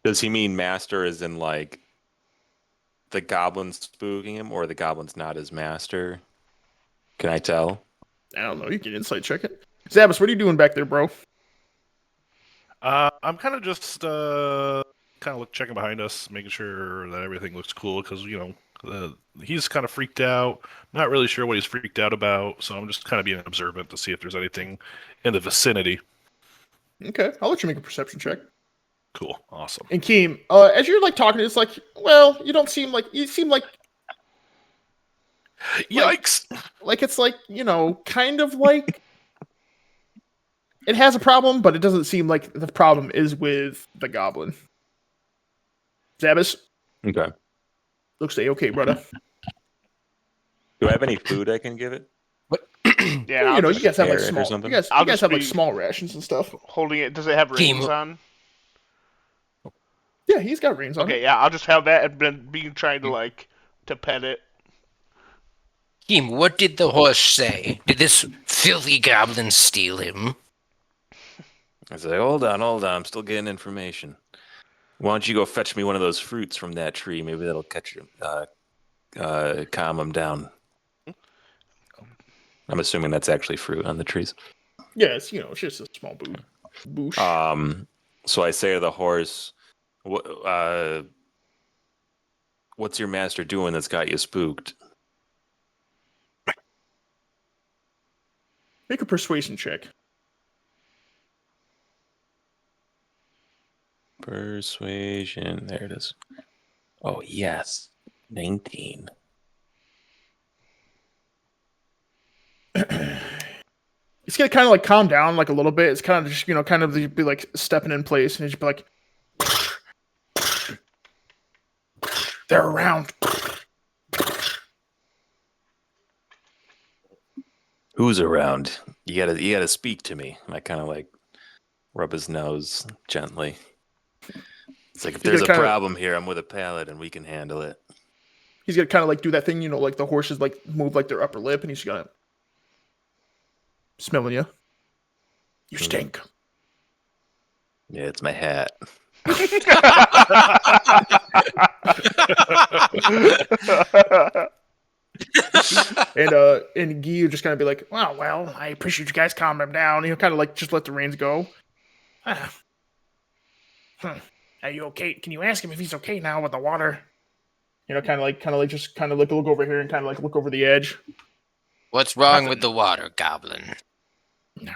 [SPEAKER 4] Does he mean master as in like the goblin's spooking him, or the goblin's not his master? Can I tell?
[SPEAKER 1] I don't know. You can insight check it. Zabas, what are you doing back there, bro?
[SPEAKER 3] I'm kind of just checking behind us, making sure that everything looks cool because he's kind of freaked out. Not really sure what he's freaked out about, so I'm just kind of being observant to see if there's anything in the vicinity.
[SPEAKER 1] Okay, I'll let you make a perception check.
[SPEAKER 3] Cool, awesome.
[SPEAKER 1] And Keem, as you're like talking, it's like, well, you seem like
[SPEAKER 3] Yikes!
[SPEAKER 1] like it's like, you know, kind of like it has a problem, but it doesn't seem like the problem is with the goblin. Zabas,
[SPEAKER 4] Okay.
[SPEAKER 1] looks okay, brother.
[SPEAKER 4] Do I have any food I can give it?
[SPEAKER 2] Yeah,
[SPEAKER 1] Well, you know, you guys have like
[SPEAKER 4] carrot or
[SPEAKER 1] small.
[SPEAKER 4] something?
[SPEAKER 1] You guys
[SPEAKER 2] I'll
[SPEAKER 1] have
[SPEAKER 2] just
[SPEAKER 1] like
[SPEAKER 2] be-
[SPEAKER 1] small rations and stuff.
[SPEAKER 2] holding it. Does it have reins
[SPEAKER 5] Keem-
[SPEAKER 2] on?
[SPEAKER 1] Yeah, he's got reins on
[SPEAKER 2] Okay,
[SPEAKER 1] it.
[SPEAKER 2] yeah, I'll just have that and been being trying to like to pet it.
[SPEAKER 5] Keem, what did the horse say? Did this filthy goblin steal him?
[SPEAKER 4] I say, hold on, I'm still getting information. Why don't you go fetch me one of those fruits from that tree? Maybe that'll catch him, calm him down. I'm assuming that's actually fruit on the trees.
[SPEAKER 1] Yeah, it's just a small boosh.
[SPEAKER 4] So I say to the horse, what's your master doing that's got you spooked?
[SPEAKER 1] Make a persuasion check.
[SPEAKER 4] Persuasion. There it is. Oh, yes. 19.
[SPEAKER 1] It's gonna kind of like calm down like a little bit. It's kind of just kind of be like stepping in place, and just be like, they're around.
[SPEAKER 4] Who's around? You gotta speak to me. And I kind of like rub his nose gently. It's like if
[SPEAKER 1] He's
[SPEAKER 4] there's a
[SPEAKER 1] gonna kinda-
[SPEAKER 4] problem here, I'm with a paladin. We can handle it.
[SPEAKER 1] He's gonna kind of like do that thing, like the horses like move like their upper lip, and he's gonna smelling you. You stink.
[SPEAKER 4] Yeah, it's my hat.
[SPEAKER 1] And Guy, you're just gonna be like, well, I appreciate you guys calming him down. He'll kind of like just let the reins go. Ah. Are you okay? Can you ask him if he's okay now with the water? Kind of like just kind of like look over here and kind of like look over the edge.
[SPEAKER 5] What's wrong
[SPEAKER 1] Nothing.
[SPEAKER 5] with the water, Goblin?
[SPEAKER 1] No,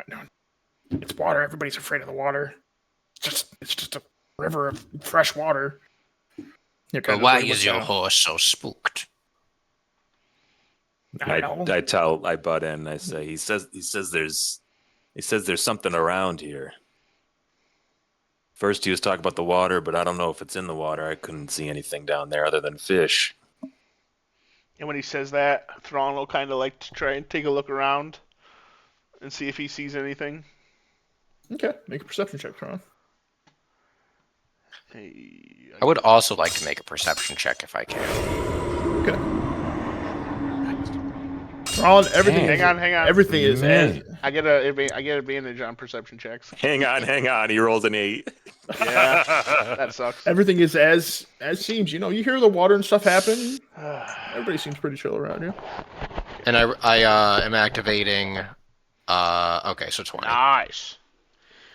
[SPEAKER 1] it's water. Everybody's afraid of the water. It's just a river of fresh water.
[SPEAKER 5] But why is your horse so spooked?
[SPEAKER 1] I don't know.
[SPEAKER 4] I butt in. I say he says there's something around here. First he was talking about the water, but I don't know if it's in the water. I couldn't see anything down there other than fish.
[SPEAKER 2] And when he says that, Thrawn will kind of like to try and take a look around and see if he sees anything.
[SPEAKER 1] Okay, make a perception check, Tron.
[SPEAKER 2] Hey,
[SPEAKER 5] I would also like to make a perception check if I can.
[SPEAKER 1] Okay. Tron, everything.
[SPEAKER 2] Hang on.
[SPEAKER 1] Everything is as.
[SPEAKER 2] I get advantage on perception checks.
[SPEAKER 4] Hang on. He rolls an 8.
[SPEAKER 2] Yeah, that sucks.
[SPEAKER 1] Everything is as seems. You hear the water and stuff happen. Everybody seems pretty chill around you.
[SPEAKER 5] And I am activating. Okay, so 20.
[SPEAKER 2] Nice.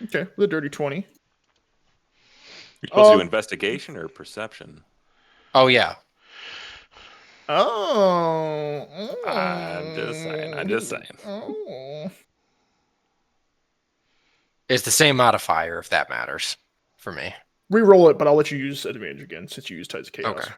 [SPEAKER 1] Okay, with a dirty 20.
[SPEAKER 4] You're supposed to do investigation or perception?
[SPEAKER 5] Oh yeah.
[SPEAKER 1] Oh.
[SPEAKER 4] I'm just saying.
[SPEAKER 1] Oh.
[SPEAKER 5] It's the same modifier if that matters for me.
[SPEAKER 1] Reroll it, but I'll let you use advantage again since you use Tides of Chaos.
[SPEAKER 5] Okay.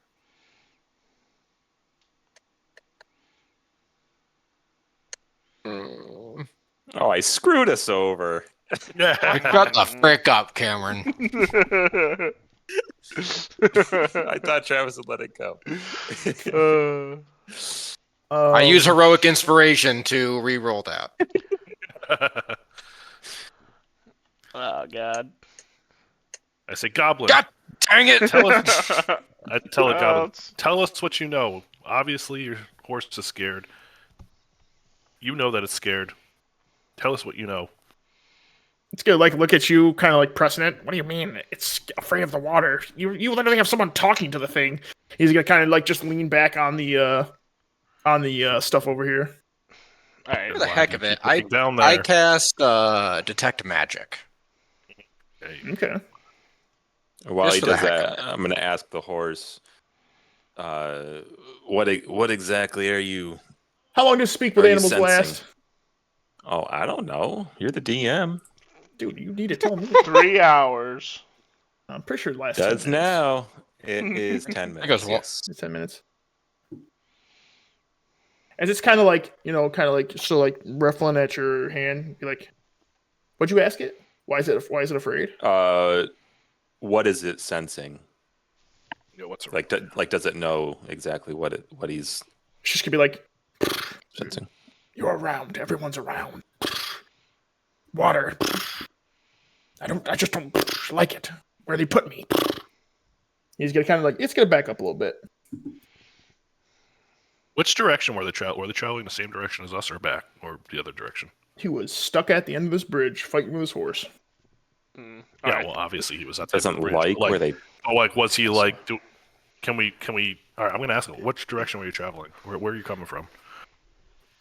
[SPEAKER 4] Oh, I screwed us over.
[SPEAKER 5] Shut the frick up, Cameron.
[SPEAKER 4] I thought Travis would let it go.
[SPEAKER 5] I use heroic inspiration to re-roll that.
[SPEAKER 2] Oh God.
[SPEAKER 3] I say, Goblin.
[SPEAKER 5] God dang it!
[SPEAKER 3] I tell a goblin,
[SPEAKER 2] it's-
[SPEAKER 3] tell us what you know. Obviously, your horse is scared. You know that it's scared. Tell us what you know.
[SPEAKER 1] It's gonna like look at you, kind of like pressing it. What do you mean? It's afraid of the water. You literally have someone talking to the thing. He's gonna kind of like just lean back on the stuff over here.
[SPEAKER 2] All right.
[SPEAKER 5] For the heck of it,
[SPEAKER 3] Looking down there.
[SPEAKER 5] I cast Detect Magic.
[SPEAKER 1] Okay.
[SPEAKER 4] While
[SPEAKER 5] Just
[SPEAKER 4] he
[SPEAKER 5] for the
[SPEAKER 4] does
[SPEAKER 5] heck
[SPEAKER 4] that, I'm going to ask the horse, what exactly are you?
[SPEAKER 1] How long does speak with
[SPEAKER 4] Are you
[SPEAKER 1] animals
[SPEAKER 4] sensing?
[SPEAKER 1] last?
[SPEAKER 4] Oh, I don't know. You're the DM.
[SPEAKER 1] Dude, you need to tell me.
[SPEAKER 2] 3 hours.
[SPEAKER 1] I'm pretty sure it lasts 10
[SPEAKER 4] Does
[SPEAKER 1] minutes.
[SPEAKER 4] now. It is 10 minutes.
[SPEAKER 5] goes well.
[SPEAKER 4] Yes.
[SPEAKER 1] It's 10 minutes. As it's kind of like, still like ruffling at your hand. You're like, what'd you ask it? Why is it afraid?
[SPEAKER 4] What is it sensing?
[SPEAKER 3] What's
[SPEAKER 4] Like, does it know exactly what he's
[SPEAKER 1] It's just gonna be like,
[SPEAKER 4] sensing?
[SPEAKER 1] you're around. Everyone's around. Water. I just don't like it. Where they put me. He's gonna kind of like, it's gonna back up a little bit.
[SPEAKER 3] Which direction were they traveling? Were they traveling the same direction as us, or back, or the other direction?
[SPEAKER 1] He was stuck at the end of this bridge fighting with his horse.
[SPEAKER 2] All
[SPEAKER 3] Yeah,
[SPEAKER 2] right.
[SPEAKER 3] well, obviously he was at the end of
[SPEAKER 4] Doesn't
[SPEAKER 3] the bridge.
[SPEAKER 4] like where they.
[SPEAKER 3] Oh, like was he like? Can we? All right, I'm gonna ask him. Which direction were you traveling? Where are you coming from?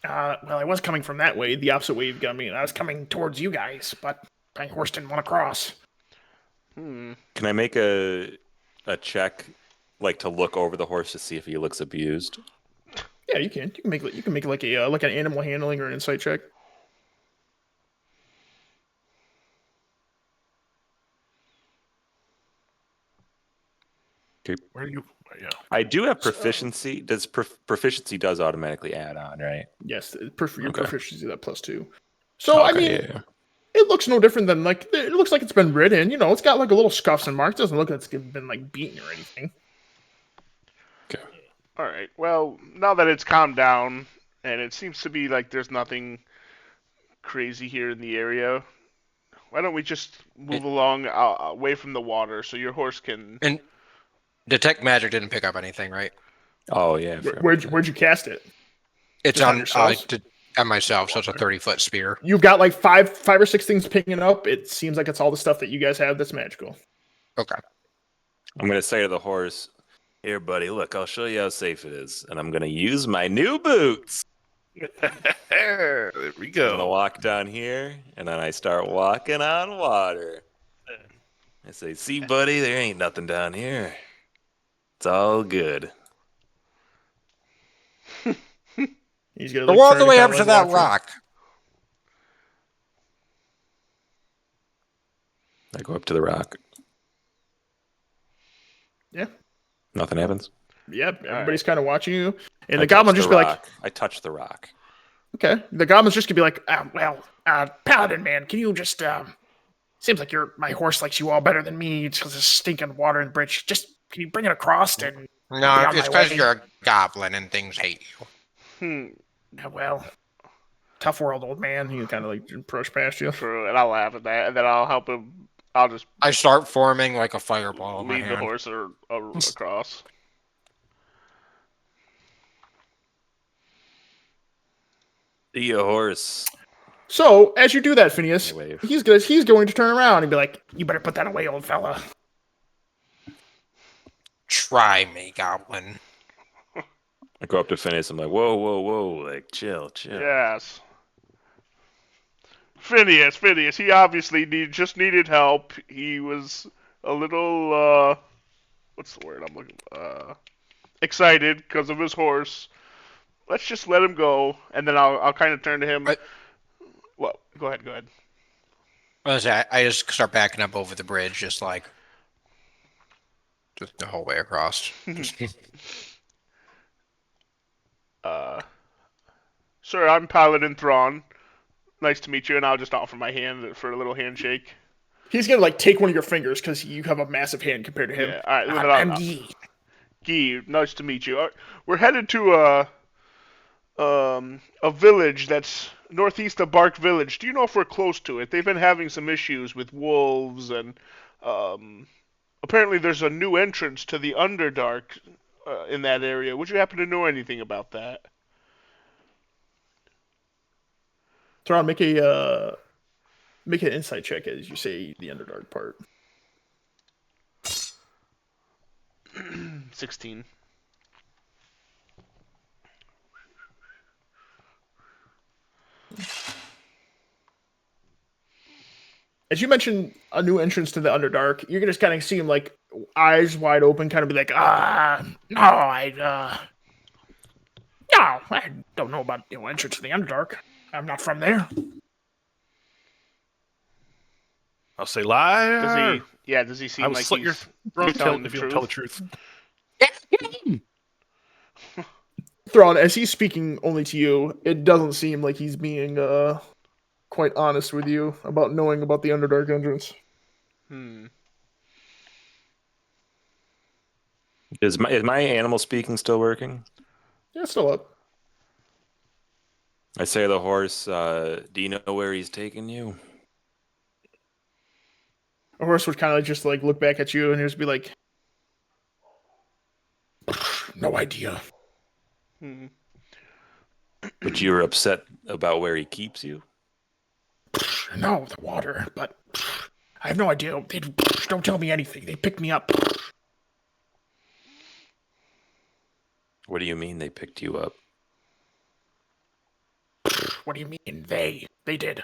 [SPEAKER 1] Well, I was coming from that way, the opposite way you've got me, and I was coming towards you guys, but my horse didn't want to cross.
[SPEAKER 2] Hmm.
[SPEAKER 4] Can I make a check, like to look over the horse to see if he looks abused?
[SPEAKER 1] Yeah, you can. You can make like a like an animal handling or an insight check.
[SPEAKER 3] Where are you? Yeah.
[SPEAKER 4] I do have proficiency. Does proficiency does automatically add on, right?
[SPEAKER 1] Yes, your
[SPEAKER 4] Okay.
[SPEAKER 1] proficiency that +2. So I
[SPEAKER 4] Okay,
[SPEAKER 1] mean,
[SPEAKER 4] yeah.
[SPEAKER 1] it looks no different than like it looks like it's been ridden. It's got like a little scuffs and marks. It doesn't look like it's been like beaten or anything.
[SPEAKER 4] Okay.
[SPEAKER 2] All right. Well, now that it's calmed down, and it seems to be like there's nothing crazy here in the area, Why don't we just move along away from the water so your horse can?
[SPEAKER 5] And detect magic didn't pick up anything, right?
[SPEAKER 4] Oh yeah. I forgot about
[SPEAKER 1] Where'd
[SPEAKER 4] that.
[SPEAKER 1] where'd you cast it?
[SPEAKER 5] It's
[SPEAKER 1] Just on
[SPEAKER 5] on
[SPEAKER 1] yourself?
[SPEAKER 5] on myself, so it's a 30-foot spear.
[SPEAKER 1] You've got like five or six things picking up. It seems like it's all the stuff that you guys have that's magical.
[SPEAKER 5] Okay.
[SPEAKER 4] I'm gonna say to the horse, "Here, buddy, look, I'll show you how safe it is." And I'm gonna use my new boots.
[SPEAKER 3] There we
[SPEAKER 4] I'm gonna
[SPEAKER 3] go.
[SPEAKER 4] walk down here, and then I start walking on water. I say, "See, buddy, there ain't nothing down here. It's all good."
[SPEAKER 1] He's gonna
[SPEAKER 5] So
[SPEAKER 1] like
[SPEAKER 5] walk
[SPEAKER 1] turn
[SPEAKER 5] the
[SPEAKER 1] and
[SPEAKER 5] way
[SPEAKER 1] kinda,
[SPEAKER 5] up to
[SPEAKER 1] like,
[SPEAKER 5] that
[SPEAKER 1] walk for-
[SPEAKER 5] rock.
[SPEAKER 4] I go up to the rock.
[SPEAKER 1] Yeah.
[SPEAKER 4] Nothing happens.
[SPEAKER 1] Yep, everybody's kind of watching you, and
[SPEAKER 4] I
[SPEAKER 1] the goblin
[SPEAKER 4] touch
[SPEAKER 1] just
[SPEAKER 4] the
[SPEAKER 1] be like,
[SPEAKER 4] rock. I touch the rock.
[SPEAKER 1] "Okay." The goblin's just gonna be like, Paladin man, can you just seems like my horse likes you all better than me. It's because of stinking water and bridge. Just can you bring it across and
[SPEAKER 5] No,
[SPEAKER 1] I'll be on
[SPEAKER 5] it's
[SPEAKER 1] my
[SPEAKER 5] because
[SPEAKER 1] way."
[SPEAKER 5] you're a goblin and things hate you.
[SPEAKER 1] Well, tough world, old man. He kind of like approach past you.
[SPEAKER 2] True, and I'll laugh at that, and then I'll help him. I'll just
[SPEAKER 5] I start forming like a fireball in my
[SPEAKER 2] lead the
[SPEAKER 5] hand.
[SPEAKER 2] horse across.
[SPEAKER 4] See a horse.
[SPEAKER 1] So as you do that, Phineas,
[SPEAKER 4] I wave.
[SPEAKER 1] he's going to turn around and be like, "You better put that away, old fella."
[SPEAKER 5] Try me, goblin.
[SPEAKER 4] I go up to Phineas. I'm like, "Whoa, whoa, whoa! Like, chill, chill."
[SPEAKER 2] Yes. Phineas. He obviously just needed help. He was a little what's the word I'm looking? Excited because of his horse. Let's just let him go, and then I'll kind of turn to him.
[SPEAKER 5] But-
[SPEAKER 2] Well, go ahead.
[SPEAKER 5] I just start backing up over the bridge, just the whole way across.
[SPEAKER 2] Sir, I'm Paladin Thrawn. Nice to meet you, and I'll just offer my hand for a little handshake.
[SPEAKER 1] He's gonna like take one of your fingers because you have a massive hand compared to him.
[SPEAKER 2] Yeah, all right. Well, then
[SPEAKER 1] I'm
[SPEAKER 2] I'll-
[SPEAKER 1] Guy.
[SPEAKER 2] Guy, nice to meet you. We're headed to a village that's northeast of Bark Village. Do you know if we're close to it? They've been having some issues with wolves, and apparently there's a new entrance to the Underdark in that area. Would you happen to know anything about that?
[SPEAKER 1] Thrawn, make an insight check as you say the Underdark part.
[SPEAKER 2] 16.
[SPEAKER 1] As you mentioned a new entrance to the Underdark, you're gonna just kind of see him like eyes wide open, kind of be like, no, I don't know about entrance to the Underdark. I'm not from there.
[SPEAKER 3] I'll say liar.
[SPEAKER 2] Does he seem
[SPEAKER 3] I will
[SPEAKER 2] like
[SPEAKER 3] slit your
[SPEAKER 2] he's
[SPEAKER 3] throat
[SPEAKER 2] telling the
[SPEAKER 3] if you don't tell the
[SPEAKER 2] truth?
[SPEAKER 3] truth.
[SPEAKER 1] Thrawn, as he's speaking only to you, it doesn't seem like he's being quite honest with you about knowing about the Underdark entrance.
[SPEAKER 4] Is my animal speaking still working?
[SPEAKER 1] Yeah, it's still up.
[SPEAKER 4] I say to the horse, "Do you know where he's taking you?"
[SPEAKER 1] The horse would kind of just like look back at you and just be like, "No idea."
[SPEAKER 4] But you were upset about where he keeps you?
[SPEAKER 1] No, the water, but I have no idea. They don't tell me anything. They pick me up.
[SPEAKER 4] What do you mean they picked you up?
[SPEAKER 1] What do you mean they? They did.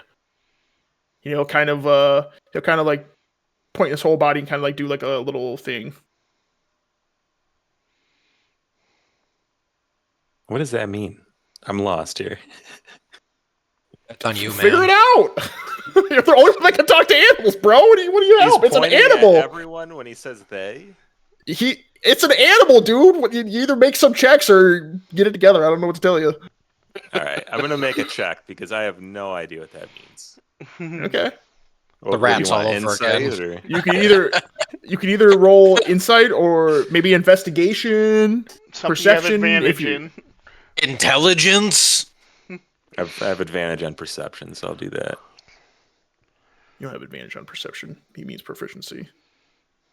[SPEAKER 1] He'll kind of like point his whole body and kind of like do like a little thing.
[SPEAKER 4] What does that mean? I'm lost here.
[SPEAKER 5] That's on you, man.
[SPEAKER 1] Figure it out. You're the only one that can talk to animals, bro. What do you help? It's an
[SPEAKER 4] pointing at
[SPEAKER 1] animal.
[SPEAKER 4] everyone when he says they.
[SPEAKER 1] It's an animal, dude. You either make some checks or get it together. I don't know what to tell you.
[SPEAKER 4] All right, I'm gonna make a check because I have no idea what that means.
[SPEAKER 1] Okay.
[SPEAKER 4] Or
[SPEAKER 5] rat's
[SPEAKER 4] you want
[SPEAKER 5] all over
[SPEAKER 4] insight,
[SPEAKER 5] again.
[SPEAKER 4] or-
[SPEAKER 1] You can either roll insight or maybe investigation,
[SPEAKER 2] Something
[SPEAKER 1] perception.
[SPEAKER 2] you have
[SPEAKER 1] If
[SPEAKER 2] advantage
[SPEAKER 1] you
[SPEAKER 2] in.
[SPEAKER 5] Intelligence?
[SPEAKER 4] I have advantage on perception, so I'll do that.
[SPEAKER 1] You don't have advantage on perception. He means proficiency.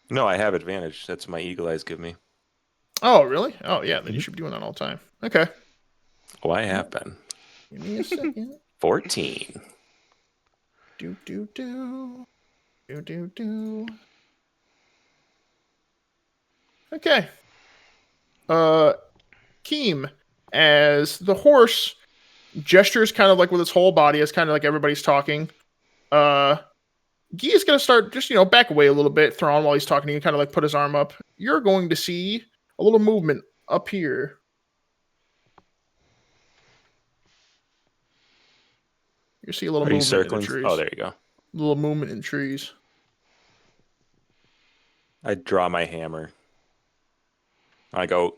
[SPEAKER 4] No, I have advantage. That's my eagle eyes give me.
[SPEAKER 1] Oh, really? Oh, yeah. Then you should be doing that all the time. Okay.
[SPEAKER 4] Oh, I have been.
[SPEAKER 1] Give me a second.
[SPEAKER 4] 14.
[SPEAKER 1] Do. Okay. Keem, as the horse gestures kind of like with its whole body, as kind of like everybody's talking. Guy is going to start just, back away a little bit, Thrawn, while he's talking to you, kind of like put his arm up. You're going to see a little movement up here. You see a little
[SPEAKER 4] Are you
[SPEAKER 1] movement in the
[SPEAKER 4] circling?
[SPEAKER 1] trees.
[SPEAKER 4] Oh, there you go.
[SPEAKER 1] A little movement in trees.
[SPEAKER 4] I draw my hammer. I go,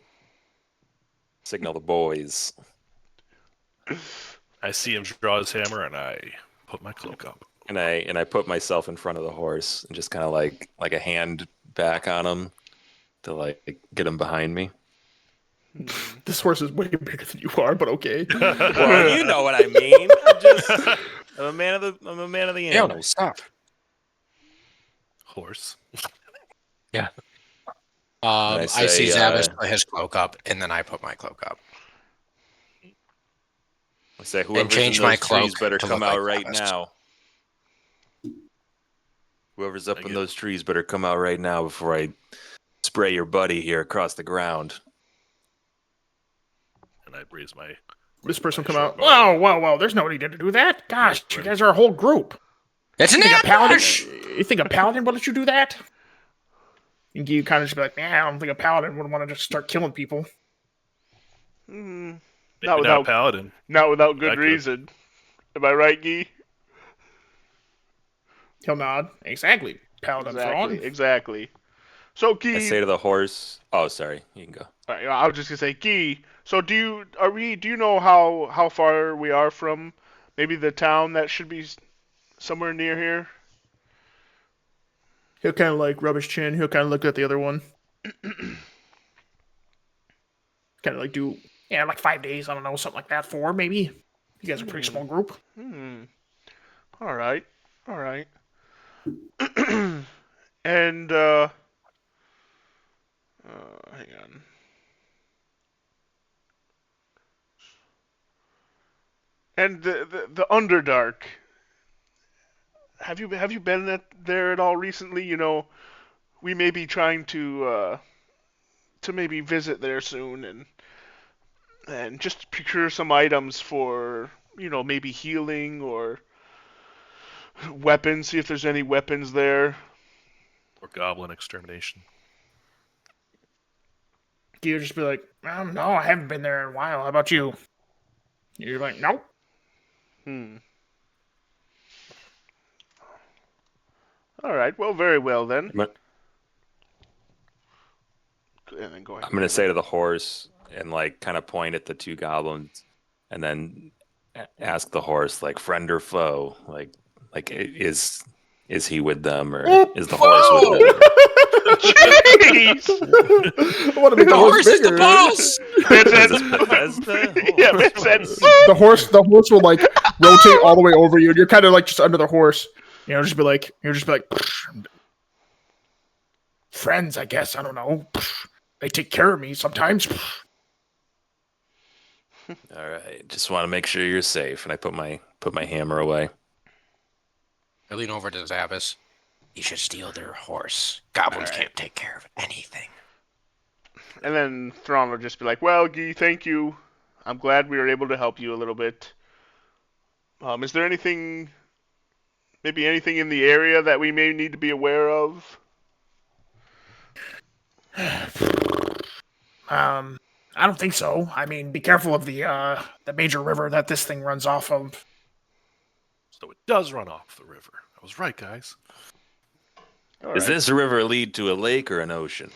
[SPEAKER 4] signal the boys.
[SPEAKER 3] I see him draw his hammer, and I put my cloak up.
[SPEAKER 4] And I put myself in front of the horse and just kind of like a hand back on him to like get him behind me.
[SPEAKER 1] This horse is way bigger than you are, but okay.
[SPEAKER 4] Well, you know what I mean. I'm a man of the
[SPEAKER 5] Yeah,
[SPEAKER 4] animals.
[SPEAKER 5] no, stop.
[SPEAKER 3] Horse.
[SPEAKER 5] Yeah.
[SPEAKER 4] I
[SPEAKER 5] I see
[SPEAKER 4] say,
[SPEAKER 5] Zavis put his cloak up, and then I put my cloak up.
[SPEAKER 4] I say, whoever's
[SPEAKER 5] change
[SPEAKER 4] in
[SPEAKER 5] my
[SPEAKER 4] those trees
[SPEAKER 5] cloak
[SPEAKER 4] better
[SPEAKER 5] to
[SPEAKER 4] come
[SPEAKER 5] look
[SPEAKER 4] out
[SPEAKER 5] like
[SPEAKER 4] right
[SPEAKER 5] Travis.
[SPEAKER 4] now. Whoever's up
[SPEAKER 3] I
[SPEAKER 4] in
[SPEAKER 3] get-
[SPEAKER 4] those trees better come out right now before I spray your buddy here across the ground.
[SPEAKER 3] And I raise my.
[SPEAKER 1] This person
[SPEAKER 3] my
[SPEAKER 1] come
[SPEAKER 3] short
[SPEAKER 1] out.
[SPEAKER 3] bow.
[SPEAKER 1] Whoa. There's no need to do that. Gosh, you guys are a whole group.
[SPEAKER 5] It's an
[SPEAKER 1] You think a paladin?
[SPEAKER 5] ambush!
[SPEAKER 1] You think a paladin would let you do that? And you kind of just be like, nah, I don't think a paladin would want to just start killing people.
[SPEAKER 3] Maybe
[SPEAKER 2] Not
[SPEAKER 3] not
[SPEAKER 2] without
[SPEAKER 3] a paladin.
[SPEAKER 2] not without
[SPEAKER 3] I
[SPEAKER 2] good
[SPEAKER 3] could-
[SPEAKER 2] reason. Am I right, Guy?
[SPEAKER 1] He'll nod. Exactly. Paladin Thrawn.
[SPEAKER 2] Exactly. So Guy,
[SPEAKER 4] I say to the horse, "Oh, sorry, you can go."
[SPEAKER 2] I was just gonna say, Guy. So do you know how far we are from maybe the town that should be somewhere near here?
[SPEAKER 1] He'll kind of like rub his chin. He'll kind of look at the other one. Kind of like do, like 5 days. I don't know, something like that. 4 maybe. You guys are a pretty small group.
[SPEAKER 2] All right. And hang on. And the Underdark. Have you been there at all recently? We may be trying to maybe visit there soon and just procure some items for maybe healing or weapons. See if there's any weapons there.
[SPEAKER 3] Or goblin extermination.
[SPEAKER 1] You'll just be like, no, I haven't been there in a while. How about you? You're like, nope.
[SPEAKER 2] All right. Well, very well then.
[SPEAKER 4] I'm
[SPEAKER 2] And then go ahead.
[SPEAKER 4] gonna say to the horse and like kind of point at the two goblins, and then ask the horse like friend or foe, like is he with them or is the horse with them?
[SPEAKER 2] Jeez!
[SPEAKER 1] I want to make
[SPEAKER 5] The horse is the
[SPEAKER 1] bigger.
[SPEAKER 5] boss!
[SPEAKER 2] Vince
[SPEAKER 4] Is
[SPEAKER 2] said,
[SPEAKER 4] this Bethesda? Oh.
[SPEAKER 2] yeah, Vince said,
[SPEAKER 1] The horse will like rotate all the way over you, and you're kind of like just under the horse. Just be like, friends, I guess. I don't know. They take care of me sometimes.
[SPEAKER 4] All right, just want to make sure you're safe, and I put my hammer away.
[SPEAKER 5] I lean over to Zavis. You should steal their horse. Goblins can't take care of anything.
[SPEAKER 2] and then Thrawn will just be like, well, Guy, thank you. I'm glad we were able to help you a little bit. Is there anything in the area that we may need to be aware of?
[SPEAKER 1] I don't think so. I mean, be careful of the major river that this thing runs off of.
[SPEAKER 3] So it does run off the river. I was right, guys.
[SPEAKER 2] All
[SPEAKER 4] Does
[SPEAKER 2] right.
[SPEAKER 4] this river lead to a lake or an ocean?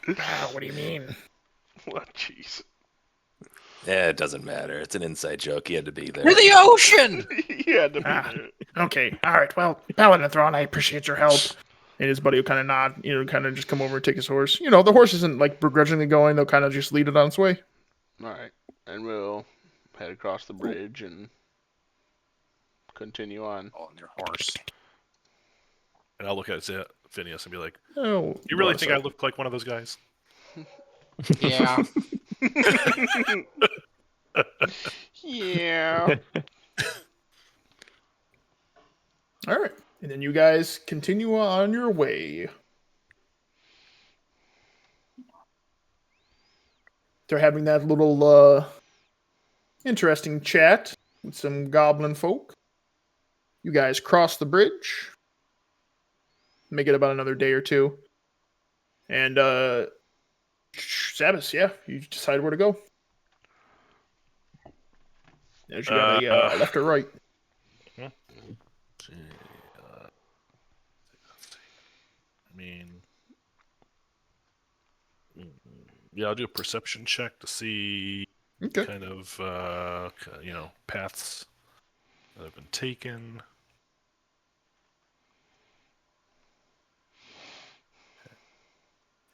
[SPEAKER 1] What do you mean?
[SPEAKER 2] What? Jeez.
[SPEAKER 4] Yeah, it doesn't matter. It's an inside joke. He had to be there.
[SPEAKER 5] We're the ocean!
[SPEAKER 2] He had to be
[SPEAKER 1] Ah.
[SPEAKER 2] there.
[SPEAKER 1] Okay, all right. Well, Paladin Thrawn, I appreciate your help. And his buddy will kind of nod, kind of just come over and take his horse. The horse isn't like begrudgingly going. They'll kind of just lead it on its way.
[SPEAKER 2] All right, and we'll head across the bridge and continue on.
[SPEAKER 5] On your horse.
[SPEAKER 3] And I'll look at Phineas and be like,
[SPEAKER 1] Oh,
[SPEAKER 3] "You really think I look like one of those guys?"
[SPEAKER 5] Yeah.
[SPEAKER 2] Yeah.
[SPEAKER 1] All right, and then you guys continue on your way. They're having that little interesting chat with some goblin folk. You guys cross the bridge. Make it about another day or two. And Sabbath, yeah, you decide where to go. As you got a left or right.
[SPEAKER 3] I mean, yeah, I'll do a perception check to see
[SPEAKER 1] Okay.
[SPEAKER 3] kind of paths that have been taken.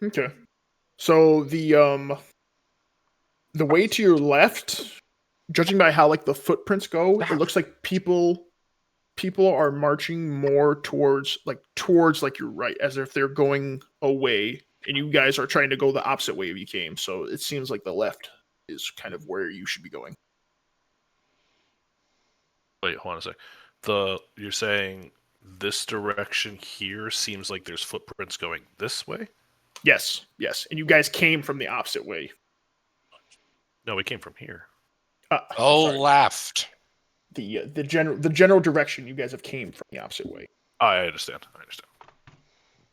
[SPEAKER 1] Okay. So the way to your left, judging by how like the footprints go, it looks like people are marching more towards your right, as if they're going away, and you guys are trying to go the opposite way you came. So it seems like the left is kind of where you should be going.
[SPEAKER 3] Wait, hold on a sec. You're saying this direction here seems like there's footprints going this way?
[SPEAKER 1] Yes, and you guys came from the opposite way.
[SPEAKER 3] No, we came from here.
[SPEAKER 1] Sorry.
[SPEAKER 5] Left.
[SPEAKER 1] The general direction you guys have came from the opposite way.
[SPEAKER 3] I understand.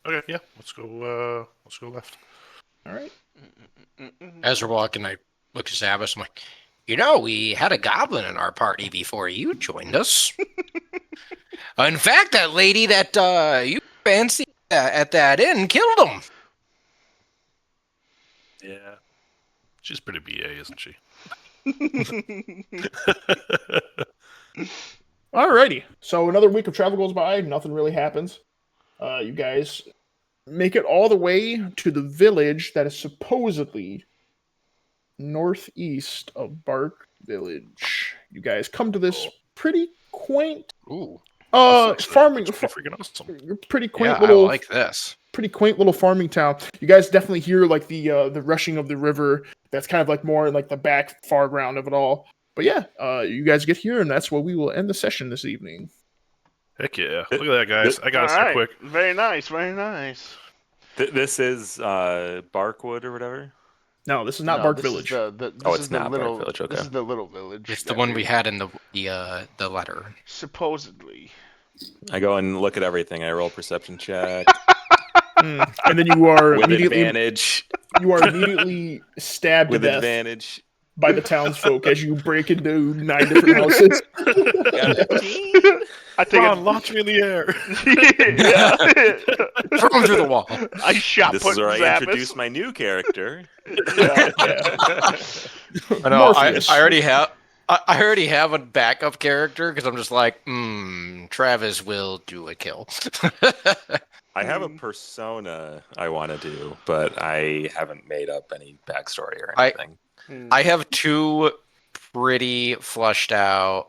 [SPEAKER 3] Okay, yeah, let's go left.
[SPEAKER 1] All right.
[SPEAKER 5] As we're walking, I look at Sabbath. I'm like, we had a goblin in our party before you joined us. In fact, that lady that you fancied at that inn killed him.
[SPEAKER 3] Yeah. She's pretty BA, isn't she?
[SPEAKER 1] Alrighty. So another week of travel goes by. Nothing really happens. You guys make it all the way to the village that is supposedly northeast of Bark Village. You guys come to this pretty quaint,
[SPEAKER 5] Ooh.
[SPEAKER 1] farming,
[SPEAKER 3] That's pretty freaking awesome.
[SPEAKER 1] pretty quaint
[SPEAKER 5] Yeah,
[SPEAKER 1] little.
[SPEAKER 5] I like this.
[SPEAKER 1] Pretty quaint little farming town. You guys definitely hear like the rushing of the river. That's kind of like more in like the back far ground of it all. But yeah, you guys get here, and that's where we will end the session this evening.
[SPEAKER 3] Heck yeah. Look at that, guys. I got us
[SPEAKER 2] All
[SPEAKER 3] quick.
[SPEAKER 2] Very nice, very nice.
[SPEAKER 4] This is Barkwood or whatever.
[SPEAKER 1] No, this is not Bark Village.
[SPEAKER 4] It's not Bark Village. Okay.
[SPEAKER 2] This is the little village.
[SPEAKER 5] It's the one we had in the letter.
[SPEAKER 2] Supposedly.
[SPEAKER 4] I go and look at everything. I roll perception check
[SPEAKER 1] And then you are
[SPEAKER 4] with
[SPEAKER 1] immediately
[SPEAKER 4] advantage.
[SPEAKER 1] you are immediately stabbed
[SPEAKER 4] With
[SPEAKER 1] to death
[SPEAKER 4] advantage.
[SPEAKER 1] by the townsfolk as you break into 9 different houses.
[SPEAKER 2] I take
[SPEAKER 3] Ron, launch me in the air.
[SPEAKER 5] Throw him through the wall.
[SPEAKER 2] I shot
[SPEAKER 4] This
[SPEAKER 2] put
[SPEAKER 4] is where I
[SPEAKER 2] Zappis.
[SPEAKER 4] introduce my new character.
[SPEAKER 1] Yeah.
[SPEAKER 5] I know.
[SPEAKER 1] Morpheus.
[SPEAKER 5] I already have. I already have a backup character because I'm just like, Travis will do a kill.
[SPEAKER 4] I have a persona I want to do, but I haven't made up any backstory or anything.
[SPEAKER 5] I have 2 pretty fleshed out